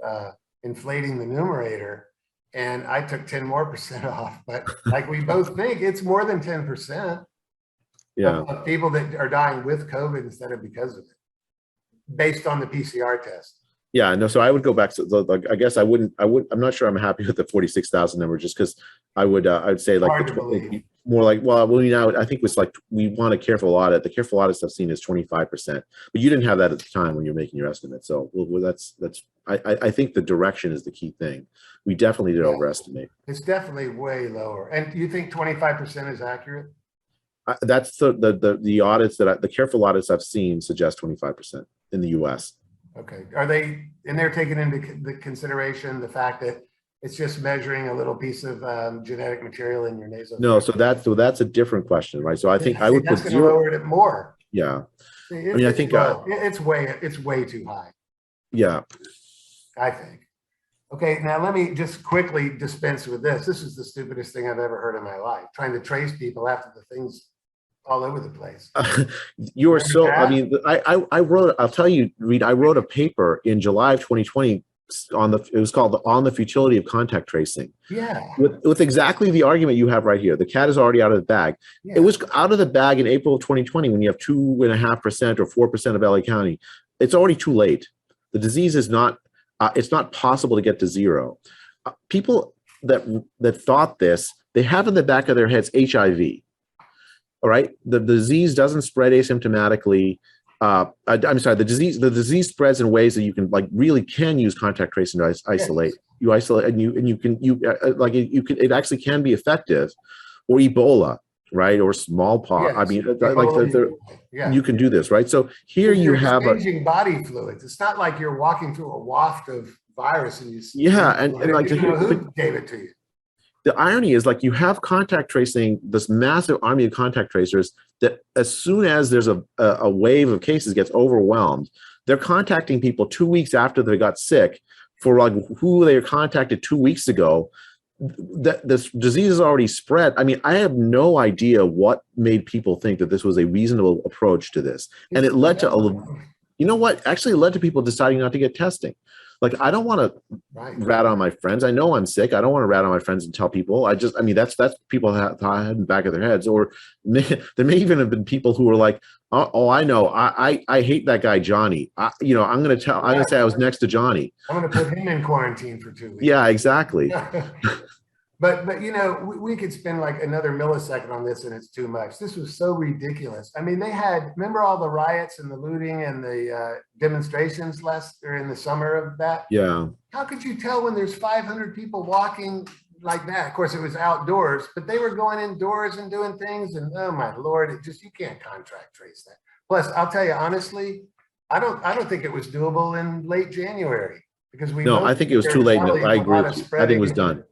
inflating the numerator, and I took 10% more off. But like we both think, it's more than 10% of people that are dying with COVID instead of because of it, based on the PCR test. Yeah, no, so I would go back to like, I guess I'm not sure I'm happy with the 46,000 number, just because I'd say like more like, well, now I think it was like, we want a careful audit. The careful audits I've seen is 25%, but you didn't have that at the time when you're making your estimate. So I think the direction is the key thing. We definitely did overestimate. It's definitely way lower. And do you think 25% is accurate? That's the audits the careful audits I've seen suggest 25% in the US. Okay. Are they, and they're taking into the consideration the fact that it's just measuring a little piece of genetic material in your nasal? No, so that's a different question, right? So I think I would put zero. Lower it more. Yeah. See, I mean, I think it's way too high. Yeah. I think. Okay, now let me just quickly dispense with this. This is the stupidest thing I've ever heard in my life. Trying to trace people after the things all over the place. You are so, I mean, I wrote, I'll tell you, Reid, I wrote a paper in July of 2020 it was called On the Futility of Contact Tracing. Yeah. With exactly the argument you have right here. The cat is already out of the bag. Yeah. It was out of the bag in April of 2020 when you have 2.5% or 4% of LA County. It's already too late. The disease is not, it's not possible to get to zero. People that thought this, they have in the back of their heads HIV. All right, the disease doesn't spread asymptomatically. I'm sorry, the disease spreads in ways that you can really can use contact tracing to isolate. Yes. You isolate, and you can it actually can be effective, or Ebola, right, or smallpox. Yes. I mean, you can do this, right? So here you have exchanging body fluids. It's not like you're walking through a waft of virus and you see. Yeah, and like who gave it to you. The irony is, like, you have contact tracing, this massive army of contact tracers that as soon as there's a wave of cases gets overwhelmed, they're contacting people 2 weeks after they got sick for like who they contacted 2 weeks ago. That this disease is already spread. I mean, I have no idea what made people think that this was a reasonable approach to this. And it led to, you know what, actually it led to people deciding not to get testing. Like, I don't want to rat on my friends. I know I'm sick. I don't want to rat on my friends and tell people. I mean, that's people had in the back of their heads. Or there may even have been people who were like, oh, I know. I hate that guy, Johnny. I'm going to say I was next to Johnny. I'm going to put him in quarantine for 2 weeks. Yeah, exactly. But we could spend like another millisecond on this and it's too much. This was so ridiculous. I mean, remember all the riots and the looting and the demonstrations in the summer of that? Yeah. How could you tell when there's 500 people walking like that? Of course, it was outdoors, but they were going indoors and doing things. And oh my Lord, you can't contract trace that. Plus, I'll tell you honestly, I don't think it was doable in late January because I think it was too late. I agree with you. I think it was done.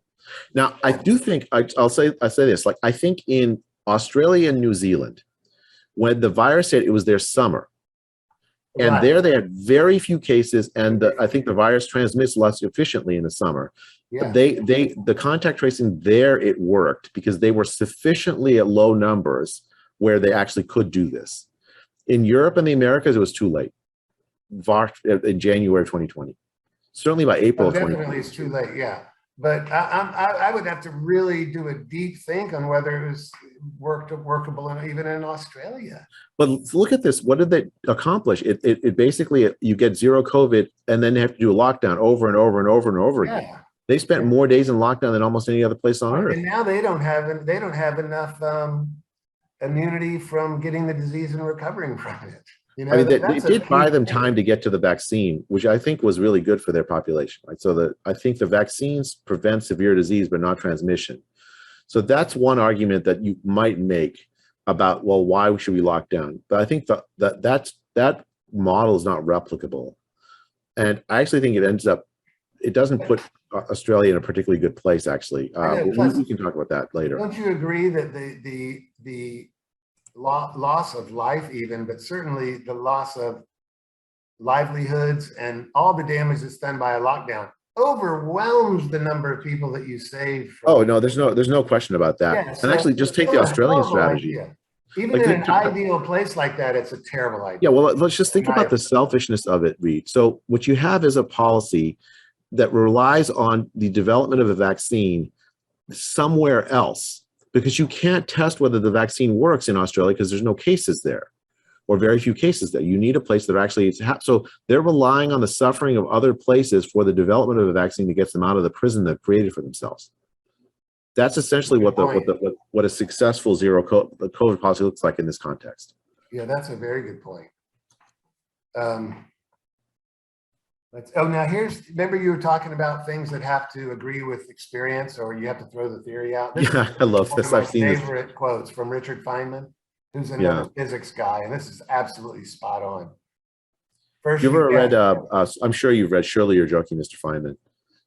Now, I do think I say this, like, I think in Australia and New Zealand, when the virus hit, it was their summer. And there they had very few cases, and I think the virus transmits less efficiently in the summer. Yeah. The contact tracing there, it worked because they were sufficiently at low numbers where they actually could do this. In Europe and the Americas, it was too late. In January 2020. Certainly by April of 2020. Definitely it's too late, yeah. But I would have to really do a deep think on whether it was workable even in Australia. But look at this. What did they accomplish? It basically, you get zero COVID and then they have to do a lockdown over and over and over and over again. They spent more days in lockdown than almost any other place on earth. And now they don't have enough immunity from getting the disease and recovering from it. I mean, they did buy them time to get to the vaccine, which I think was really good for their population. Right? So I think the vaccines prevent severe disease, but not transmission. So that's one argument that you might make about, well, why should we lock down? But I think that model is not replicable. And I actually think it doesn't put Australia in a particularly good place, actually. We can talk about that later. Don't you agree that the loss of life even, but certainly the loss of livelihoods and all the damage that's done by a lockdown overwhelms the number of people that you save from. Oh no, there's no question about that. Yeah, And so actually, just it's take still the a Australian horrible strategy. idea. Even Like, in an ideal place like that, it's a terrible idea. yeah, well, let's just think In my about the selfishness of it, Reid. So what you have is a policy that relies on the development of a vaccine somewhere else, because you can't test whether the vaccine works in Australia because there's no cases there, or very few cases there. You need a place that actually is so they're relying on the suffering of other places for the development of a vaccine that gets them out of the prison they've created for themselves. That's essentially what a successful COVID policy looks like in this context. Yeah, that's a very good point. Now remember you were talking about things that have to agree with experience, or you have to throw the theory out. Yeah, I love this. I've seen this. Favorite quotes from Richard Feynman, who's another physics guy, and this is absolutely spot on. First, you ever read, I'm sure you've read, surely you're joking, Mr. Feynman.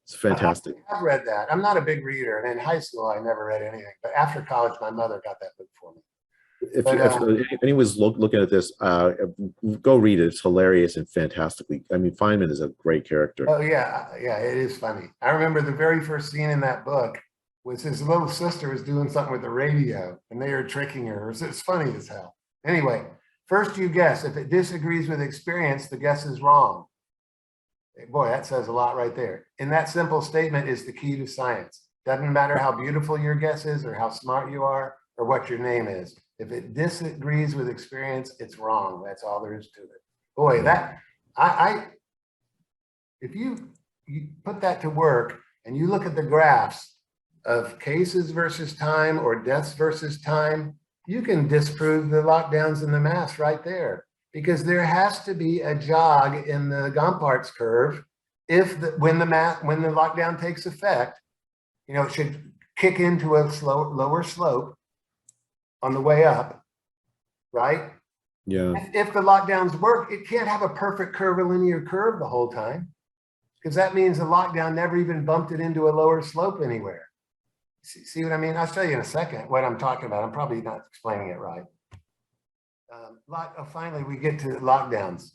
It's fantastic. I've read that. I'm not a big reader, and in high school, I never read anything. But after college, my mother got that book for me. If anyone's looking at this, go read it. It's hilarious and fantastically. I mean, Feynman is a great character. Oh yeah, yeah, it is funny. I remember the very first scene in that book was his little sister was doing something with the radio, and they were tricking her. It's funny as hell. Anyway, first you guess. If it disagrees with experience, the guess is wrong. Boy, that says a lot right there. And that simple statement is the key to science. Doesn't matter how beautiful your guess is, or how smart you are, or what your name is. If it disagrees with experience, it's wrong. That's all there is to it. Boy, that if you put that to work and you look at the graphs of cases versus time or deaths versus time, you can disprove the lockdowns and the masks right there, because there has to be a jog in the Gompart's curve. When the lockdown takes effect, it should kick into a lower slope on the way up, right? Yeah. If the lockdowns work, it can't have a perfect curvilinear curve the whole time, because that means the lockdown never even bumped it into a lower slope anywhere. See what I mean? I'll show you in a second what I'm talking about. I'm probably not explaining it right. Finally, we get to lockdowns.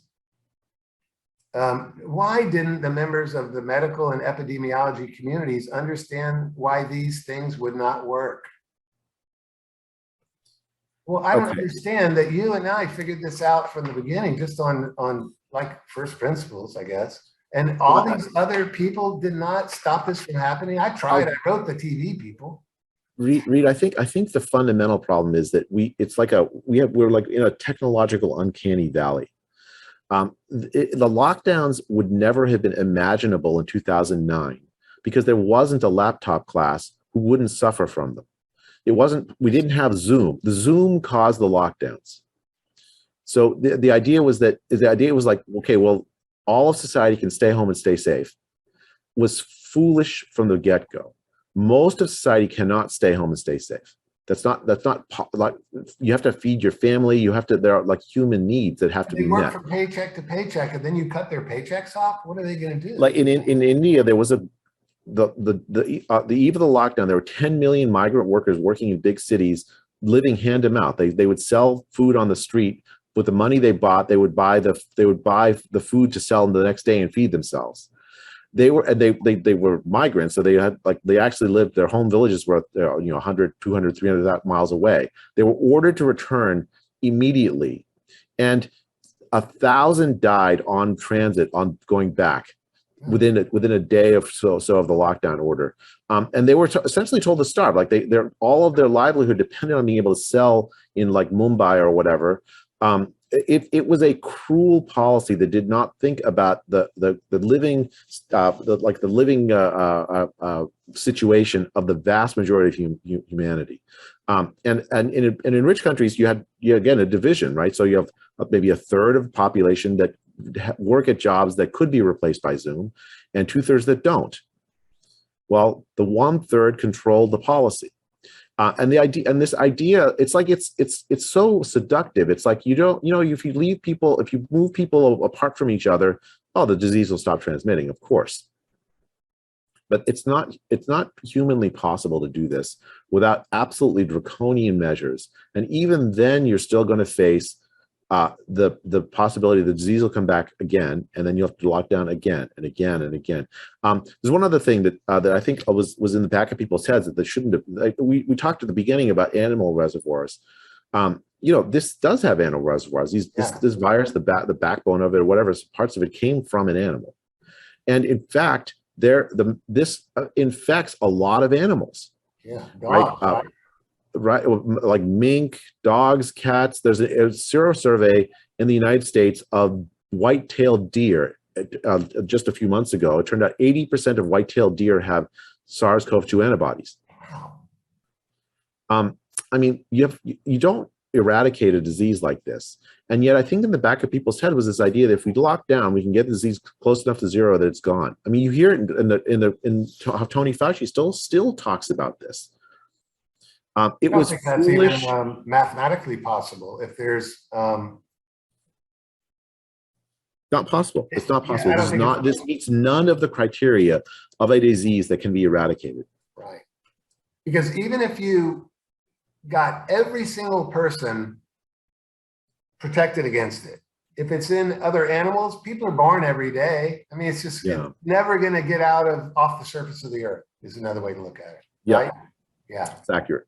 Why didn't the members of the medical and epidemiology communities understand why these things would not work? Well, I don't understand that you and I figured this out from the beginning, just on like first principles, I guess. And all these other people did not stop this from happening. I tried. I wrote the TV people. Reid, I think the fundamental problem is that we're like in a technological uncanny valley. The lockdowns would never have been imaginable in 2009 because there wasn't a laptop class who wouldn't suffer from them. We didn't have Zoom. The Zoom caused the lockdowns. So the idea was like, okay, well, all of society can stay home and stay safe was foolish from the get-go. Most of society cannot stay home and stay safe. That's not like, you have to feed your family. There are like human needs that have to be met. They work from paycheck to paycheck, and then you cut their paychecks off. What are they going to do? Like in India, there was the eve of the lockdown. There were 10 million migrant workers working in big cities, living hand to mouth. They would sell food on the street with the money they bought. They would buy the food to sell the next day and feed themselves. They were migrants, so they actually lived, their home villages were 100, 200, 300 miles away. They were ordered to return immediately, and 1,000 died on transit on going back within a day of so of the lockdown order, and they were essentially told to starve. Like all of their livelihood depended on being able to sell in like Mumbai or whatever. It was a cruel policy that did not think about the living situation of the vast majority of humanity. And in rich countries, you had again a division, right? So you have maybe a third of the population that work at jobs that could be replaced by Zoom, and 2/3 that don't. Well, the 1/3 controlled the policy. And this idea, it's like it's so seductive. It's like if you move people apart from each other, the disease will stop transmitting, of course. But it's not humanly possible to do this without absolutely draconian measures. And even then, you're still going to face the possibility the disease will come back again, and then you'll have to lock down again and again and again. There's one other thing that that I think was in the back of people's heads that they shouldn't have. Like we talked at the beginning about animal reservoirs. This does have animal reservoirs. This virus, the backbone of it, or whatever parts of it, came from an animal, and in fact, this infects a lot of animals. Yeah, dogs, right, like mink, dogs, cats. There's a sero survey in the United States of white-tailed deer just a few months ago. It turned out 80% of white-tailed deer have SARS-CoV-2 antibodies. I mean, you don't eradicate a disease like this, and yet I think in the back of people's head was this idea that if we lock down, we can get the disease close enough to zero that it's gone. I mean, you hear it in how Tony Fauci still talks about this. It was think that's foolish. even mathematically possible. If there's not possible. It's not possible. Yeah, this meets none of the criteria of a disease that can be eradicated. Right. Because even if you got every single person protected against it, if it's in other animals, people are born every day. I mean, it's just it's never going to get off the surface of the earth is another way to look at it. Right? Yeah. It's accurate.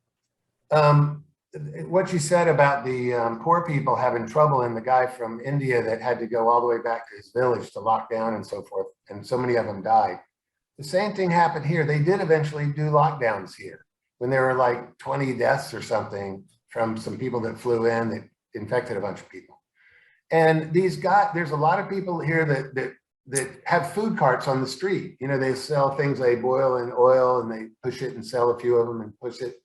What you said about the poor people having trouble, and the guy from India that had to go all the way back to his village to lock down and so forth, and so many of them died. The same thing happened here. They did eventually do lockdowns here when there were like 20 deaths or something from some people that flew in that infected a bunch of people. And there's a lot of people here that have food carts on the street. You know, they sell things they boil in oil and they push it and sell a few of them and push it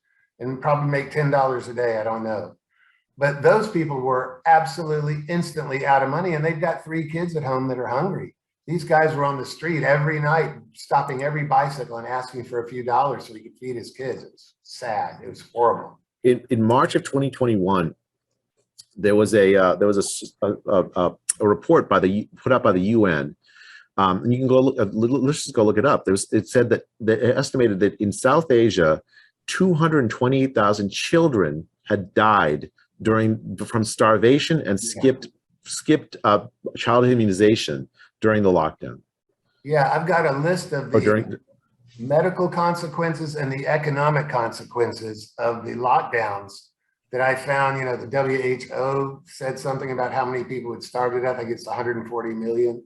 and probably make $10 a day. I don't know. But those people were absolutely instantly out of money, and they've got 3 kids at home that are hungry. These guys were on the street every night, stopping every bicycle and asking for a few dollars so he could feed his kids. It was sad. It was horrible. In March of 2021, there was a report put out by the UN, and you can go let's just go look it up. It said that they estimated that in South Asia, 228,000 children had died from starvation and skipped childhood immunization during the lockdown. Yeah, I've got a list of the medical consequences and the economic consequences of the lockdowns that I found. You know, the WHO said something about how many people had starved to death. I think it's 140 million.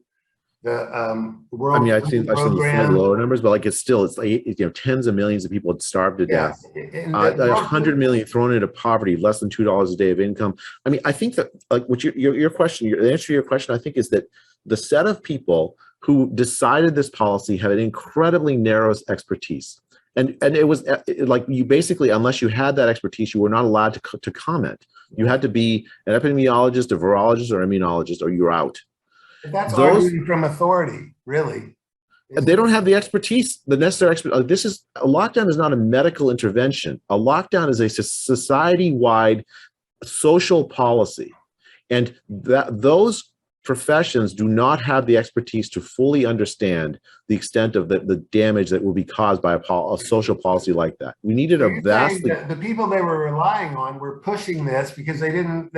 The World I've seen the lower numbers, but it's like tens of millions of people had starved to death. 100 million thrown into poverty, less than $2 a day of income. I mean, I think that what your question, the answer to your question, I think, is that the set of people who decided this policy had an incredibly narrow expertise, and it was like you basically, unless you had that expertise, you were not allowed to comment. You had to be an epidemiologist, a virologist, or immunologist, or you're out. That's arguing from authority, really. They don't have the expertise, the necessary expertise. A lockdown is not a medical intervention. A lockdown is a society-wide social policy, and those professions do not have the expertise to fully understand the extent of the damage that will be caused by a social policy like that. We needed a vastly... The people they were relying on were pushing this because they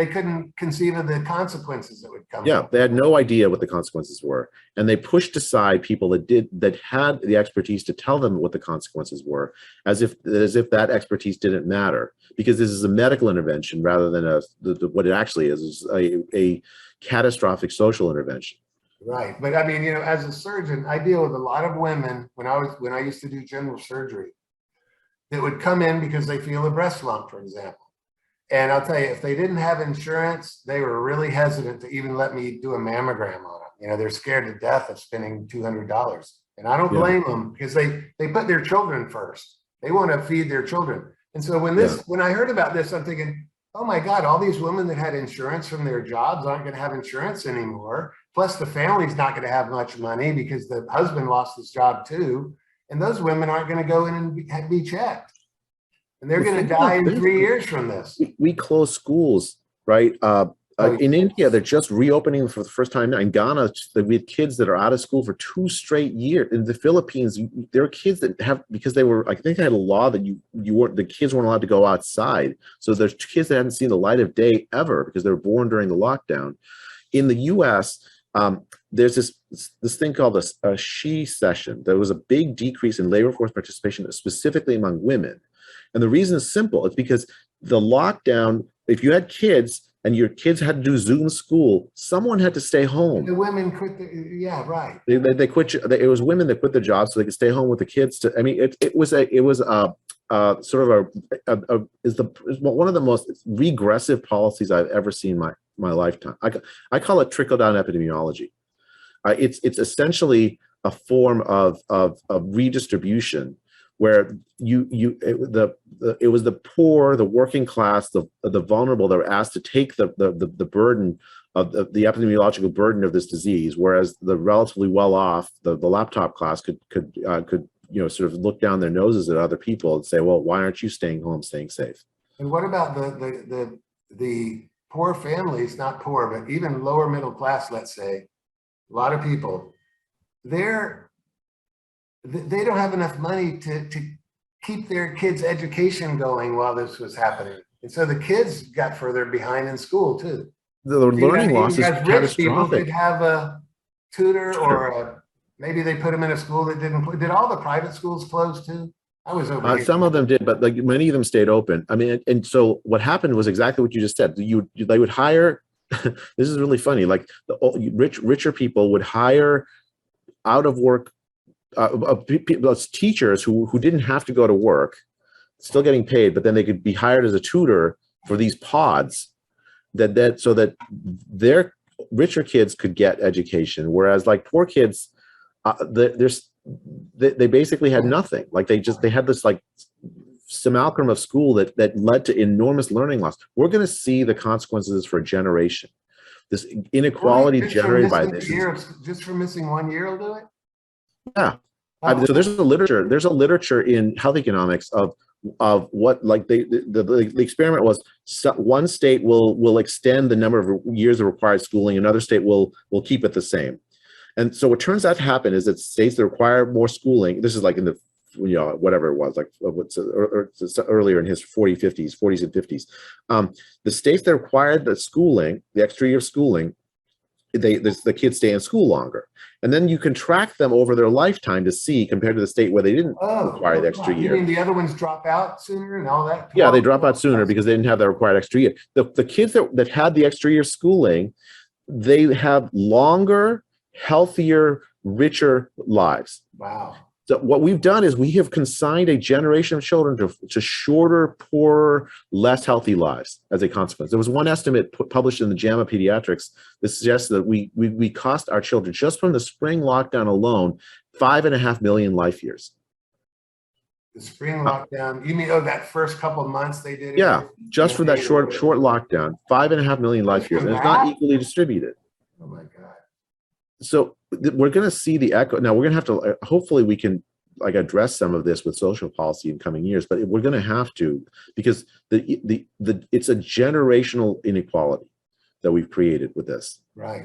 couldn't conceive of the consequences that would come. Yeah, they had no idea what the consequences were, and they pushed aside people that had the expertise to tell them what the consequences were, as if that expertise didn't matter, because this is a medical intervention rather than what it actually is a catastrophic social intervention. Right, but I mean, as a surgeon, I deal with a lot of women when I used to do general surgery that would come in because they feel a breast lump, for example. And I'll tell you, if they didn't have insurance, they were really hesitant to even let me do a mammogram on them. They're scared to death of spending $200, and I don't blame them, because they put their children first. They want to feed their children. And so when I heard about this, I'm thinking, oh my God, all these women that had insurance from their jobs aren't going to have insurance anymore. Plus the family's not going to have much money because the husband lost his job too. And those women aren't going to go in and be checked. And they're going to die in 3 years from this. We closed schools, right? In India, they're just reopening for the first time now. In Ghana, we had kids that are out of school for 2 straight years. In the Philippines, there are kids that have, because they were, I think they had a law that the kids weren't allowed to go outside. So there's kids that hadn't seen the light of day ever because they were born during the lockdown. In the US, there's this thing called a she session. There was a big decrease in labor force participation, specifically among women. And the reason is simple. It's because the lockdown, if you had kids, and your kids had to do Zoom school, someone had to stay home. The women quit. Yeah, right. They quit. It was women that quit the job so they could stay home with the kids. I mean, it was one of the most regressive policies I've ever seen in my lifetime. I call it trickle down epidemiology. It's essentially a form of redistribution, where it was the poor, the working class, the vulnerable that were asked to take the burden of the epidemiological burden of this disease, whereas the relatively well-off, the laptop class could sort of look down their noses at other people and say, well, why aren't you staying home, staying safe? And what about the poor families, not poor, but even lower middle class, let's say, a lot of people, they don't have enough money to keep their kids' education going while this was happening. And so the kids got further behind in school too. The learning loss is rich people catastrophic. could have a tutor, or maybe they put them in a school that did all the private schools close too? I was over here. Some of them did, but like many of them stayed open. I mean, and so what happened was exactly what you just said. They would hire, this is really funny, like the richer people would hire out of work teachers who didn't have to go to work, still getting paid, but then they could be hired as a tutor for these pods so that their richer kids could get education, whereas like poor kids, they basically had nothing. Like they had this like simulacrum of school that led to enormous learning loss. We're going to see the consequences for a generation. This inequality generated by this. Just for missing 1 year will do it? Yeah. So there's a literature in health economics of what, like the experiment was, one state will extend the number of years of required schooling, another state will keep it the same. And so what turns out to happen is that states that require more schooling, this is like in the, whatever it was, like earlier in his 40s and 50s, the states that required the schooling, the extra year of schooling, the kids stay in school longer. And then you can track them over their lifetime to see, compared to the state where they didn't require the extra year. You mean the other ones drop out sooner and all that? Yeah, they drop out sooner because they didn't have the required extra year. The kids that had the extra year schooling, they have longer, healthier, richer lives. Wow. So what we've done is we have consigned a generation of children to shorter, poorer, less healthy lives as a consequence. There was one estimate published in the JAMA Pediatrics that suggests that we cost our children, just from the spring lockdown alone, 5.5 million life years. The spring lockdown, you mean, that first couple of months they did it? Yeah, just for that short lockdown, 5.5 million life years, and it's not equally distributed. Oh my God. So we're going to see the echo. Now we're going to have to, hopefully we can like address some of this with social policy in coming years, but we're going to have to, because it's a generational inequality that we've created with this,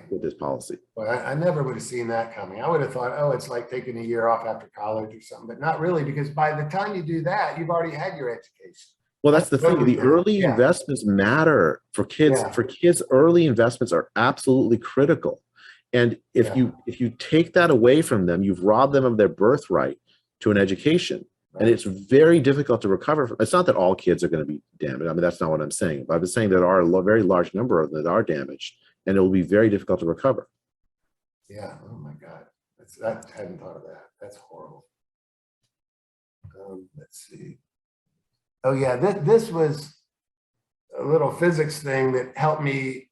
with this policy. Well, I never would have seen that coming. I would have thought, oh, it's like taking a year off after college or something, but not really, because by the time you do that, you've already had your education. Well, that's the thing. The early investments matter for kids. For kids, early investments are absolutely critical. And if you take that away from them, you've robbed them of their birthright to an education. And it's very difficult to recover from. It's not that all kids are going to be damaged. I mean, that's not what I'm saying. But I'm saying there are a very large number of them that are damaged, and it will be very difficult to recover. Yeah. Oh my God. I hadn't thought of that. That's horrible. Let's see. Oh yeah, this was a little physics thing that helped me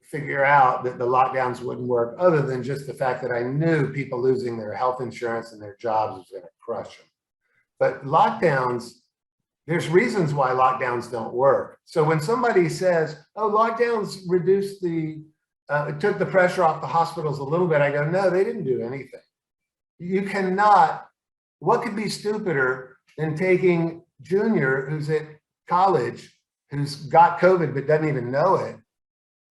figure out that the lockdowns wouldn't work, other than just the fact that I knew people losing their health insurance and their jobs was going to crush them. But lockdowns, there's reasons why lockdowns don't work. So when somebody says, oh, lockdowns reduced it took the pressure off the hospitals a little bit, I go, no, they didn't do anything. You cannot, what could be stupider than taking Junior, who's at college, who's got COVID but doesn't even know it,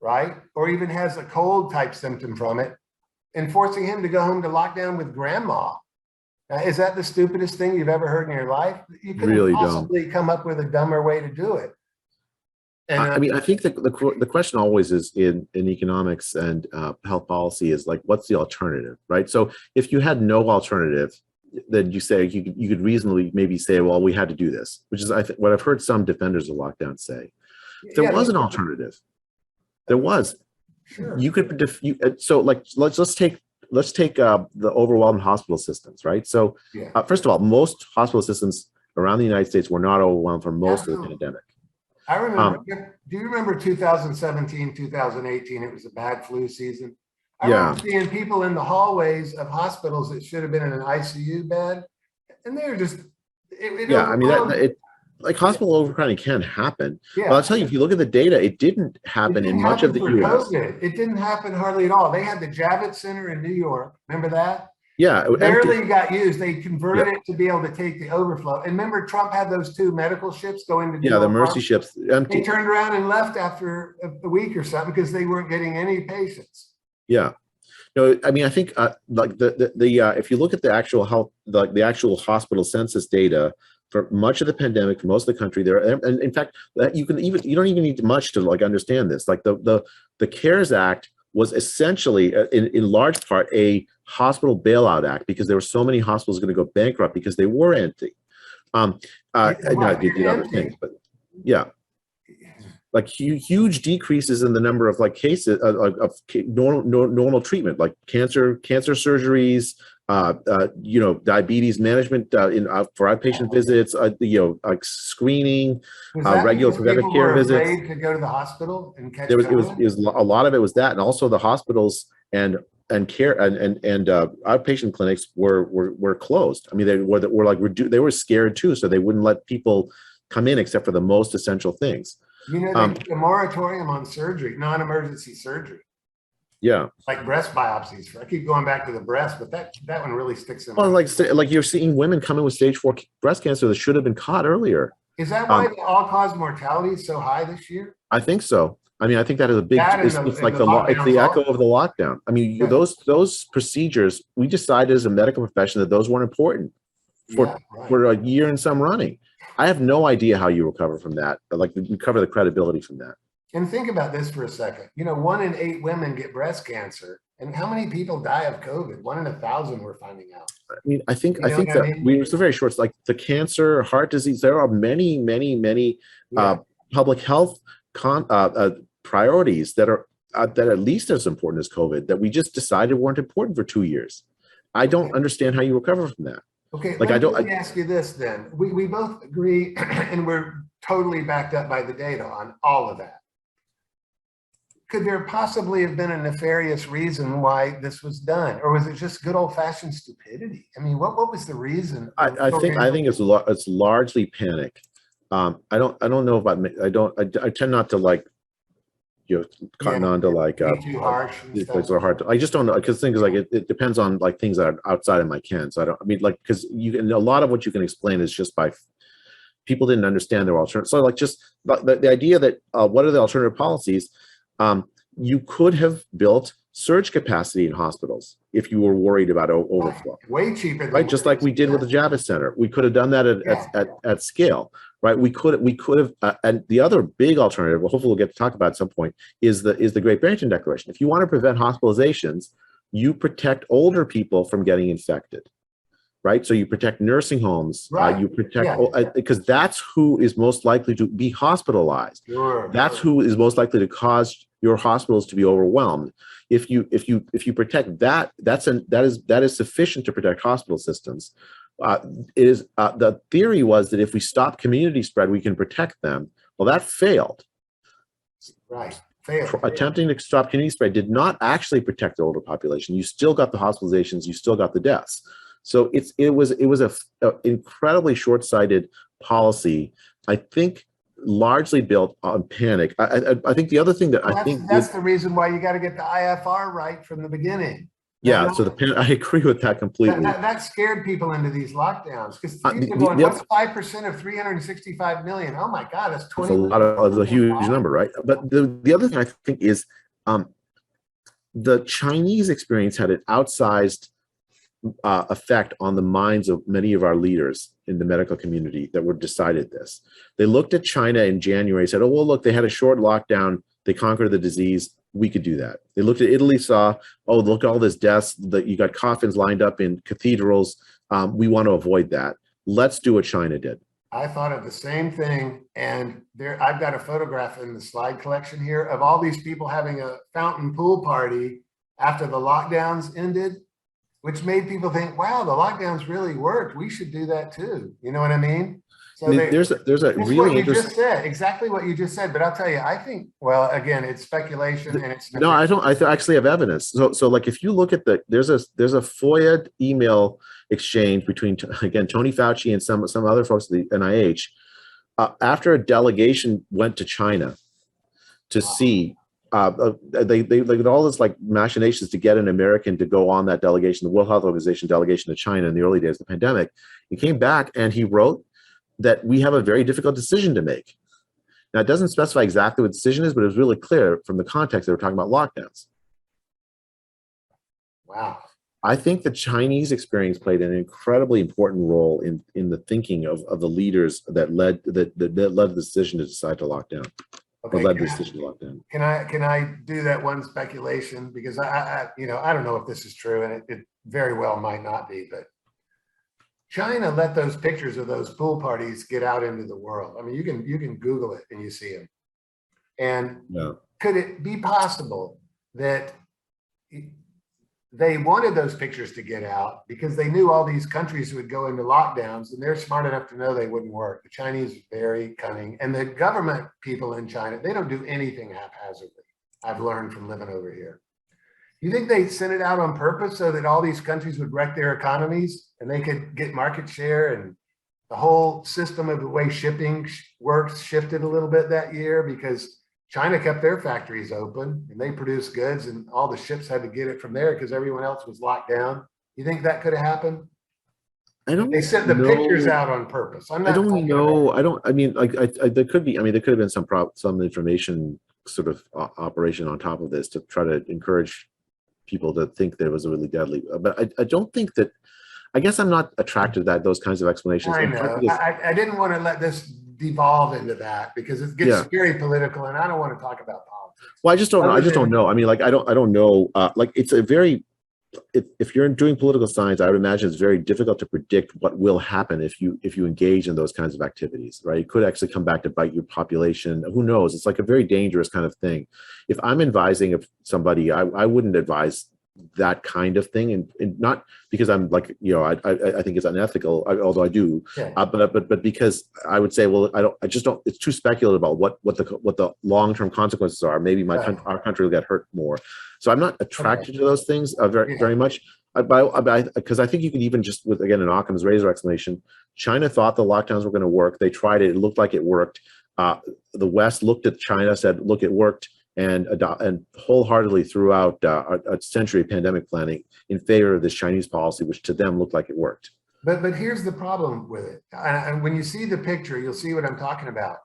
right? Or even has a cold type symptom from it, and forcing him to go home to lockdown with grandma. Is that the stupidest thing you've ever heard in your life? You couldn't Really possibly come up with a dumber way to do it. And I mean, I think that the question always is in economics and health policy is like, what's the alternative, right? So if you had no alternative, then you say you could reasonably maybe say, well, we had to do this, which is what I've heard some defenders of lockdown say. If there was an alternative. There was. Sure. You could so like let's take the overwhelmed hospital systems, right? So first of all, most hospital systems around the United States were not overwhelmed for most of the pandemic. I remember, do you remember 2017, 2018? It was a bad flu season. I remember seeing people in the hallways of hospitals that should have been in an ICU bed, and they were just, I mean, like hospital overcrowding can happen. But I'll tell you, if you look at the data, it didn't happen in much of the US. It didn't happen hardly at all. They had the Javits Center in New York. Remember that? Yeah. It barely got used. They converted it to be able to take the overflow. And remember, Trump had those 2 medical ships going to the Mercy ships empty. They turned around and left after a week or something because they weren't getting any patients. Yeah. No, I mean, I think like if you look at the actual health, like the actual hospital census data for much of the pandemic, for most of the country, and in fact, you don't even need much to like understand this. Like the CARES Act was essentially, in large part, a hospital bailout act because there were so many hospitals going to go bankrupt because they were empty. I did other things, but yeah. Like huge decreases in the number of like cases of normal treatment, like cancer surgeries, diabetes management for outpatient visits, like screening, regular preventive care visits. Afraid to go to the hospital and catch it was a lot of it was that, and also the hospitals and care and outpatient clinics were closed. I mean, they were scared too, so they wouldn't let people come in except for the most essential things. You know, they put a moratorium on surgery, non-emergency surgery. Yeah. Like breast biopsies. I keep going back to the breast, but that one really sticks in. Well, like you're seeing women coming with stage 4 breast cancer that should have been caught earlier. Is that why the all-cause mortality is so high this year? I think so. I mean, I think that is a big, it's the echo of the lockdown. I mean, those procedures, we decided as a medical profession that those weren't important for a year and some running. I have no idea how you recover from that, like recover the credibility from that. And think about this for a second. 1 in 8 women get breast cancer. And how many people die of COVID? 1 in 1,000 we're finding out. I mean, I think that we were so very short. Like the cancer, heart disease, there are many public health priorities that are at least as important as COVID that we just decided weren't important for 2 years. I don't understand how you recover from that. Okay, let me ask you this then. We both agree, and we're totally backed up by the data on all of that. Could there possibly have been a nefarious reason why this was done, or was it just good old-fashioned stupidity? I mean, what was the reason? I think it's largely panic. I don't know about. I tend not to like. Cotton on to like too harsh. It's hard to, I just don't know, because things like it depends on like things that are outside of my ken. So because a lot of what you can explain is just by people didn't understand their alternative. So like just the idea that what are the alternative policies? You could have built surge capacity in hospitals if you were worried about overflow. Way cheaper, right? Just like we did with the Javits Center. We could have done that at scale, right? We could have, and the other big alternative, well, hopefully we'll get to talk about at some point, is the Great Barrington Declaration. If you want to prevent hospitalizations, you protect older people from getting infected, right? So you protect nursing homes, you protect, because that's who is most likely to be hospitalized. That's who is most likely to cause your hospitals to be overwhelmed. If you protect that, that is sufficient to protect hospital systems. The theory was that if we stop community spread, we can protect them. Well, that failed. Attempting to stop community spread did not actually protect the older population. You still got the hospitalizations, you still got the deaths. So it was a incredibly short-sighted policy, I think, largely built on panic. I think the other thing that that's the reason why you got to get the IFR right from the beginning. Yeah, so I agree with that completely. That scared people into these lockdowns because people are going, what's 5% of 365 million? Oh my God, that's 20. It's a lot of a huge number, right? But the other thing I think is the Chinese experience had an outsized effect on the minds of many of our leaders in the medical community that were decided this. They looked at China in January and said, oh, well, look, they had a short lockdown. They conquered the disease. We could do that. They looked at Italy, saw, oh, look at all this deaths, that you got coffins lined up in cathedrals. We want to avoid that. Let's do what China did. I thought of the same thing. And I've got a photograph in the slide collection here of all these people having a fountain pool party after the lockdowns ended, which made people think, wow, the lockdowns really worked. We should do that too. You know what I mean? So there's a really interesting, just said, exactly what you just said. But I'll tell you, I think, well, again, it's speculation and it's no, I don't. I actually have evidence. So like if you look at there's a FOIA email exchange between, again, Tony Fauci and some other folks at the NIH after a delegation went to China to see. They did all this like machinations to get an American to go on that delegation, the World Health Organization delegation to China in the early days of the pandemic. He came back and he wrote that we have a very difficult decision to make. Now, it doesn't specify exactly what the decision is, but it was really clear from the context they were talking about lockdowns. Wow. I think the Chinese experience played an incredibly important role in the thinking of the leaders that led the decision to decide to lock down. Okay, led the decision to lock down. Can I do that one speculation? Because I don't know if this is true, and it very well might not be, but China let those pictures of those pool parties get out into the world. I mean, you can Google it and you see them. And could it be possible that they wanted those pictures to get out because they knew all these countries would go into lockdowns, and they're smart enough to know they wouldn't work? The Chinese are very cunning, and the government people in China, they don't do anything haphazardly. I've learned from living over here. You think they sent it out on purpose so that all these countries would wreck their economies and they could get market share, and the whole system of the way shipping works shifted a little bit that year because China kept their factories open and they produced goods, and all the ships had to get it from there because everyone else was locked down? You think that could have happened? They sent the pictures out on purpose. I don't know. I mean, there could be. I mean, there could have been some information sort of operation on top of this to try to encourage people to think that it was really deadly. But I don't think that. I guess I'm not attracted to those kinds of explanations. I know. I didn't want to let this devolve into that because it gets very political, and I don't want to talk about politics. Well, I just don't know. I mean, like I don't know. Like it's a very. If you're doing political science, I would imagine it's very difficult to predict what will happen if you engage in those kinds of activities, right? It could actually come back to bite your population. Who knows? It's like a very dangerous kind of thing. If I'm advising of somebody, I wouldn't advise that kind of thing, and not because I'm like, I think it's unethical, although I do, but because I would say, well, I just don't. It's too speculative about what the long-term consequences are. Maybe our country will get hurt more. So I'm not attracted to those things very much. Because I think you can even just with, again, an Occam's razor explanation. China thought the lockdowns were going to work. They tried it. It looked like it worked. The West looked at China, said, look, it worked. And wholeheartedly threw out a century of pandemic planning in favor of this Chinese policy, which to them looked like it worked. But here's the problem with it. And when you see the picture, you'll see what I'm talking about.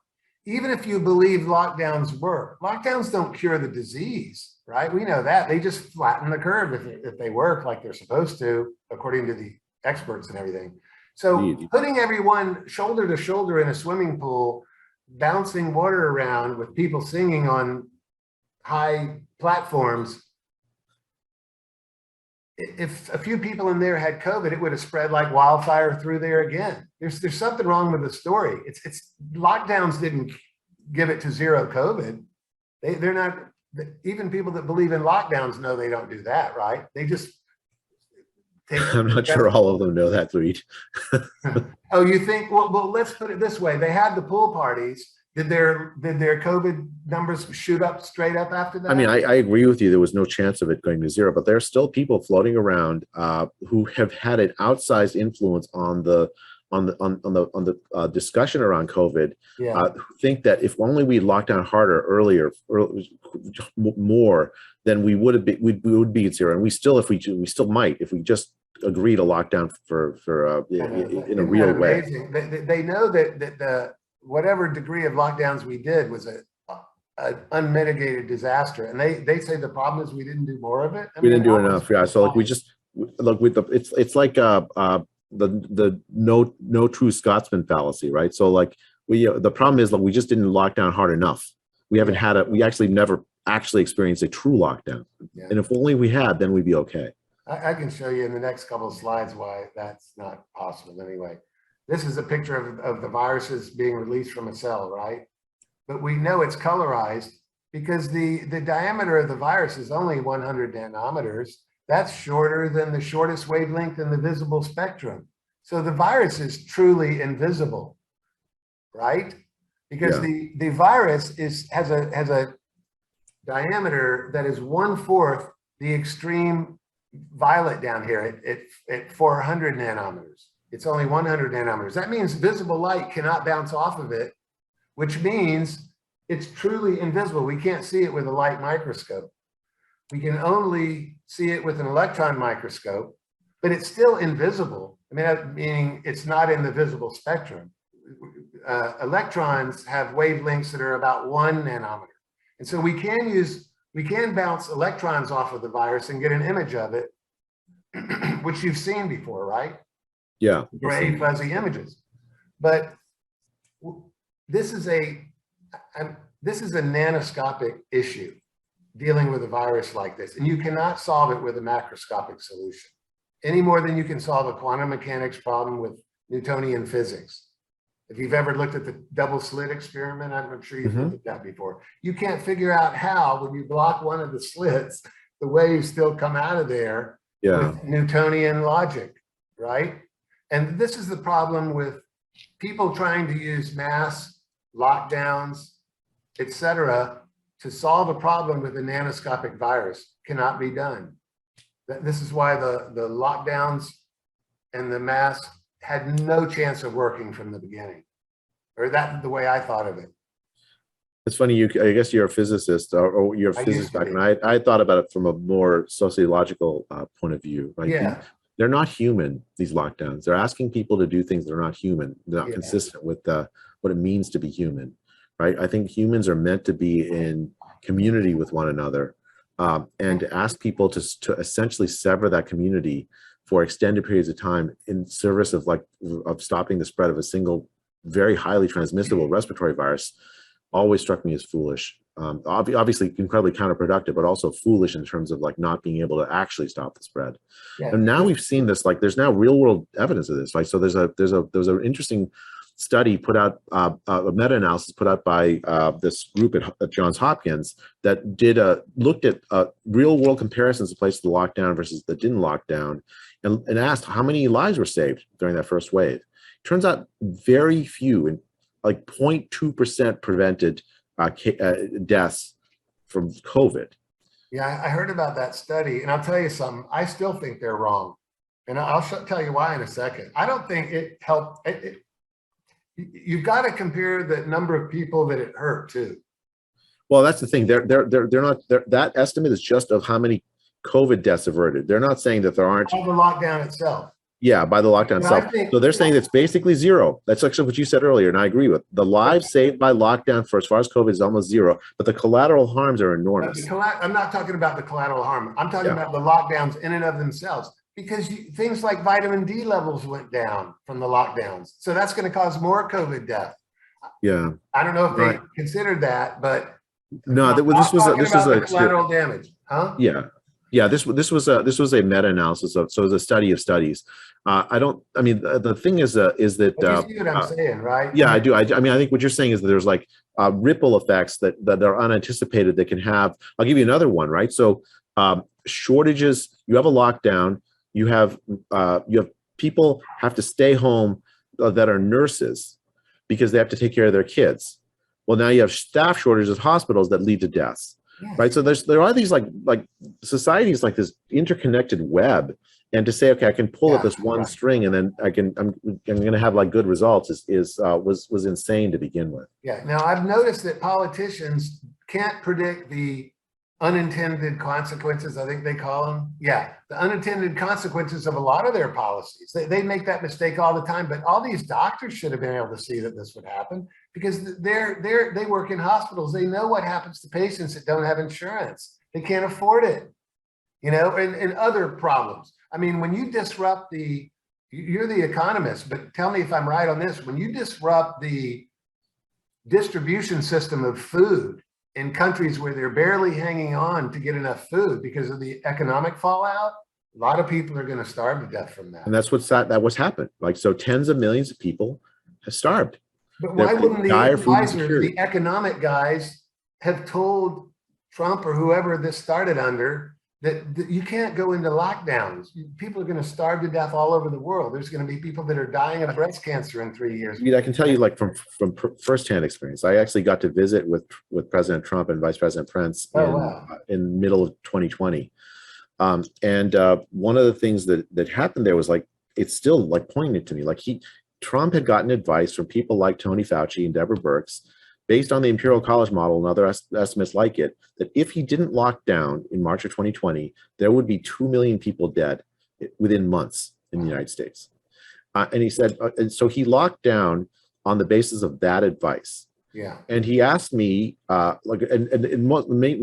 Even if you believe lockdowns work, lockdowns don't cure the disease, right? We know that. They just flatten the curve if they work like they're supposed to, according to the experts and everything. So putting everyone shoulder to shoulder in a swimming pool, bouncing water around with people singing on high platforms, if a few people in there had COVID, it would have spread like wildfire through there again. There's something wrong with the story. It's lockdowns didn't give it to zero COVID. They're not, even people that believe in lockdowns know they don't do that, right? They just I'm not sure all of them know that, Reid. Oh, you think, well, let's put it this way. They had the pool parties. Did their COVID numbers shoot up straight up after that? I mean, I agree with you. There was no chance of it going to zero, but there are still people floating around who have had an outsized influence on the discussion around COVID. Who think that if only we locked down harder, earlier, more, then we would be at zero. And we still might, if we just agree to lock down in a real way. They know that the whatever degree of lockdowns we did was an unmitigated disaster, and they say the problem is we didn't do more of it. We didn't do enough. Yeah. So like we just look with it's like the no true Scotsman fallacy, right? So like the problem is like we just didn't lock down hard enough. We haven't we actually never actually experienced a true lockdown. Yeah. And if only we had, then we'd be okay. I can show you in the next couple of slides why that's not possible anyway. This is a picture of the viruses being released from a cell, right? But we know it's colorized because the diameter of the virus is only 100 nanometers. That's shorter than the shortest wavelength in the visible spectrum. So the virus is truly invisible, right? Because the virus has a diameter that is 1/4 the extreme violet down here at 400 nanometers. It's only 100 nanometers. That means visible light cannot bounce off of it, which means it's truly invisible. We can't see it with a light microscope. We can only see it with an electron microscope, but it's still invisible. I mean, meaning it's not in the visible spectrum. Electrons have wavelengths that are about 1 nanometer. And so we can bounce electrons off of the virus and get an image of it, which you've seen before, right? Yeah. Gray, fuzzy images. But this is a nanoscopic issue dealing with a virus like this. And you cannot solve it with a macroscopic solution any more than you can solve a quantum mechanics problem with Newtonian physics. If you've ever looked at the double slit experiment, I'm sure you've looked at that before. You can't figure out how, when you block one of the slits, the waves still come out of there with Newtonian logic, right? And this is the problem with people trying to use mass lockdowns, etc., to solve a problem with a nanoscopic virus. Cannot be done. This is why the lockdowns and the mass had no chance of working from the beginning, or that's the way I thought of it. It's funny, I guess you're a physicist, or you're a physicist back, and I thought about it from a more sociological point of view. Right? Yeah. They're not human, these lockdowns. They're asking people to do things that are not human, they're not consistent with what it means to be human, right? I think humans are meant to be in community with one another, and to ask people to essentially sever that community for extended periods of time in service of stopping the spread of a single, very highly transmissible respiratory virus always struck me as foolish. Obviously incredibly counterproductive, but also foolish in terms of not being able to actually stop the spread. Yeah. And now we've seen this, there's now real world evidence of this. So there's an interesting study put out, a meta-analysis put out by this group at Johns Hopkins that looked at real world comparisons of places that locked down versus that didn't lock down, and asked how many lives were saved during that first wave. Turns out very few, 0.2% prevented deaths from COVID. Yeah, I heard about that study, and I'll tell you something, I still think they're wrong. And I'll tell you why in a second. I don't think it helped. You've got to compare the number of people that it hurt too. Well, that's the thing. They're not. That estimate is just of how many COVID deaths averted. They're not saying that there aren't. By the lockdown itself. Yeah, by the lockdown itself. So they're saying it's basically zero. That's actually what you said earlier, and I agree with. The lives saved by lockdown for as far as COVID is almost zero, but the collateral harms are enormous. I'm not talking about the collateral harm. I'm talking about the lockdowns in and of themselves, because things like vitamin D levels went down from the lockdowns. So that's going to cause more COVID death. Yeah. I don't know if they considered that, but no, this was a collateral damage, huh? Yeah. Yeah, this was a meta-analysis of, so it was a study of studies. The thing is that you see what I'm saying, right? Yeah, I do. I think what you're saying is that there's ripple effects that are unanticipated that can have. I'll give you another one, right? So shortages. You have a lockdown. You have people have to stay home that are nurses because they have to take care of their kids. Well, now you have staff shortages at hospitals that lead to deaths. Yes. Right. So there are these like societies like this interconnected web, and to say, okay, I can pull at this one string and then I'm going to have good results was insane to begin with. Yeah. Now I've noticed that politicians can't predict the unintended consequences, I think they call them. Yeah, the unintended consequences of a lot of their policies. They make that mistake all the time, but all these doctors should have been able to see that this would happen because they work in hospitals. They know what happens to patients that don't have insurance. They can't afford it, you know, and other problems. I mean, when you disrupt you're the economist, but tell me if I'm right on this. When you disrupt the distribution system of food in countries where they're barely hanging on to get enough food because of the economic fallout, a lot of people are going to starve to death from that. And that's what's happened. Like, so tens of millions of people have starved. But why wouldn't the advisors, the the economic guys, have told Trump or whoever this started under that you can't go into lockdowns? People are going to starve to death all over the world. There's going to be people that are dying of breast cancer in 3 years. I can tell you, like, from firsthand experience, I actually got to visit with President Trump and Vice President Pence in middle of 2020. And one of the things that happened there was, like, it's still like poignant to me. Like, Trump had gotten advice from people like Tony Fauci and Deborah Birx, based on the Imperial College model and other estimates like it, that if he didn't lock down in March of 2020, there would be 2 million people dead within months in the United States. And he said, and so he locked down on the basis of that advice. Yeah. And he asked me, my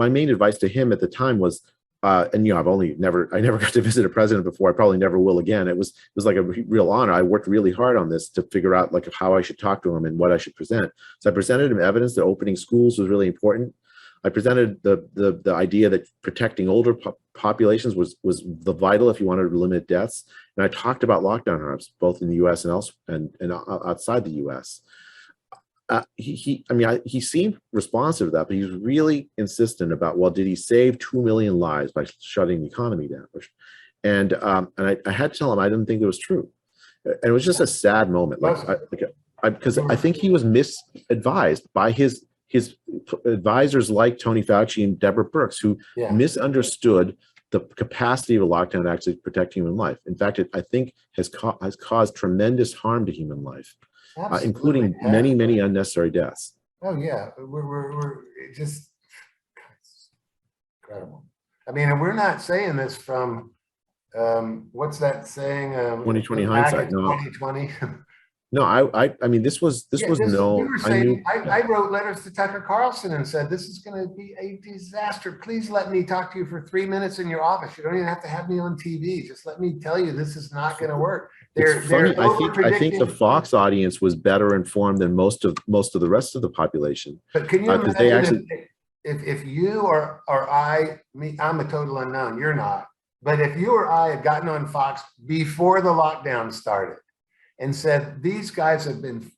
main advice to him at the time was, and you know, I never got to visit a president before. I probably never will again. It was like a real honor. I worked really hard on this to figure out, like, how I should talk to him and what I should present. So I presented him evidence that opening schools was really important. I presented the idea that protecting older populations was the vital if you wanted to limit deaths. And I talked about lockdown harms, both in the U.S. and outside the U.S. He seemed responsive to that, but he was really insistent about, well, did he save 2 million lives by shutting the economy down? And I had to tell him I didn't think it was true. And it was just a sad moment, because I think he was misadvised by his advisors like Tony Fauci and Deborah Birx, who misunderstood the capacity of a lockdown to actually protect human life. In fact, I think has caused tremendous harm to human life. Including many unnecessary deaths. Oh yeah, we're just incredible. I mean, and we're not saying this from what's that saying? 2020 hindsight. No, 2020. No, I mean, this was known. We were saying, I wrote letters to Tucker Carlson and said, this is going to be a disaster. Please let me talk to you for 3 minutes in your office. You don't even have to have me on TV. Just let me tell you, this is not going to work. It's funny. I think the Fox audience was better informed than most of the rest of the population. But can you imagine if you or I'm a total unknown, you're not. But if you or I had gotten on Fox before the lockdown started and said, these guys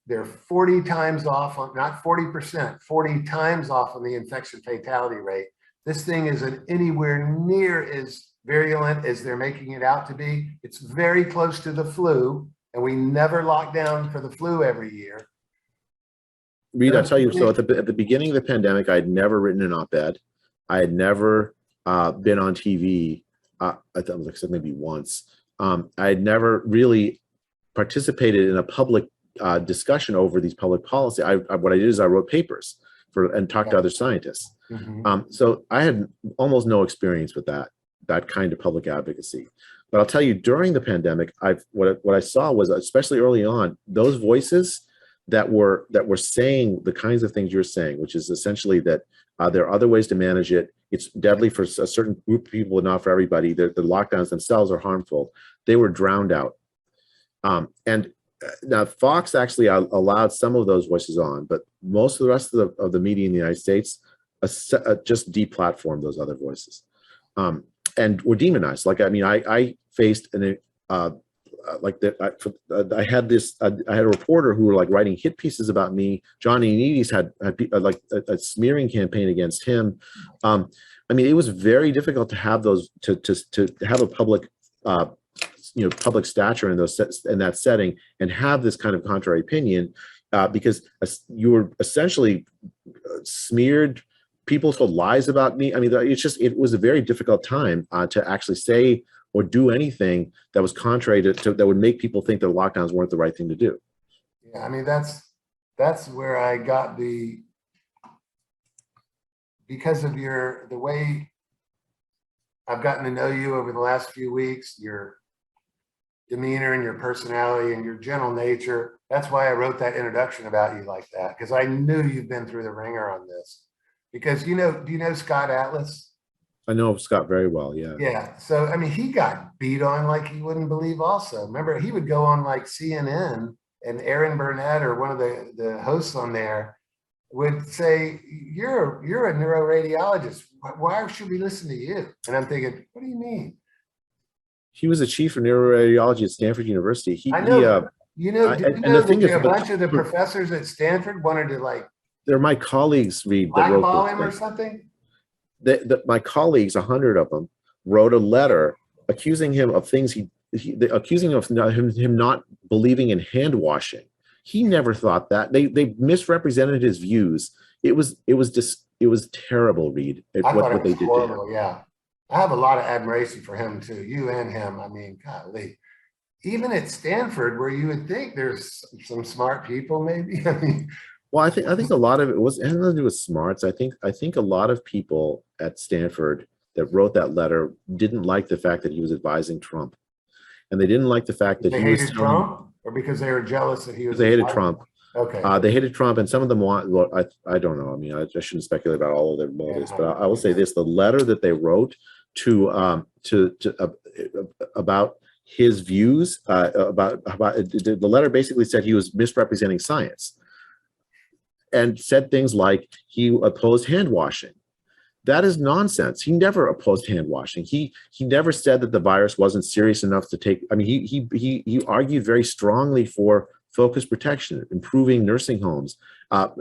they're 40 times off on, not 40%, 40 times off on the infection fatality rate. This thing isn't anywhere near as virulent as they're making it out to be. It's very close to the flu, and we never lock down for the flu every year. Reid, I'll tell you, so at the beginning of the pandemic, I had never written an op-ed. I had never been on TV. I thought, like I said, maybe once. I had never really participated in a public discussion over these public policy. What I did is I wrote papers and talked to other scientists. So I had almost no experience with that kind of public advocacy. But I'll tell you, during the pandemic, what I saw was, especially early on, those voices that were saying the kinds of things you're saying, which is essentially that there are other ways to manage it. It's deadly for a certain group of people, but not for everybody. The lockdowns themselves are harmful. They were drowned out. And now Fox actually allowed some of those voices on, but most of the rest of the media in the United States just deplatformed those other voices. And were demonized. Like, I mean, I faced I had a reporter who were like writing hit pieces about me. Johnny Needy's had like a smearing campaign against him. I mean, it was very difficult to have those to have a public public stature in that setting and have this kind of contrary opinion, because you were essentially smeared. People told lies about me. I mean, it was a very difficult time to actually say or do anything that was contrary to that would make people think that lockdowns weren't the right thing to do. Yeah, I mean, that's where I got because of the way I've gotten to know you over the last few weeks, your demeanor and your personality and your gentle nature. That's why I wrote that introduction about you like that, because I knew you've been through the ringer on this. Because do you know Scott Atlas? I know Scott very well. Yeah. Yeah. So, I mean, he got beat on like you wouldn't believe also. Remember, he would go on like CNN, and Aaron Burnett or one of the hosts on there would say, you're a neuroradiologist. Why should we listen to you? And I'm thinking, what do you mean? He was a chief of neuroradiology at Stanford University. I know, you know, the a bunch of the professors at Stanford wanted to like, they're my colleagues, Reid, that wrote blackball him or something? My colleagues, 100 of them, wrote a letter accusing him of things accusing him of him not believing in hand washing. He never thought that. They misrepresented his views. It was terrible, Reid. What they did to him. Yeah, I have a lot of admiration for him too. You and him. I mean, golly. Even at Stanford, where you would think there's some smart people, maybe. I mean, well, I think a lot of it had nothing to do with smarts. I think a lot of people at Stanford that wrote that letter didn't like the fact that he was advising Trump, and they didn't like the fact that he hated Trump, or because they were jealous that he was. They hated Trump. Okay. They hated Trump, and some of them want. Well, I don't know. I mean, I shouldn't speculate about all of their motives, but I will say this: the letter that they wrote about his views about the letter basically said he was misrepresenting science, and said things like he opposed hand washing. That is nonsense. He never opposed hand washing. He never said that the virus wasn't serious enough to take. I mean, he argued very strongly for focused protection, improving nursing homes.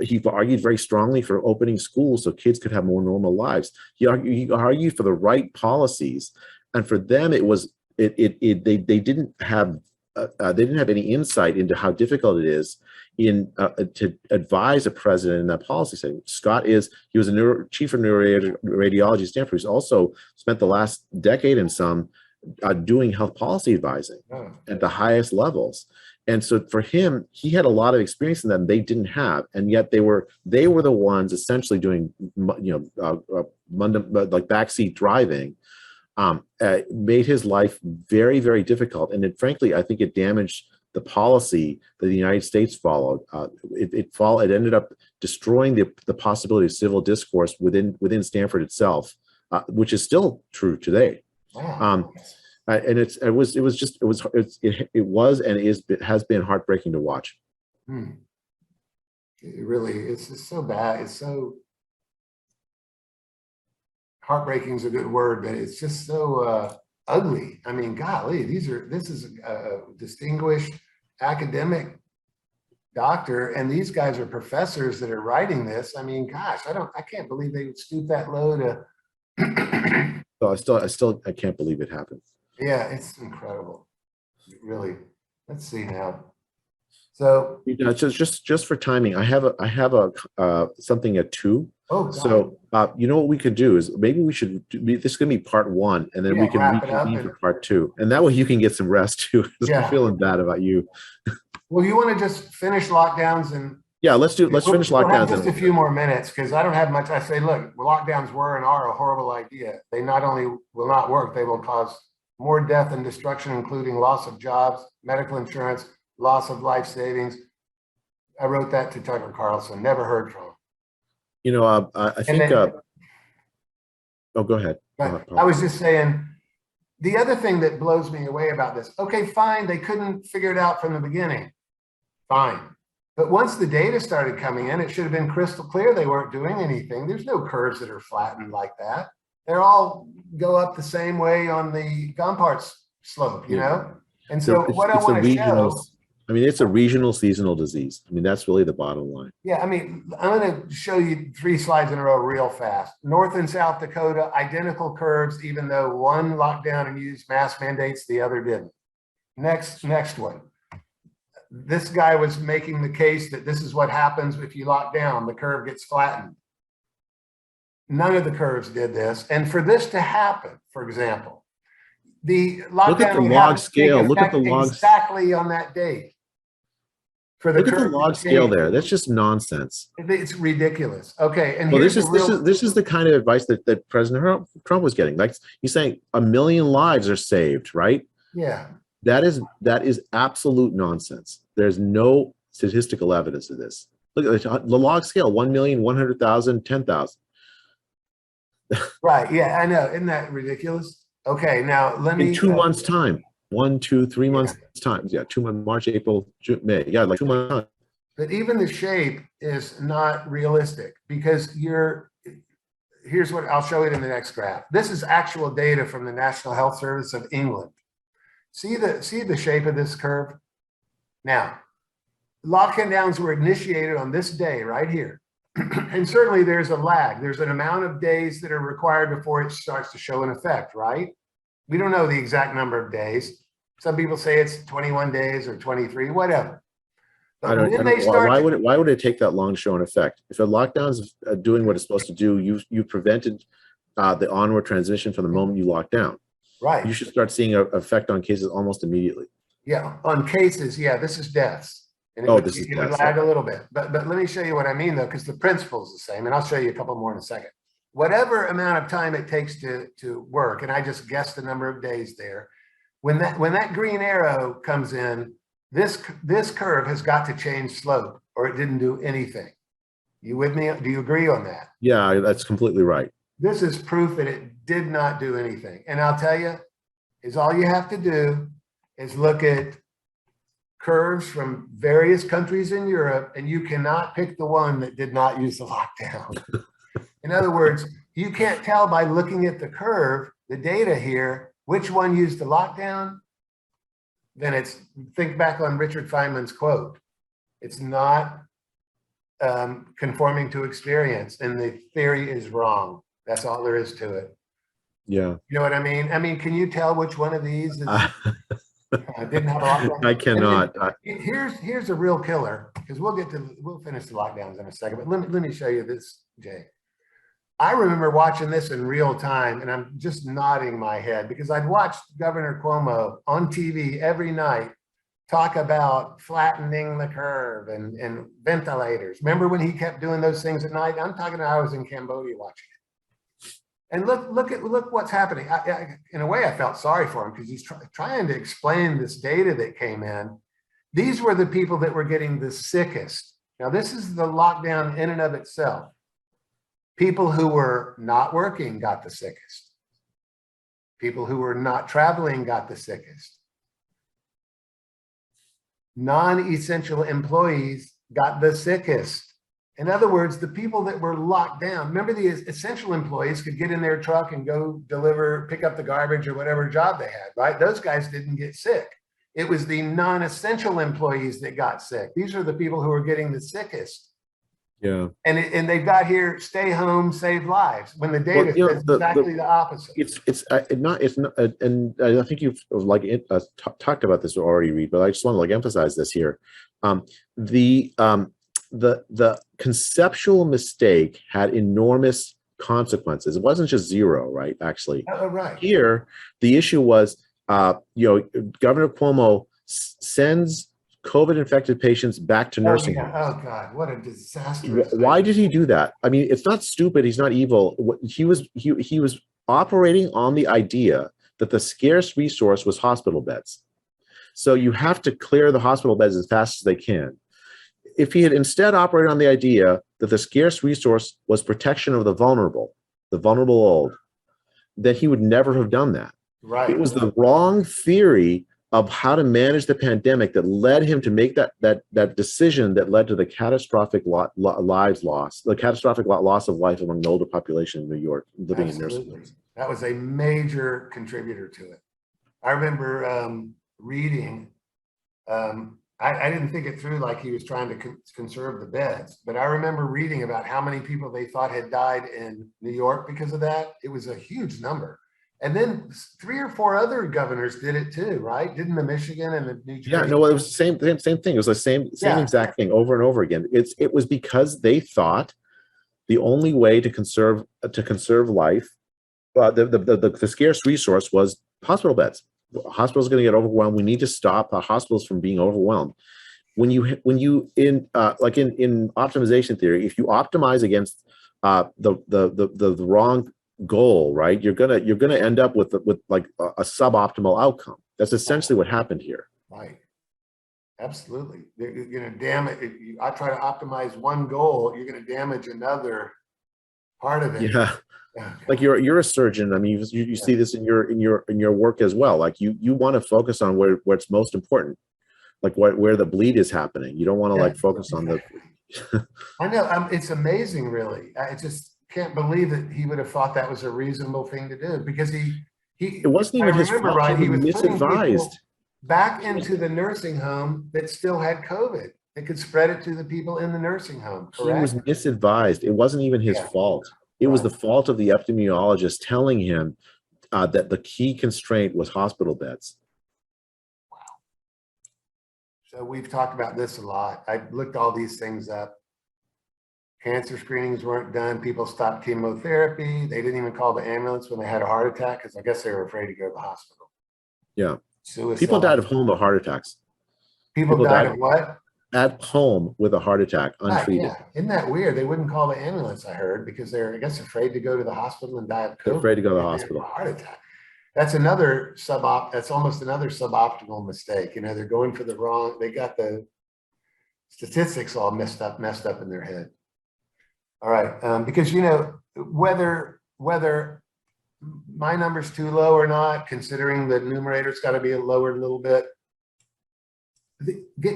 He argued very strongly for opening schools so kids could have more normal lives. He argued for the right policies, and for them, they didn't have any insight into how difficult it is to advise a president in that policy setting. He was a chief of neuroradiology at Stanford. He's also spent the last decade and some doing health policy advising at the highest levels. And so for him, he had a lot of experience in that they didn't have, and yet they were the ones essentially doing like backseat driving. Made his life very, very difficult, and frankly, I think it damaged the policy that the United States followed. It ended up destroying the possibility of civil discourse within Stanford itself, which is still true today. Wow. And it has been heartbreaking to watch. It really, it's just so bad. It's so heartbreaking is a good word, but it's just so ugly. I mean, golly, this is a distinguished academic doctor, and these guys are professors that are writing this. I mean, gosh, I can't believe they would stoop that low to. So I can't believe it happened. Yeah, it's incredible. Really. Let's see now. So just for timing, I have something at 2. Oh, God. So you know what we could do is maybe we should this is going to be part 1, and then we can reconvene for part 2, and that way you can get some rest too. I'm feeling bad about you. Well, you want to just finish lockdowns and let's finish lockdowns. Just a few more minutes, because I don't have much. I say, look, lockdowns were and are a horrible idea. They not only will not work, they will cause more death and destruction, including loss of jobs, medical insurance, loss of life savings. I wrote that to Tucker Carlson. Never heard from him. You know, I think. Go ahead. I was just saying, the other thing that blows me away about this. Okay, fine, they couldn't figure it out from the beginning. Fine. But once the data started coming in, it should have been crystal clear they weren't doing anything. There's no curves that are flattened like that. They're all go up the same way on the Gompart's slope, you know? And so what I want to show. I mean, it's a regional seasonal disease. I mean, that's really the bottom line. Yeah, I mean, I'm going to show you 3 slides in a row real fast. North and South Dakota, identical curves, even though one locked down and used mask mandates, the other didn't. Next one. This guy was making the case that this is what happens if you lock down, the curve gets flattened. None of the curves did this. And for this to happen, for example, the lockdown look at the log scale. Look at the log exactly on that date. for the Look at the curve log to scale change. there. That's just nonsense. It's ridiculous. Okay, and Well, here's this is the kind of advice that President Trump was getting. Like he's saying, 1 million lives are saved, right? yeah. That is absolute nonsense. There's no statistical evidence of this. Look at the log scale: 1 million, 100,000, 10,000. Right. Yeah, I know. Isn't that ridiculous? Okay, now let me. In 2 months' time, 1, 2, 3 Yeah. months' time. Yeah, 2 months: March, April, June, May. Yeah, like 2 months' time. But even the shape is not realistic because here's what I'll show it in the next graph. This is actual data from the National Health Service of England. See the shape of this curve? Now, lockdowns were initiated on this day right here. And certainly there's a lag. There's an amount of days that are required before it starts to show an effect, right? We don't know the exact number of days. Some people say it's 21 days or 23, whatever. But why would it take that long to show an effect? If a lockdown's doing what it's supposed to do, you prevented the onward transition from the moment you lock down. Right. You should start seeing an effect on cases almost immediately. Yeah, on cases, yeah, this is deaths. And it would lag a little bit. But let me show you what I mean, though, because the principle is the same. And I'll show you a couple more in a second. Whatever amount of time it takes to work, and I just guessed the number of days there, when that green arrow comes in, this curve has got to change slope or it didn't do anything. You with me? Do you agree on that? Yeah, that's completely right. This is proof that it did not do anything. And I'll tell you, is all you have to do is look at curves from various countries in Europe, and you cannot pick the one that did not use the lockdown. In other words, you can't tell by looking at the curve, the data here, which one used the lockdown. Then think back on Richard Feynman's quote. It's not conforming to experience, and the theory is wrong. That's all there is to it. Yeah. You know what I mean? I mean, can you tell which one of these is, didn't have a lockdown? I cannot. Here's a real killer, because we'll finish the lockdowns in a second, but let me show you this, Jay. I remember watching this in real time, and I'm just nodding my head because I'd watched Governor Cuomo on TV every night talk about flattening the curve and ventilators. Remember when he kept doing those things at night? I'm talking, I was in Cambodia watching it. And look what's happening. In a way, I felt sorry for him because he's trying to explain this data that came in. These were the people that were getting the sickest. Now, this is the lockdown in and of itself. People who were not working got the sickest. People who were not traveling got the sickest. Non-essential employees got the sickest. In other words, the people that were locked down, remember the essential employees could get in their truck and go pick up the garbage or whatever job they had, right? Those guys didn't get sick. It was the non-essential employees that got sick. These are the people who are getting the sickest. Yeah. And they've got here, stay home, save lives, when the data says exactly the opposite. It's not, and I think you've talked about this already, Reid, but I just want to emphasize this here. The conceptual mistake had enormous consequences. It wasn't just zero, right? Actually, right. Here, the issue was, Governor Cuomo sends COVID-infected patients back to nursing homes. Oh God, what a disaster! Why did he do that? I mean, it's not stupid. He's not evil. He was operating on the idea that the scarce resource was hospital beds. So you have to clear the hospital beds as fast as they can. If he had instead operated on the idea that the scarce resource was protection of the vulnerable old, then he would never have done that. Right. It was the wrong theory of how to manage the pandemic that led him to make that decision that led to the catastrophic lives lost, the catastrophic loss of life among the older population in New York living in nursing homes. That was a major contributor to it. I remember reading, I didn't think it through like he was trying to conserve the beds, but I remember reading about how many people they thought had died in New York because of that. It was a huge number. And then 3 or 4 other governors did it too, right? Didn't the Michigan and the New Jersey? Yeah, no, it was the same thing. It was the same exact thing over and over again. It was because they thought the only way to conserve life, the scarce resource was hospital beds. Hospitals are going to get overwhelmed. We need to stop the hospitals from being overwhelmed. like in optimization theory, if you optimize against the wrong goal, right, you're gonna end up with like a suboptimal outcome. That's essentially what happened here. Right. Absolutely. You're going to damage. I try to optimize one goal, you're going to damage another part of it. Yeah. Oh, Like you're a surgeon. I mean, you see this in your work as well. Like you want to focus on where it's most important, like where the bleed is happening. You don't want to like focus on the. I know. It's amazing, really. I just can't believe that he would have thought that was a reasonable thing to do, because it wasn't even his fault. right, he was misadvised back into the nursing home that still had COVID. It could spread it to the people in the nursing home. Correct? He was misadvised. It wasn't even his fault. It was the fault of the epidemiologist telling him that the key constraint was hospital beds. Wow. So we've talked about this a lot. I looked all these things up. Cancer screenings weren't done. People stopped chemotherapy. They didn't even call the ambulance when they had a heart attack, because I guess they were afraid to go to the hospital. Yeah. Suicide. People died of home of heart attacks. People died of what? At home with a heart attack, untreated. Yeah. Isn't that weird? They wouldn't call the ambulance, I heard, because they're, I guess, afraid to go to the hospital and die of COVID. They're afraid to go to the hospital. Heart attack. That's another that's almost another suboptimal mistake. You know, they're going for the wrong, they got the statistics all messed up in their head. All right, because, you know, whether my number's too low or not, considering the numerator's got to be lowered a little bit,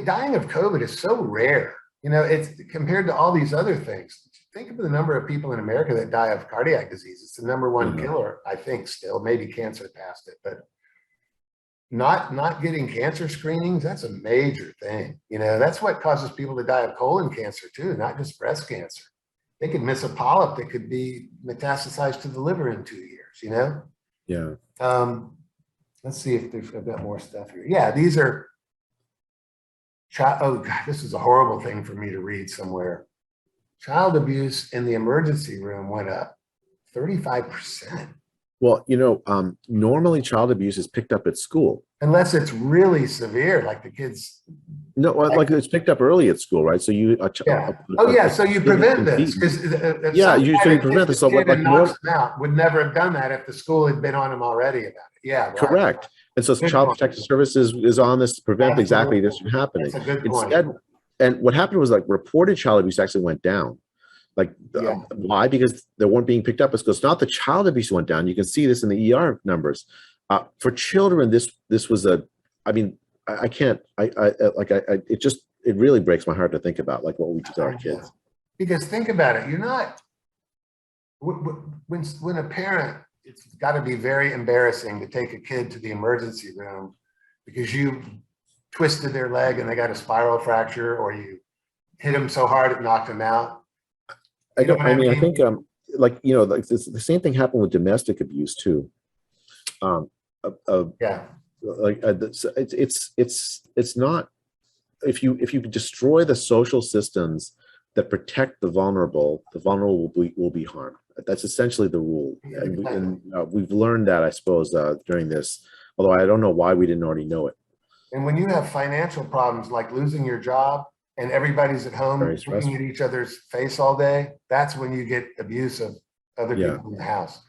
dying of COVID is so rare. You know, it's compared to all these other things. Think of the number of people in America that die of cardiac disease. It's the #1 killer, I think, still. Maybe cancer passed it, but not getting cancer screenings, that's a major thing. You know, that's what causes people to die of colon cancer too, not just breast cancer. They could miss a polyp that could be metastasized to the liver in 2 years, you know? Yeah. Let's see if I've got more stuff here. Yeah, these are, oh God, this is a horrible thing for me to read somewhere. Child abuse in the emergency room went up 35%. Well, you know, normally child abuse is picked up at school. Unless it's really severe, like the kids. No, like it's picked up early at school, right? So you. So you prevent this. Yeah, you prevent this. So what, like, would never have done that if the school had been on them already about it. Yeah. Right. Correct. And so Child Protective Services is on this to prevent exactly this from happening. That's a good point. Instead, and what happened was, like, reported child abuse actually went down. Like, why? Because they weren't being picked up. It's not the child abuse went down. You can see this in the ER numbers. For children, this was a, I mean, I can't, it really breaks my heart to think about, like, what we did to our kids. Because think about it, you're not, when a parent, it's got to be very embarrassing to take a kid to the emergency room because you twisted their leg and they got a spiral fracture, or you hit them so hard it knocked them out. I think, like, you know, like the same thing happened with domestic abuse too. Like it's not, if you destroy the social systems that protect the vulnerable will be harmed. That's essentially the rule, and we've learned that, I suppose, during this. Although I don't know why we didn't already know it. And when you have financial problems like losing your job and everybody's at home looking at each other's face all day, that's when you get abuse of other people in the house.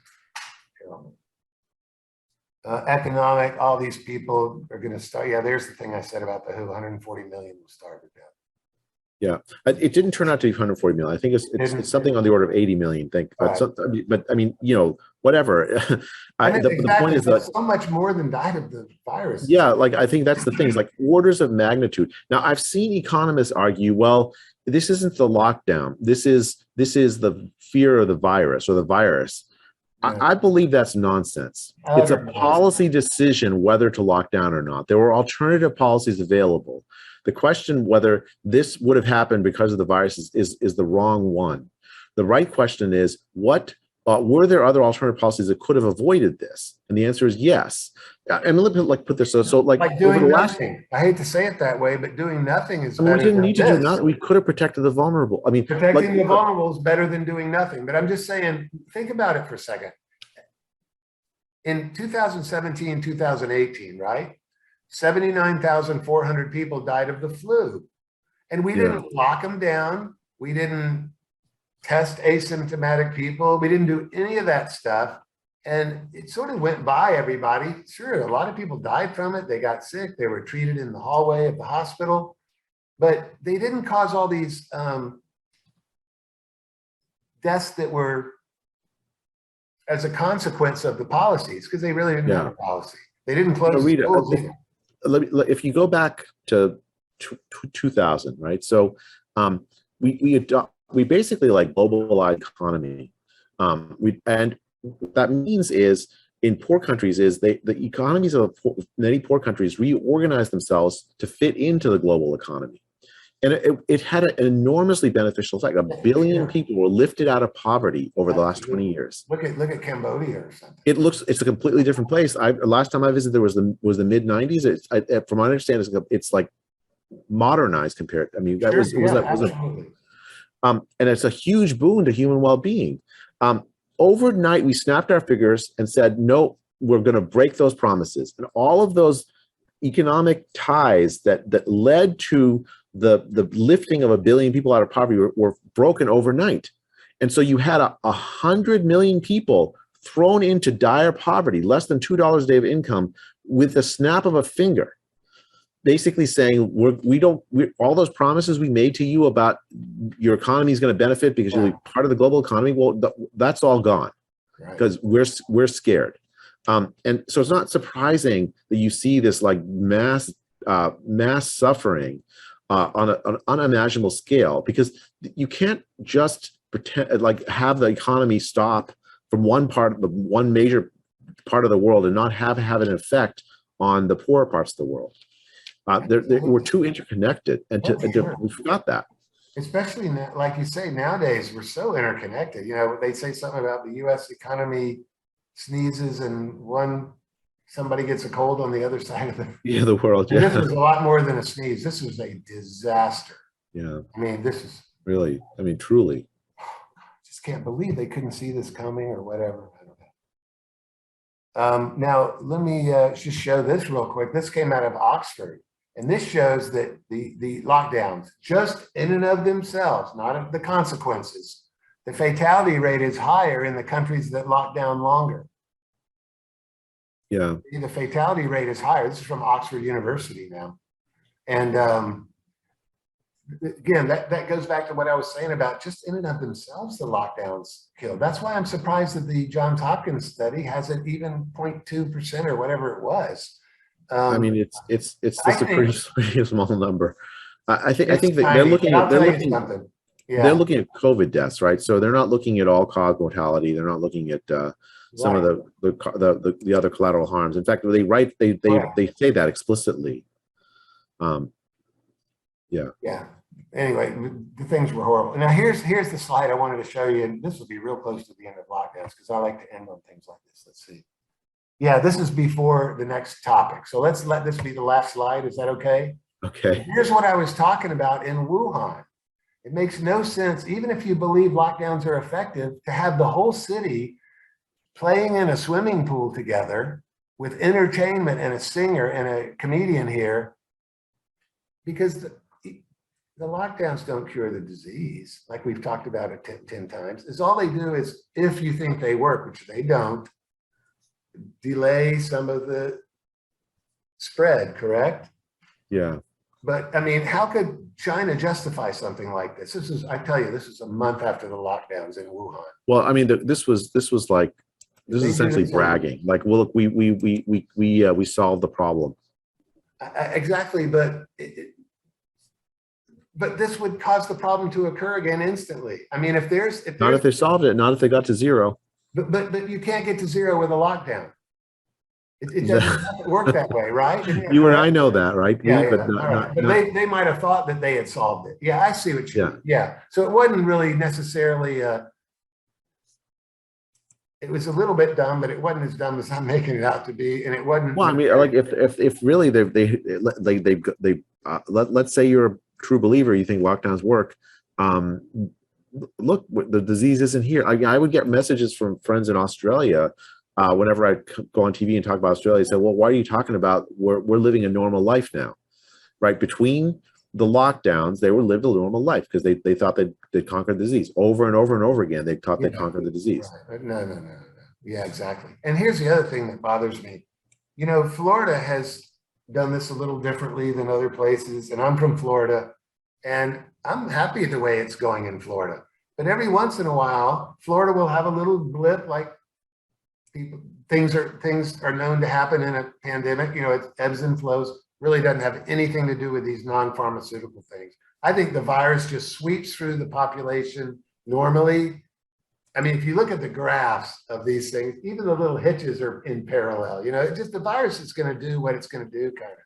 Economic, all these people are going to start. Yeah, there's the thing I said about the WHO, 140 million will starve to death. Yeah, it didn't turn out to be 140 million. I think it's something on the order of 80 million. But I mean, you know, whatever. The point is that so much more than died of the virus. Yeah, like, I think that's the thing. It's like orders of magnitude. Now, I've seen economists argue, well, this isn't the lockdown. This is the fear of the virus, or the virus. I believe that's nonsense. It's a policy decision whether to lock down or not. There were alternative policies available. The question whether this would have happened because of the virus is the wrong one. The right question is, what were there other alternative policies that could have avoided this? And the answer is yes. And let me put this so like doing nothing. I hate to say it that way, but doing nothing is better. We didn't need to do nothing. We could have protected the vulnerable. I mean, protecting the vulnerable is better than doing nothing. But I'm just saying, think about it for a second. In 2017, 2018, right? 79,400 people died of the flu. And we Yeah. didn't lock them down. We didn't test asymptomatic people. We didn't do any of that stuff. And it sort of went by everybody. Sure, a lot of people died from it. They got sick. They were treated in the hallway of the hospital. But they didn't cause all these deaths that were as a consequence of the policies, because they really didn't have a policy. They didn't close Rita, schools either. if you go back to 2000, right? So we basically like globalized economy. And what that means is in poor countries is the economies of many poor countries reorganize themselves to fit into the global economy. And it had an enormously beneficial effect. 1 billion people were lifted out of poverty over the last 20 years. Look at Cambodia or something. It's a completely different place. Last time I visited, there was the mid 90s. From my understanding, it's like modernized compared. I mean, and it's a huge boon to human well-being. Overnight, we snapped our fingers and said, no, we're going to break those promises. And all of those economic ties that led to the lifting of 1 billion people out of poverty were broken overnight. And so you had 100 million people thrown into dire poverty, less than $2 a day of income, with the snap of a finger, basically saying, all those promises we made to you about your economy is going to benefit because you'll be part of the global economy. Well, that's all gone because we're scared. And so it's not surprising that you see this like mass suffering on an unimaginable scale, because you can't just pretend like have the economy stop from one major part of the world and not have an effect on the poorer parts of the world. We're too interconnected, and we forgot that. Especially now, like you say, nowadays we're so interconnected. You know, they say something about the U.S. economy sneezes and somebody gets a cold on the other side of the world. Yeah, this was a lot more than a sneeze. This was a disaster. Yeah, I mean, this is really. I mean, truly. Just can't believe they couldn't see this coming or whatever. I don't know. Now let me just show this real quick. This came out of Oxford, and this shows that the lockdowns, just in and of themselves, not of the consequences, the fatality rate is higher in the countries that lock down longer. Yeah. The fatality rate is higher. This is from Oxford University now. And again, that goes back to what I was saying about just in and of themselves, the lockdowns killed. That's why I'm surprised that the Johns Hopkins study hasn't even 0.2% or whatever it was. I mean, it's just a pretty small number. I think that they're looking at COVID deaths, right? So they're not looking at all-cause mortality. They're not looking at some of the other collateral harms. In fact, they say that explicitly. Yeah. Anyway, the things were horrible. Now here's the slide I wanted to show you, and this will be real close to the end of lockdowns because I like to end on things like this. Let's see. Yeah, this is before the next topic. So let's let this be the last slide. Is that okay? Okay. Here's what I was talking about in Wuhan. It makes no sense, even if you believe lockdowns are effective, to have the whole city playing in a swimming pool together with entertainment and a singer and a comedian here, because the lockdowns don't cure the disease, like we've talked about it 10 times. Is all they do is, if you think they work, which they don't, delay some of the spread, correct? Yeah. But I mean, how could China justify something like this? I tell you, this is a month after the lockdowns in Wuhan. Well, I mean, this is essentially bragging. Like, well, look, we solved the problem. Exactly, but this would cause the problem to occur again instantly. I mean, if they solved it, not if they got to zero. But you can't get to zero with a lockdown. It doesn't work that way, right? You and I know that, right? But they might have thought that they had solved it. Yeah, I see what you mean. Yeah. So it wasn't really necessarily it was a little bit dumb, but it wasn't as dumb as I'm making it out to be. And it wasn't. Well, I mean, like if really let's say you're a true believer, you think lockdowns work. Look, the disease isn't here. I would get messages from friends in Australia whenever I go on TV and talk about Australia. Say, well, why are you talking about we're living a normal life now, right? Between the lockdowns, they were lived a normal life because they thought they'd conquered the disease over and over and over again. They thought they'd conquered the disease. Right. No. Yeah, exactly. And here's the other thing that bothers me. You know, Florida has done this a little differently than other places, and I'm from Florida, and I'm happy the way it's going in Florida. But every once in a while, Florida will have a little blip, like things are known to happen in a pandemic. You know, it ebbs and flows. Really doesn't have anything to do with these non-pharmaceutical things. I think the virus just sweeps through the population normally. I mean, if you look at the graphs of these things, even the little hitches are in parallel. You know, it's just the virus is going to do what it's going to do, kind of.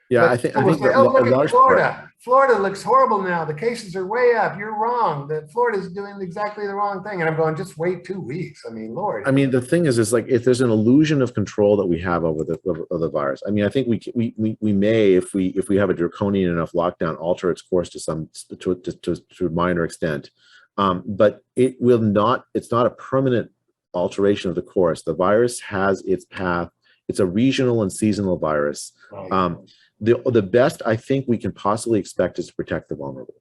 Yeah, But I think say, oh, look at Florida. Florida looks horrible now. The cases are way up. You're wrong. That Florida's doing exactly the wrong thing. And I'm going, just wait 2 weeks. I mean, Lord. I mean, the thing is like if there's an illusion of control that we have over the virus. I mean, I think we may, if we have a draconian enough lockdown, alter its course to a minor extent. But it will not. It's not a permanent alteration of the course. The virus has its path. It's a regional and seasonal virus. Right. The best I think we can possibly expect is to protect the vulnerable.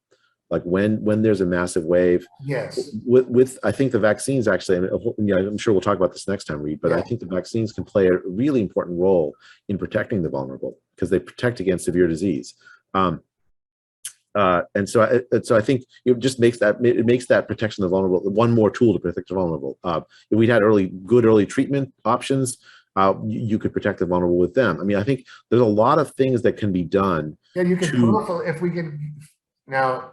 Like when there's a massive wave. Yes. With I think the vaccines actually. I'm sure we'll talk about this next time, Reid. But I think the vaccines can play a really important role in protecting the vulnerable because they protect against severe disease. And so I think it just makes that protection of the vulnerable one more tool to protect the vulnerable. If we'd had good early treatment options, you could protect the vulnerable with them. I mean, I think there's a lot of things that can be done. Yeah, you could if we could. Now,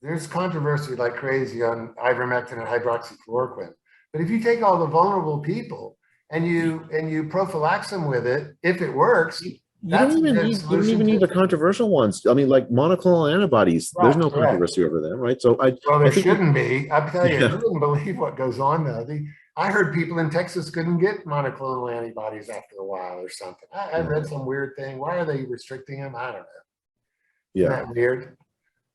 there's controversy like crazy on ivermectin and hydroxychloroquine, but if you take all the vulnerable people and you prophylax them with it, if it works. You don't even need the controversial ones. I mean, like monoclonal antibodies, there's no controversy over them, right? So there shouldn't be. I tell you, you wouldn't believe what goes on now. I heard people in Texas couldn't get monoclonal antibodies after a while or something. I read some weird thing. Why are they restricting them? I don't know. Yeah. Isn't that weird?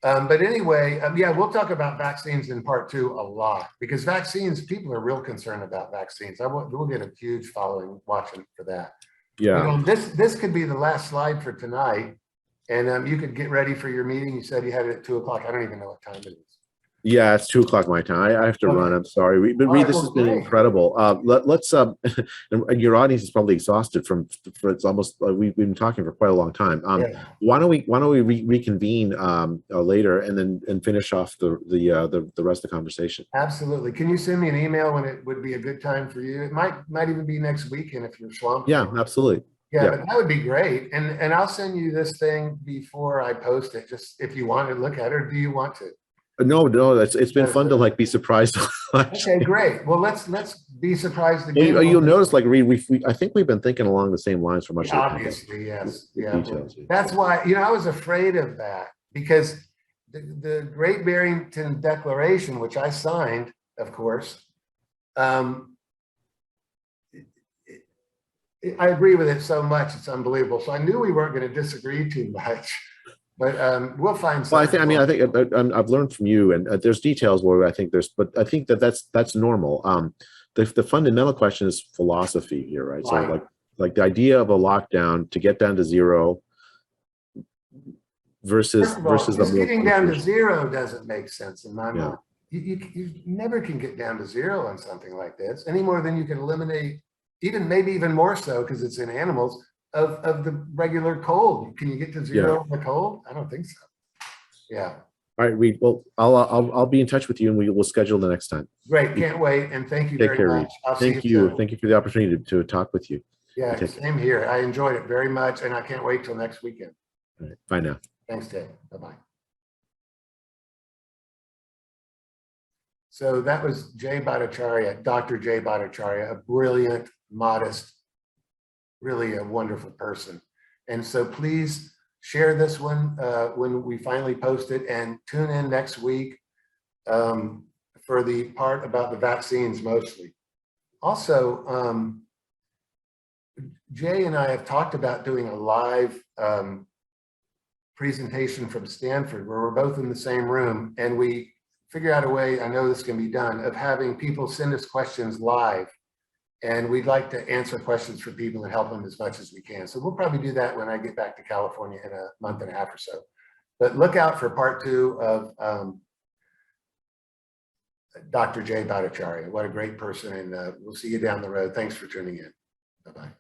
But anyway, yeah, we'll talk about vaccines in part 2 a lot because vaccines, people are real concerned about vaccines. We'll get a huge following watching for that. Yeah. This could be the last slide for tonight, and you could get ready for your meeting. You said you had it at 2:00. I don't even know what time it is. Yeah, it's 2:00 my time. I have to run. I'm sorry, but Reid, this has been incredible. Let's and your audience is probably exhausted for it's almost we've been talking for quite a long time. Why don't we reconvene later and finish off the rest of the conversation? Absolutely. Can you send me an email when it would be a good time for you? It might even be next weekend if you're swamped. Yeah, absolutely. Yeah, but that would be great. And I'll send you this thing before I post it, just if you want to look at it, or do you want to? No, it's been fun to be surprised. Okay, great. Well, let's be surprised again. You'll notice, like Reid, I think we've been thinking along the same lines for much of the time. Obviously, yes. Yeah. That's why, I was afraid of that because the Great Barrington Declaration, which I signed, of course, I agree with it so much, it's unbelievable. So I knew we weren't going to disagree too much. But we'll find. Well, I think I've learned from you, and there's details where I think but I think that's normal. The fundamental question is philosophy here, right? So like the idea of a lockdown to get down to zero versus getting down to zero doesn't make sense in my mind. You never can get down to zero on something like this any more than you can eliminate, maybe even more so because it's in animals. Of the regular cold. Can you get to zero on the cold? I don't think so. Yeah. All right, Reid. Well, I'll be in touch with you, and we'll schedule the next time. Great. Can't wait. And thank you very much. Thank you. Thank you for the opportunity to talk with you. Yeah, same here. I enjoyed it very much, and I can't wait till next weekend. All right. Bye now. Thanks, Dave. Bye-bye. So that was Dr. Jay Bhattacharya, a brilliant, modest, really a wonderful person. And so please share this one when we finally post it, and tune in next week for the part about the vaccines mostly. Also, Jay and I have talked about doing a live presentation from Stanford where we're both in the same room, and we figure out a way, I know this can be done, of having people send us questions live. And we'd like to answer questions for people and help them as much as we can. So we'll probably do that when I get back to California in a month and a half or so. But look out for part 2 of Dr. Bhattacharya. What a great person, and we'll see you down the road. Thanks for tuning in. Bye-bye.